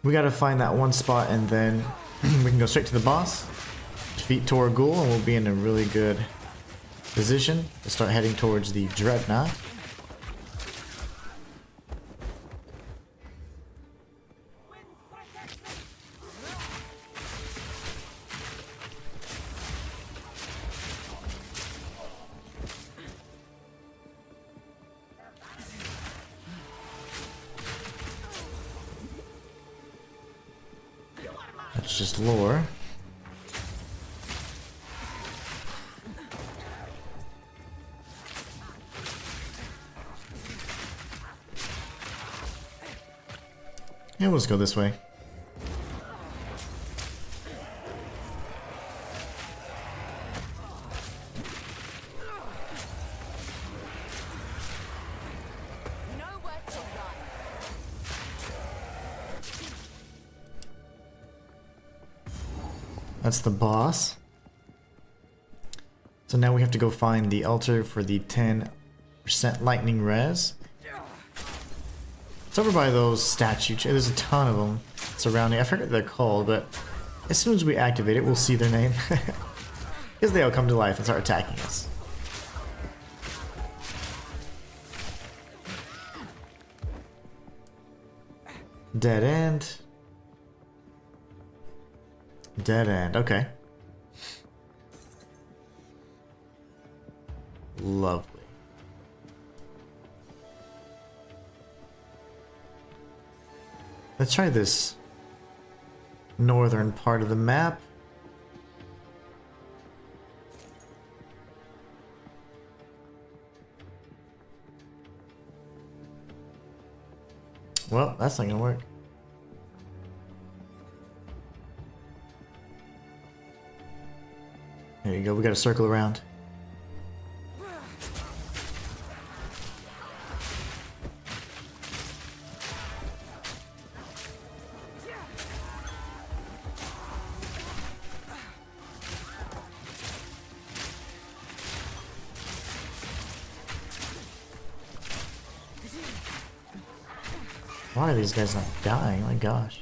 We gotta find that one spot and then we can go straight to the boss, defeat Torgul, and we'll be in a really good position to start heading towards the Dreadnought. That's just lore. Yeah, let's go this way. Nowhere to run. That's the boss. So now we have to go find the altar for the 10% lightning res. It's over by those statues. There's a ton of them surrounding. I forget what they're called, but as soon as we activate it, we'll see their name. Because they all come to life and start attacking us. Dead end. Dead end. Okay. Lovely. Let's try this northern part of the map. Well, that's not gonna work. There you go, we gotta circle around. Why are these guys not dying? My gosh.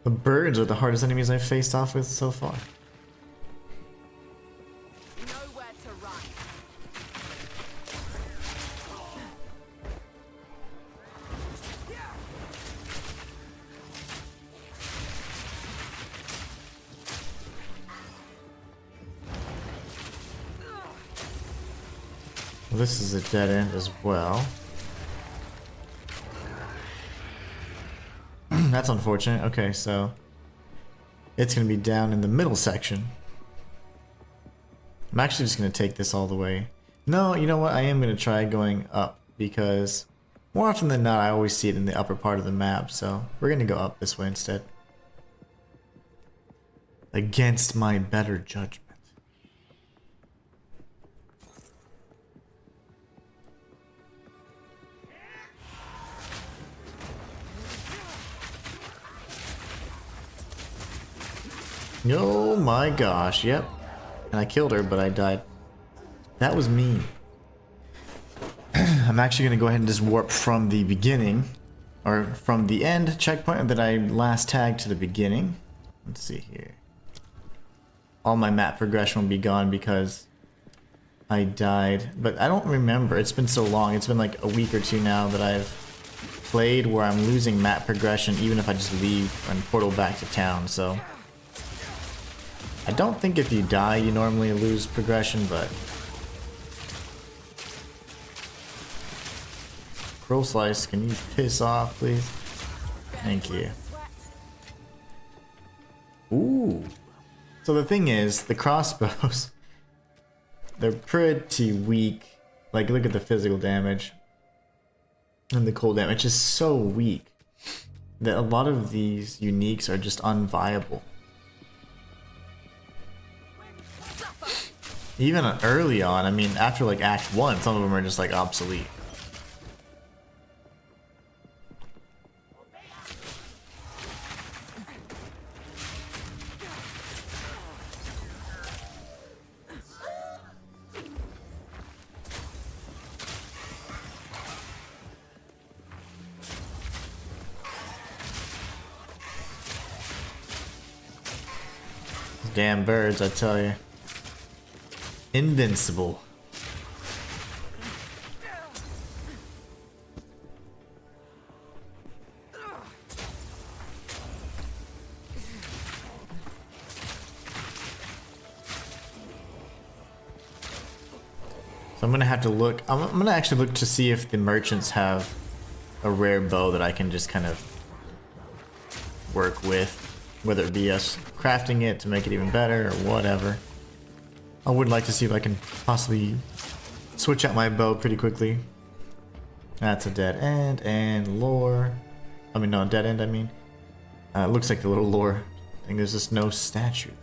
The birds are the hardest enemies I've faced off with so far. Nowhere to run. Well, this is a dead end as well. That's unfortunate. Okay, so it's going to be down in the middle section. I'm actually just going to take this all the way. No, you know what? I am going to try going up because more often than not, I always see it in the upper part of the map. So we're going to go up this way instead. Against my better judgment. Oh my gosh, yep. And I killed her, but I died. That was mean. I'm actually going to go ahead and just warp from the beginning, or from the end checkpoint that I last tagged to the beginning. Let's see here. All my map progression will be gone because I died. But I don't remember. It's been so long. It's been like a week or two now that I've played where I'm losing map progression even if I just leave and portal back to town, so... I don't think if you die you normally lose progression, but... Crow Slice, can you piss off, please? Thank you. Ooh. So the thing is, the crossbows, they're pretty weak. Like, look at the physical damage. And the cold damage is so weak that a lot of these uniques are just unviable. Even early on, I mean, after like Act 1, some of them are just like obsolete. Damn birds, I tell you. Invincible. So I'm gonna have to look. I'm gonna actually look to see if the merchants have a rare bow that I can just kind of work with, whether it be us crafting it to make it even better or whatever. I would like to see if I can possibly switch out my bow pretty quickly. That's a dead end and lore. I mean, no, dead end, I mean. It looks like the little lore thing. There's just no statue there.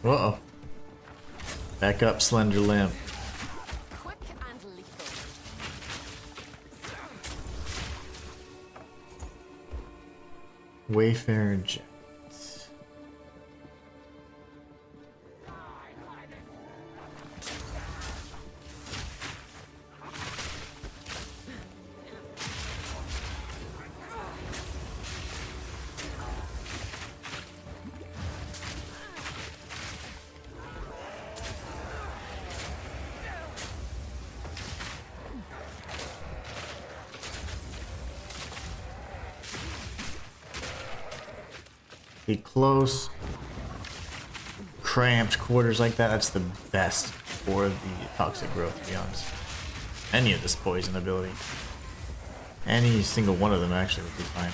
Uh-oh. Back up, slender limb. Quick and lethal. Wayfarer Jet. Be close, cramped quarters like that, that's the best for the toxic growth, to be honest. Any of this poison ability. Any single one of them actually would be fine.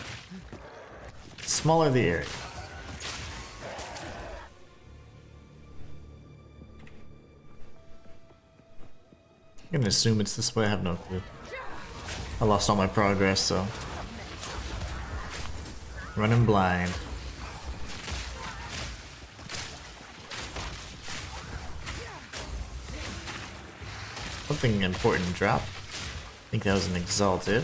Smaller the area. I'm gonna assume it's this way, I have no clue. I lost all my progress, so. Running blind. Something important drop. I think that was an exalted.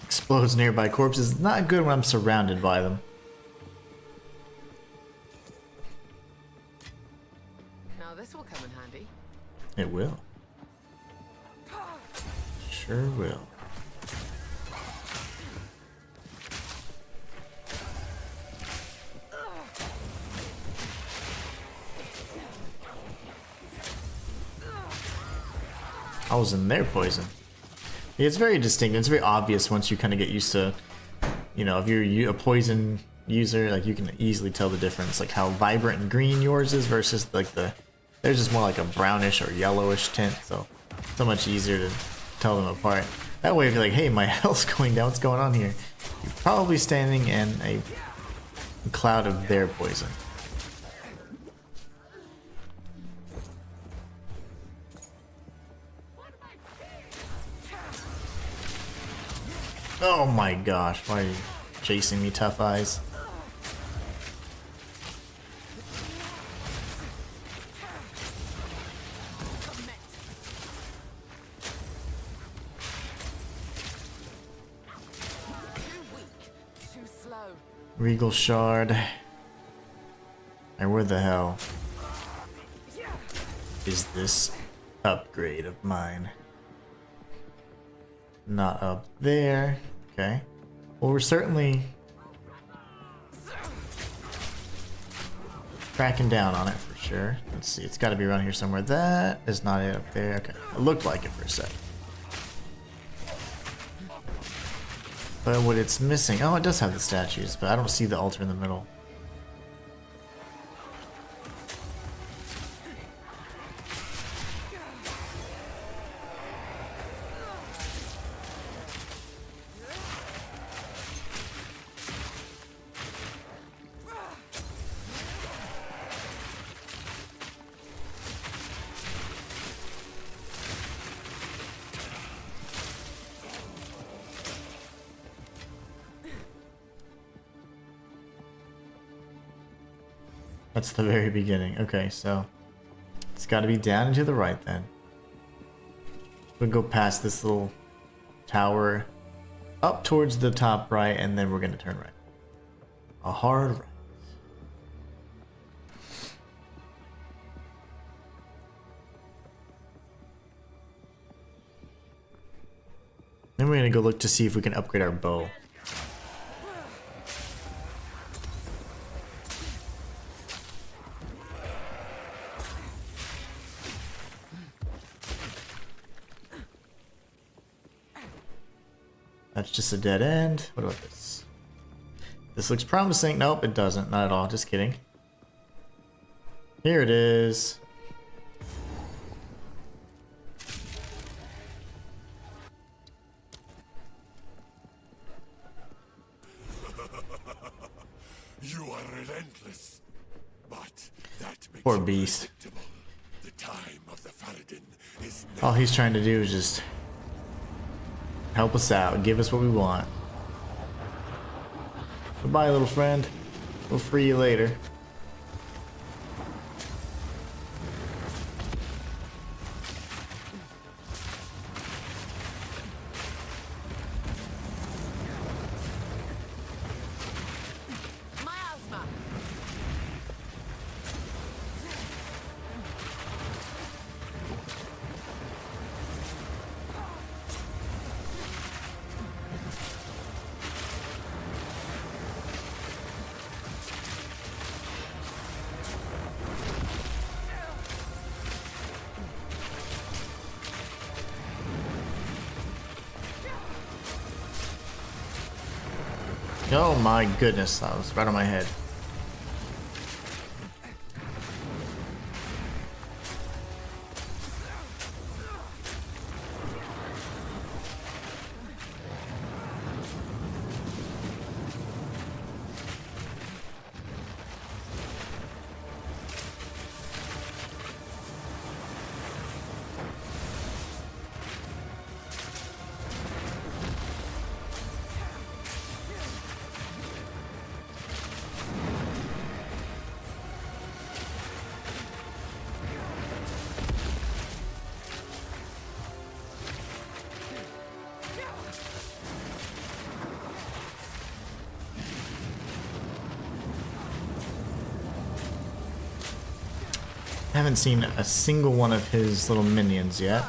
Explodes nearby corpses. Not good when I'm surrounded by them. Now this will come in handy. It will. Sure will. I was in their poison. It's very distinct. It's very obvious once you kind of get used to, you know, if you're a poison user, like you can easily tell the difference, like how vibrant and green yours is versus like theirs is more like a brownish or yellowish tint. So much easier to tell them apart. That way, if you're like, hey, my health's going down, what's going on here? You're probably standing in a cloud of their poison. Oh my gosh, why are you chasing me, Tough Eyes? Regal Shard. And where the hell is this upgrade of mine? Not up there. Okay. Well, we're certainly cracking down on it for sure. Let's see. It's got to be around here somewhere. That is not it up there. Okay. It looked like it for a sec. But what it's missing... Oh, it does have the statues, but I don't see the altar in the middle. That's the very beginning. Okay, so it's got to be down and to the right then. We'll go past this little tower up towards the top right, and then we're going to turn right. A hard right. Then we're going to go look to see if we can upgrade our bow. That's just a dead end. What about this? This looks promising. Nope, it doesn't. Not at all. Just kidding. Here it is. You are relentless, but that makes Poor you beast. predictable. The time of the Faradin is All now. he's trying to do is just help us out, give us what we want. Goodbye, little friend. We'll free you later. Miasma. Oh my goodness, that was right on my head. I haven't seen a single one of his little minions yet.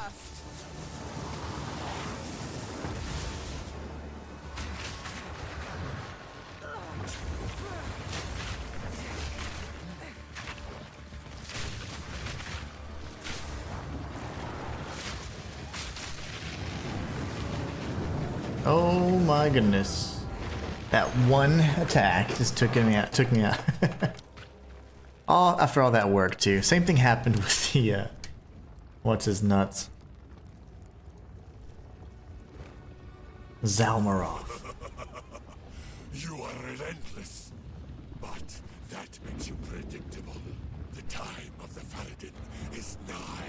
Oh my goodness. That one attack just took me out. All after all that work too. Same thing happened with the what's his nuts? Zalmaroth. You are relentless, but that makes you predictable. The time of the Faradin is nigh.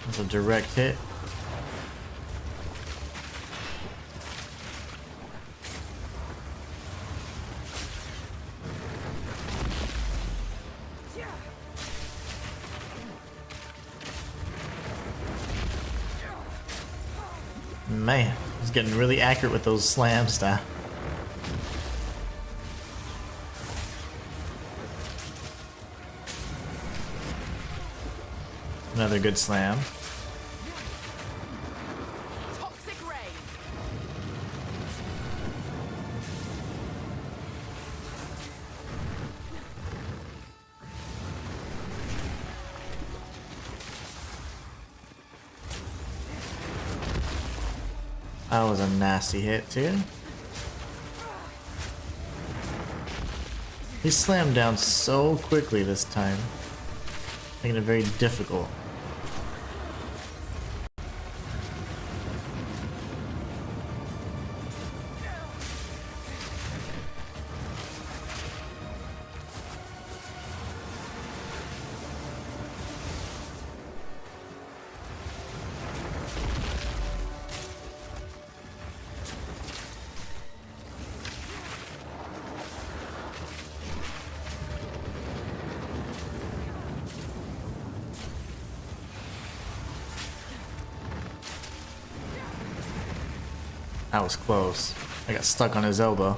That's a direct hit. Man, he's getting really accurate with those slams now. Another good slam. Toxic rain. That was a nasty hit too. He slammed down so quickly this time, making it very difficult. That was close. I got stuck on his elbow.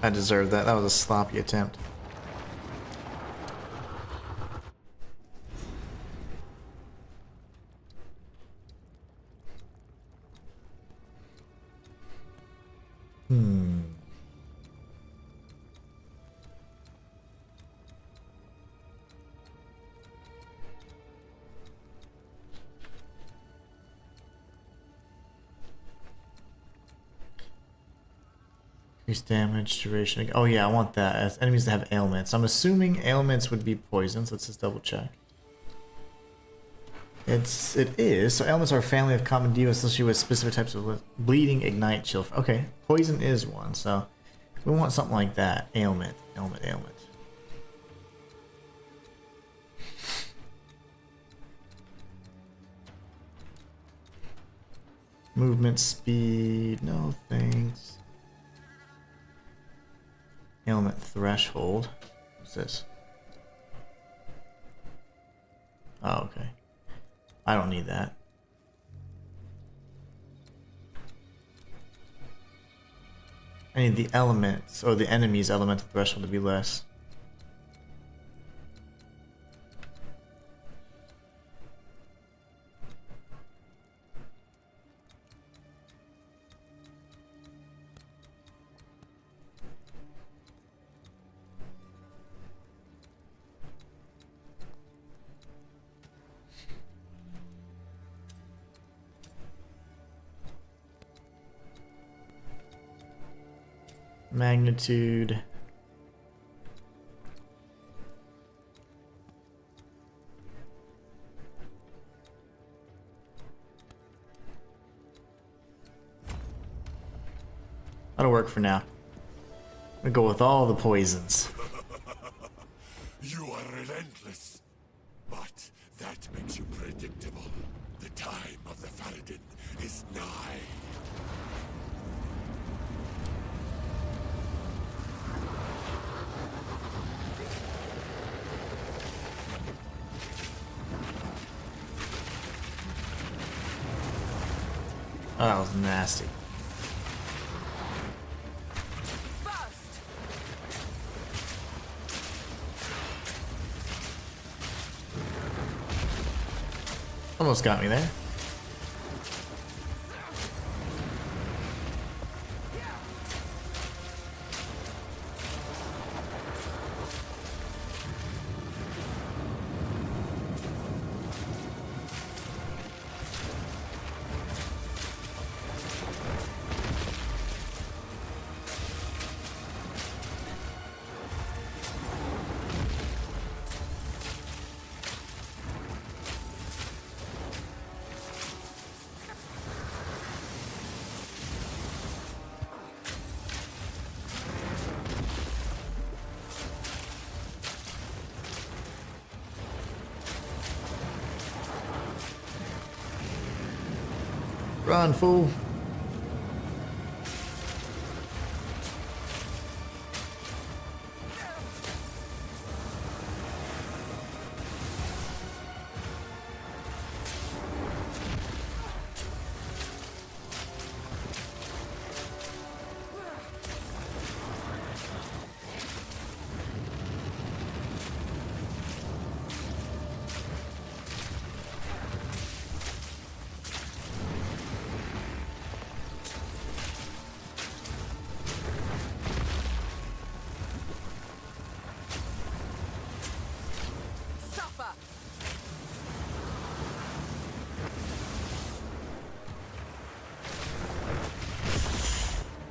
I deserved that. That was a sloppy attempt. Increase damage, duration. Oh yeah, I want that. As enemies that have ailments. I'm assuming ailments would be poisons. Let's just double check. It is. So ailments are a family of common demons associated with specific types of bleeding, ignite, chill. Okay, poison is one. So we want something like that. Ailment, ailment, ailment. Movement speed. No thanks. Ailment threshold. What's this? Oh, okay. I don't need that. I need the elements, or the enemy's elemental threshold to be less. Magnitude. That'll work for now. I'm gonna go with all the poisons. You are relentless, but that makes you predictable. The time of the Faradin is nigh. Oh, that was nasty. Almost got me there. Run, fool.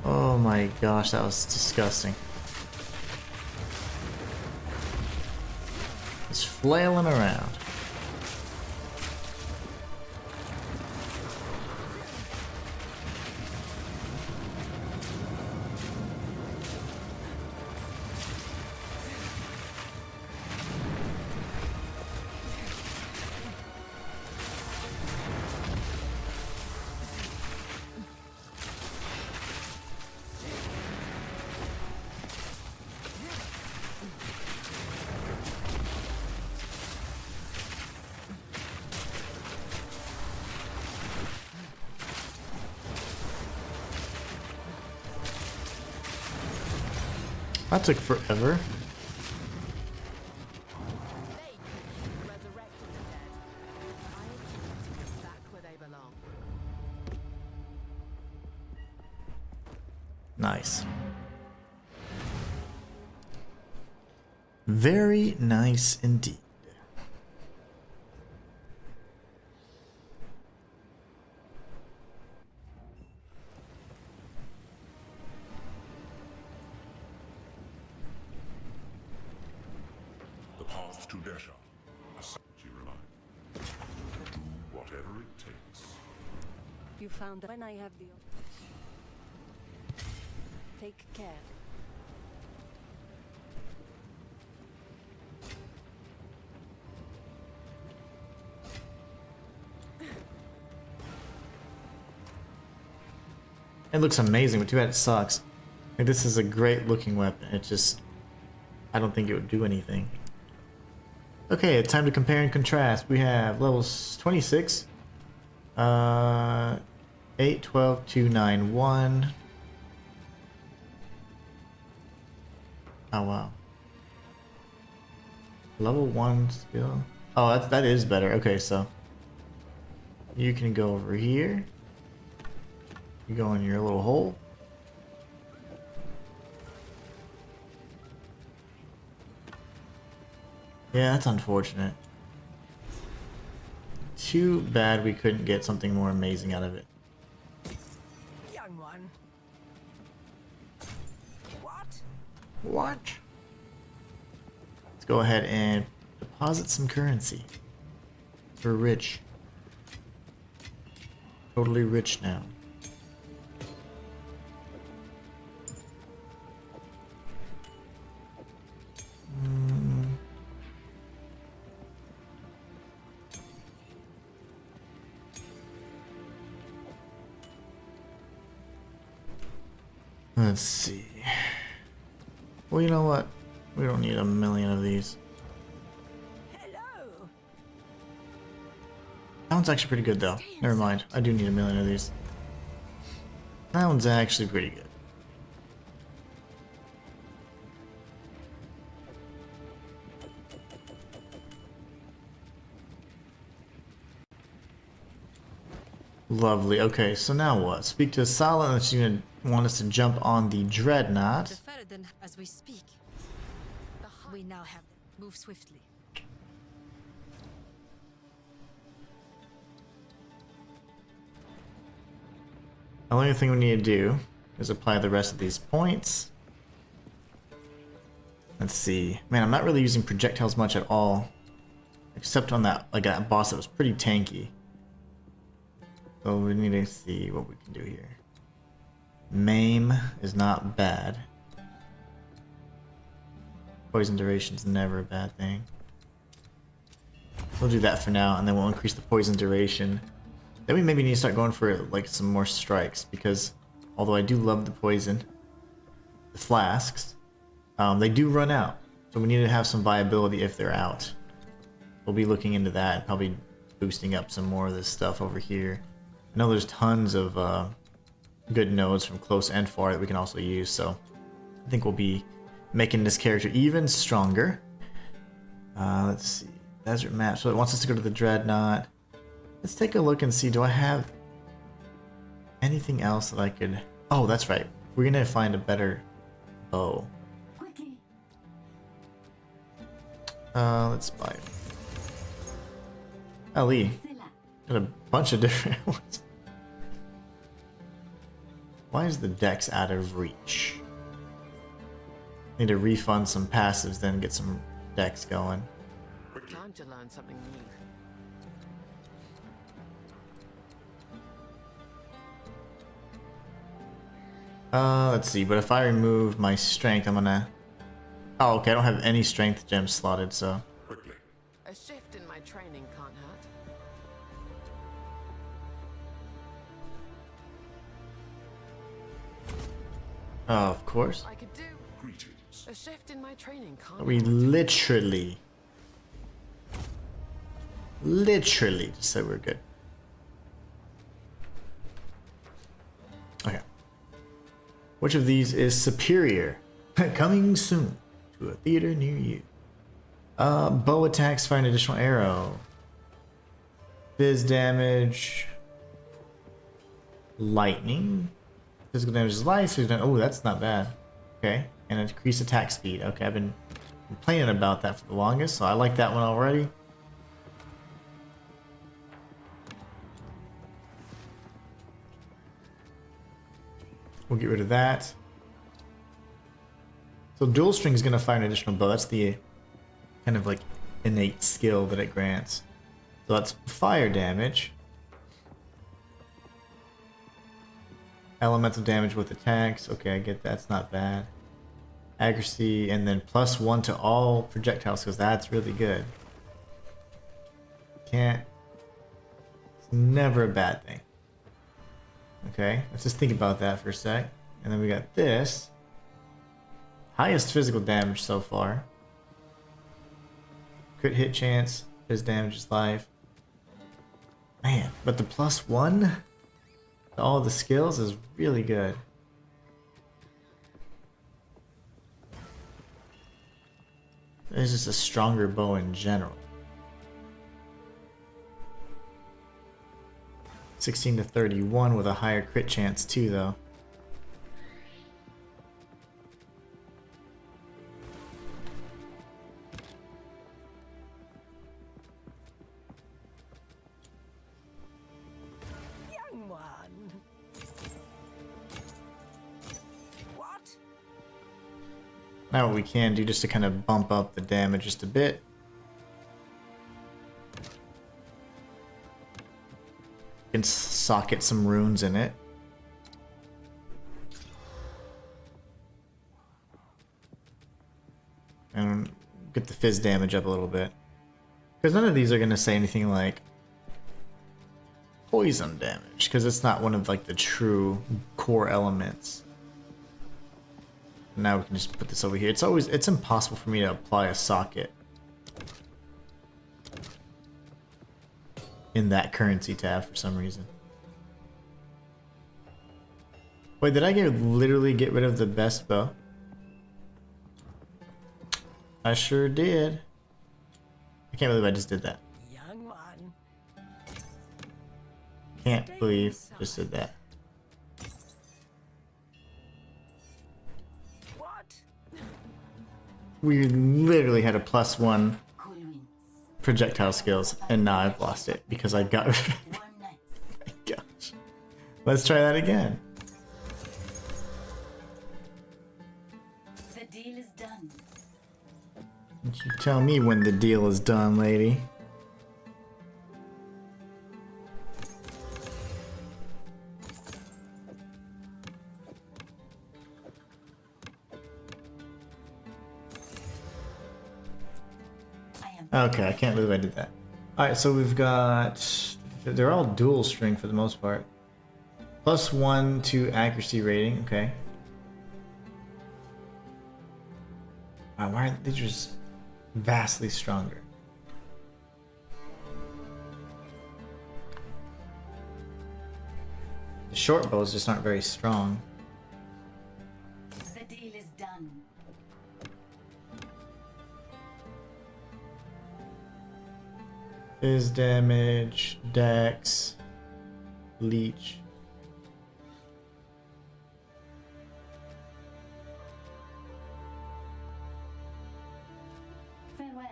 Oh my gosh, that was disgusting. It's flailing around. That took forever. They keep resurrecting the dead. I intend to get back where they belong. Nice. Very nice indeed. The path to Desha. She reminds. Do whatever it takes. You found when I have the... Take care. It looks amazing, but too bad it sucks. Like, this is a great looking weapon. It just... I don't think it would do anything. Okay, time to compare and contrast. We have levels 26. 8, 12, 2, 9, 1. Oh, wow. Level 1 skill. Oh, that is better. Okay, so... You can go over here. You go in your little hole. Yeah, that's unfortunate. Too bad we couldn't get something more amazing out of it. Young one. What? What? Let's go ahead and deposit some currency. We're rich. Totally rich now. Let's see. Well, you know what? We don't need a million of these. Hello. That one's actually pretty good, though. Never mind. I do need a million of these. That one's actually pretty good. Lovely. Okay, so now what? Speak to Sala, and she's gonna want us to jump on the Dreadnought. The Faradin as we speak. We now have them. Move swiftly. The only thing we need to do is apply the rest of these points. Let's see. Man, I'm not really using projectiles much at all. Except on that, like that boss that was pretty tanky. So we need to see what we can do here. Maim is not bad. Poison duration's never a bad thing. We'll do that for now, and then we'll increase the poison duration. Then we maybe need to start going for like some more strikes, because although I do love the poison, the flasks, they do run out. So we need to have some viability if they're out. We'll be looking into that and probably boosting up some more of this stuff over here. I know there's tons of good nodes from close and far that we can also use, so I think we'll be making this character even stronger. Let's see. Desert map. So it wants us to go to the Dreadnought. Let's take a look and see, do I have anything else that I could... Oh, that's right. We're going to find a better bow. Let's buy it. Ali. Got a bunch of different ones. Why is the dex out of reach? Need to refund some passives, then get some decks going. Time to learn something new. Let's see, but if I remove my strength, I'm gonna... Oh, okay, I don't have any strength gems slotted, so... Quickly. A shift in my training can't hurt. Of course. I could do Greetings. a shift in my training can't We hurt. literally just said we're good. Okay. Which of these is superior? Coming soon to a theater near you. Bow attacks fire an additional arrow. Fizz damage. Lightning. Physical damage is life. Oh, that's not bad. Okay. And increase attack speed. Okay, I've been complaining about that for the longest, so I like that one already. We'll get rid of that. So dual string is going to fire an additional bow. That's the kind of like innate skill that it grants. So that's fire damage. Elemental damage with attacks. Okay, I get that. That's not bad. Accuracy, and then +1 to all projectile skills. That's really good. Can't. It's never a bad thing. Okay, let's just think about that for a sec. And then we got this. Highest physical damage so far. Crit hit chance. His damage is life. Man, but the +1 to all the skills is really good. It's just a stronger bow in general. 16 to 31 with a higher crit chance too, though. Young one. What? Now what we can do just to kind of bump up the damage just a bit. Can socket some runes in it. And get the fizz damage up a little bit. Because none of these are going to say anything like poison damage, because it's not one of like the true core elements. Now we can just put this over here. It's impossible for me to apply a socket in that currency tab for some reason. Wait, did I literally get rid of the best bow? I sure did. I can't believe I just did that. Young one. Can't believe I just did that. What? We literally had a +1 projectile skills, and now I've lost it because I got rid of it. Oh my gosh. Let's try that again. The deal is done. You tell me when the deal is done, lady. Okay, I can't believe I did that. Alright, so we've got... They're all dual string for the most part. +1 to accuracy rating, okay. Wow, why are they just vastly stronger? The short bows just aren't very strong. The deal is done. Fizz damage, dex, leech. Farewell.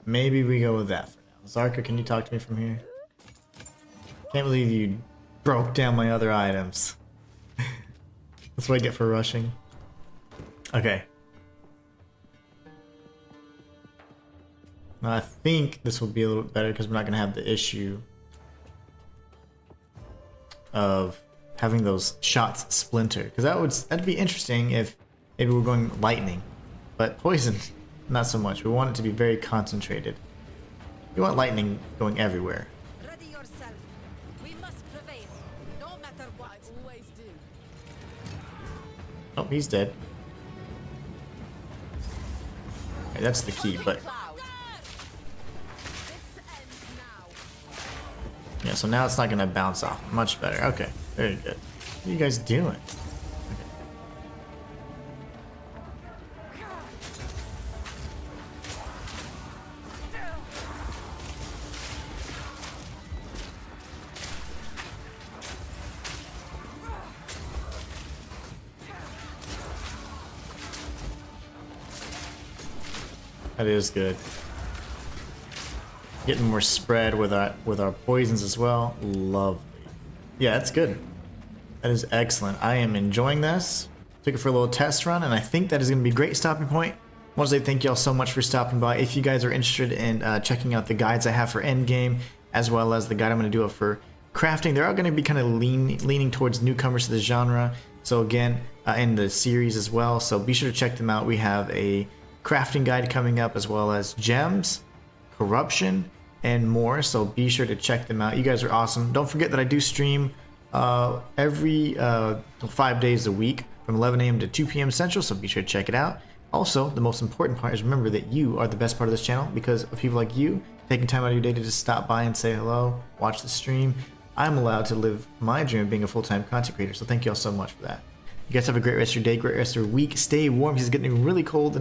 Maybe we go with that for now. Zarka, can you talk to me from here? Can't believe you broke down my other items. That's what I get for rushing. Okay. Now I think this will be a little bit better because we're not going to have the issue of having those shots splinter. Because that'd be interesting if maybe we're going lightning. But poison, not so much. We want it to be very concentrated. We want lightning going everywhere. Ready yourself. We must prevail, no matter what. Always do. Oh, he's dead. Okay, that's the key, but... Cloud. This ends now. Yeah, so now it's not gonna bounce off. Much better. Okay, very good. What are you guys doing? That is good. Getting more spread with our poisons as well. Lovely. Yeah, that's good. That is excellent. I am enjoying this. Took it for a little test run, and I think that is going to be a great stopping point. I want to say thank you all so much for stopping by. If you guys are interested in checking out the guides I have for endgame, as well as the guide I'm going to do for crafting, they're all going to be kind of leaning towards newcomers to the genre. So again, in the series as well. So be sure to check them out. We have a crafting guide coming up, as well as gems, corruption, and more. So be sure to check them out. You guys are awesome. Don't forget that I do stream every 5 days a week from 11 a.m. to 2 p.m. Central, so be sure to check it out. Also, the most important part is remember that you are the best part of this channel because of people like you taking time out of your day to just stop by and say hello, watch the stream. I'm allowed to live my dream of being a full-time content creator, so thank you all so much for that. You guys have a great rest of your day, great rest of your week. Stay warm because it's getting really cold the next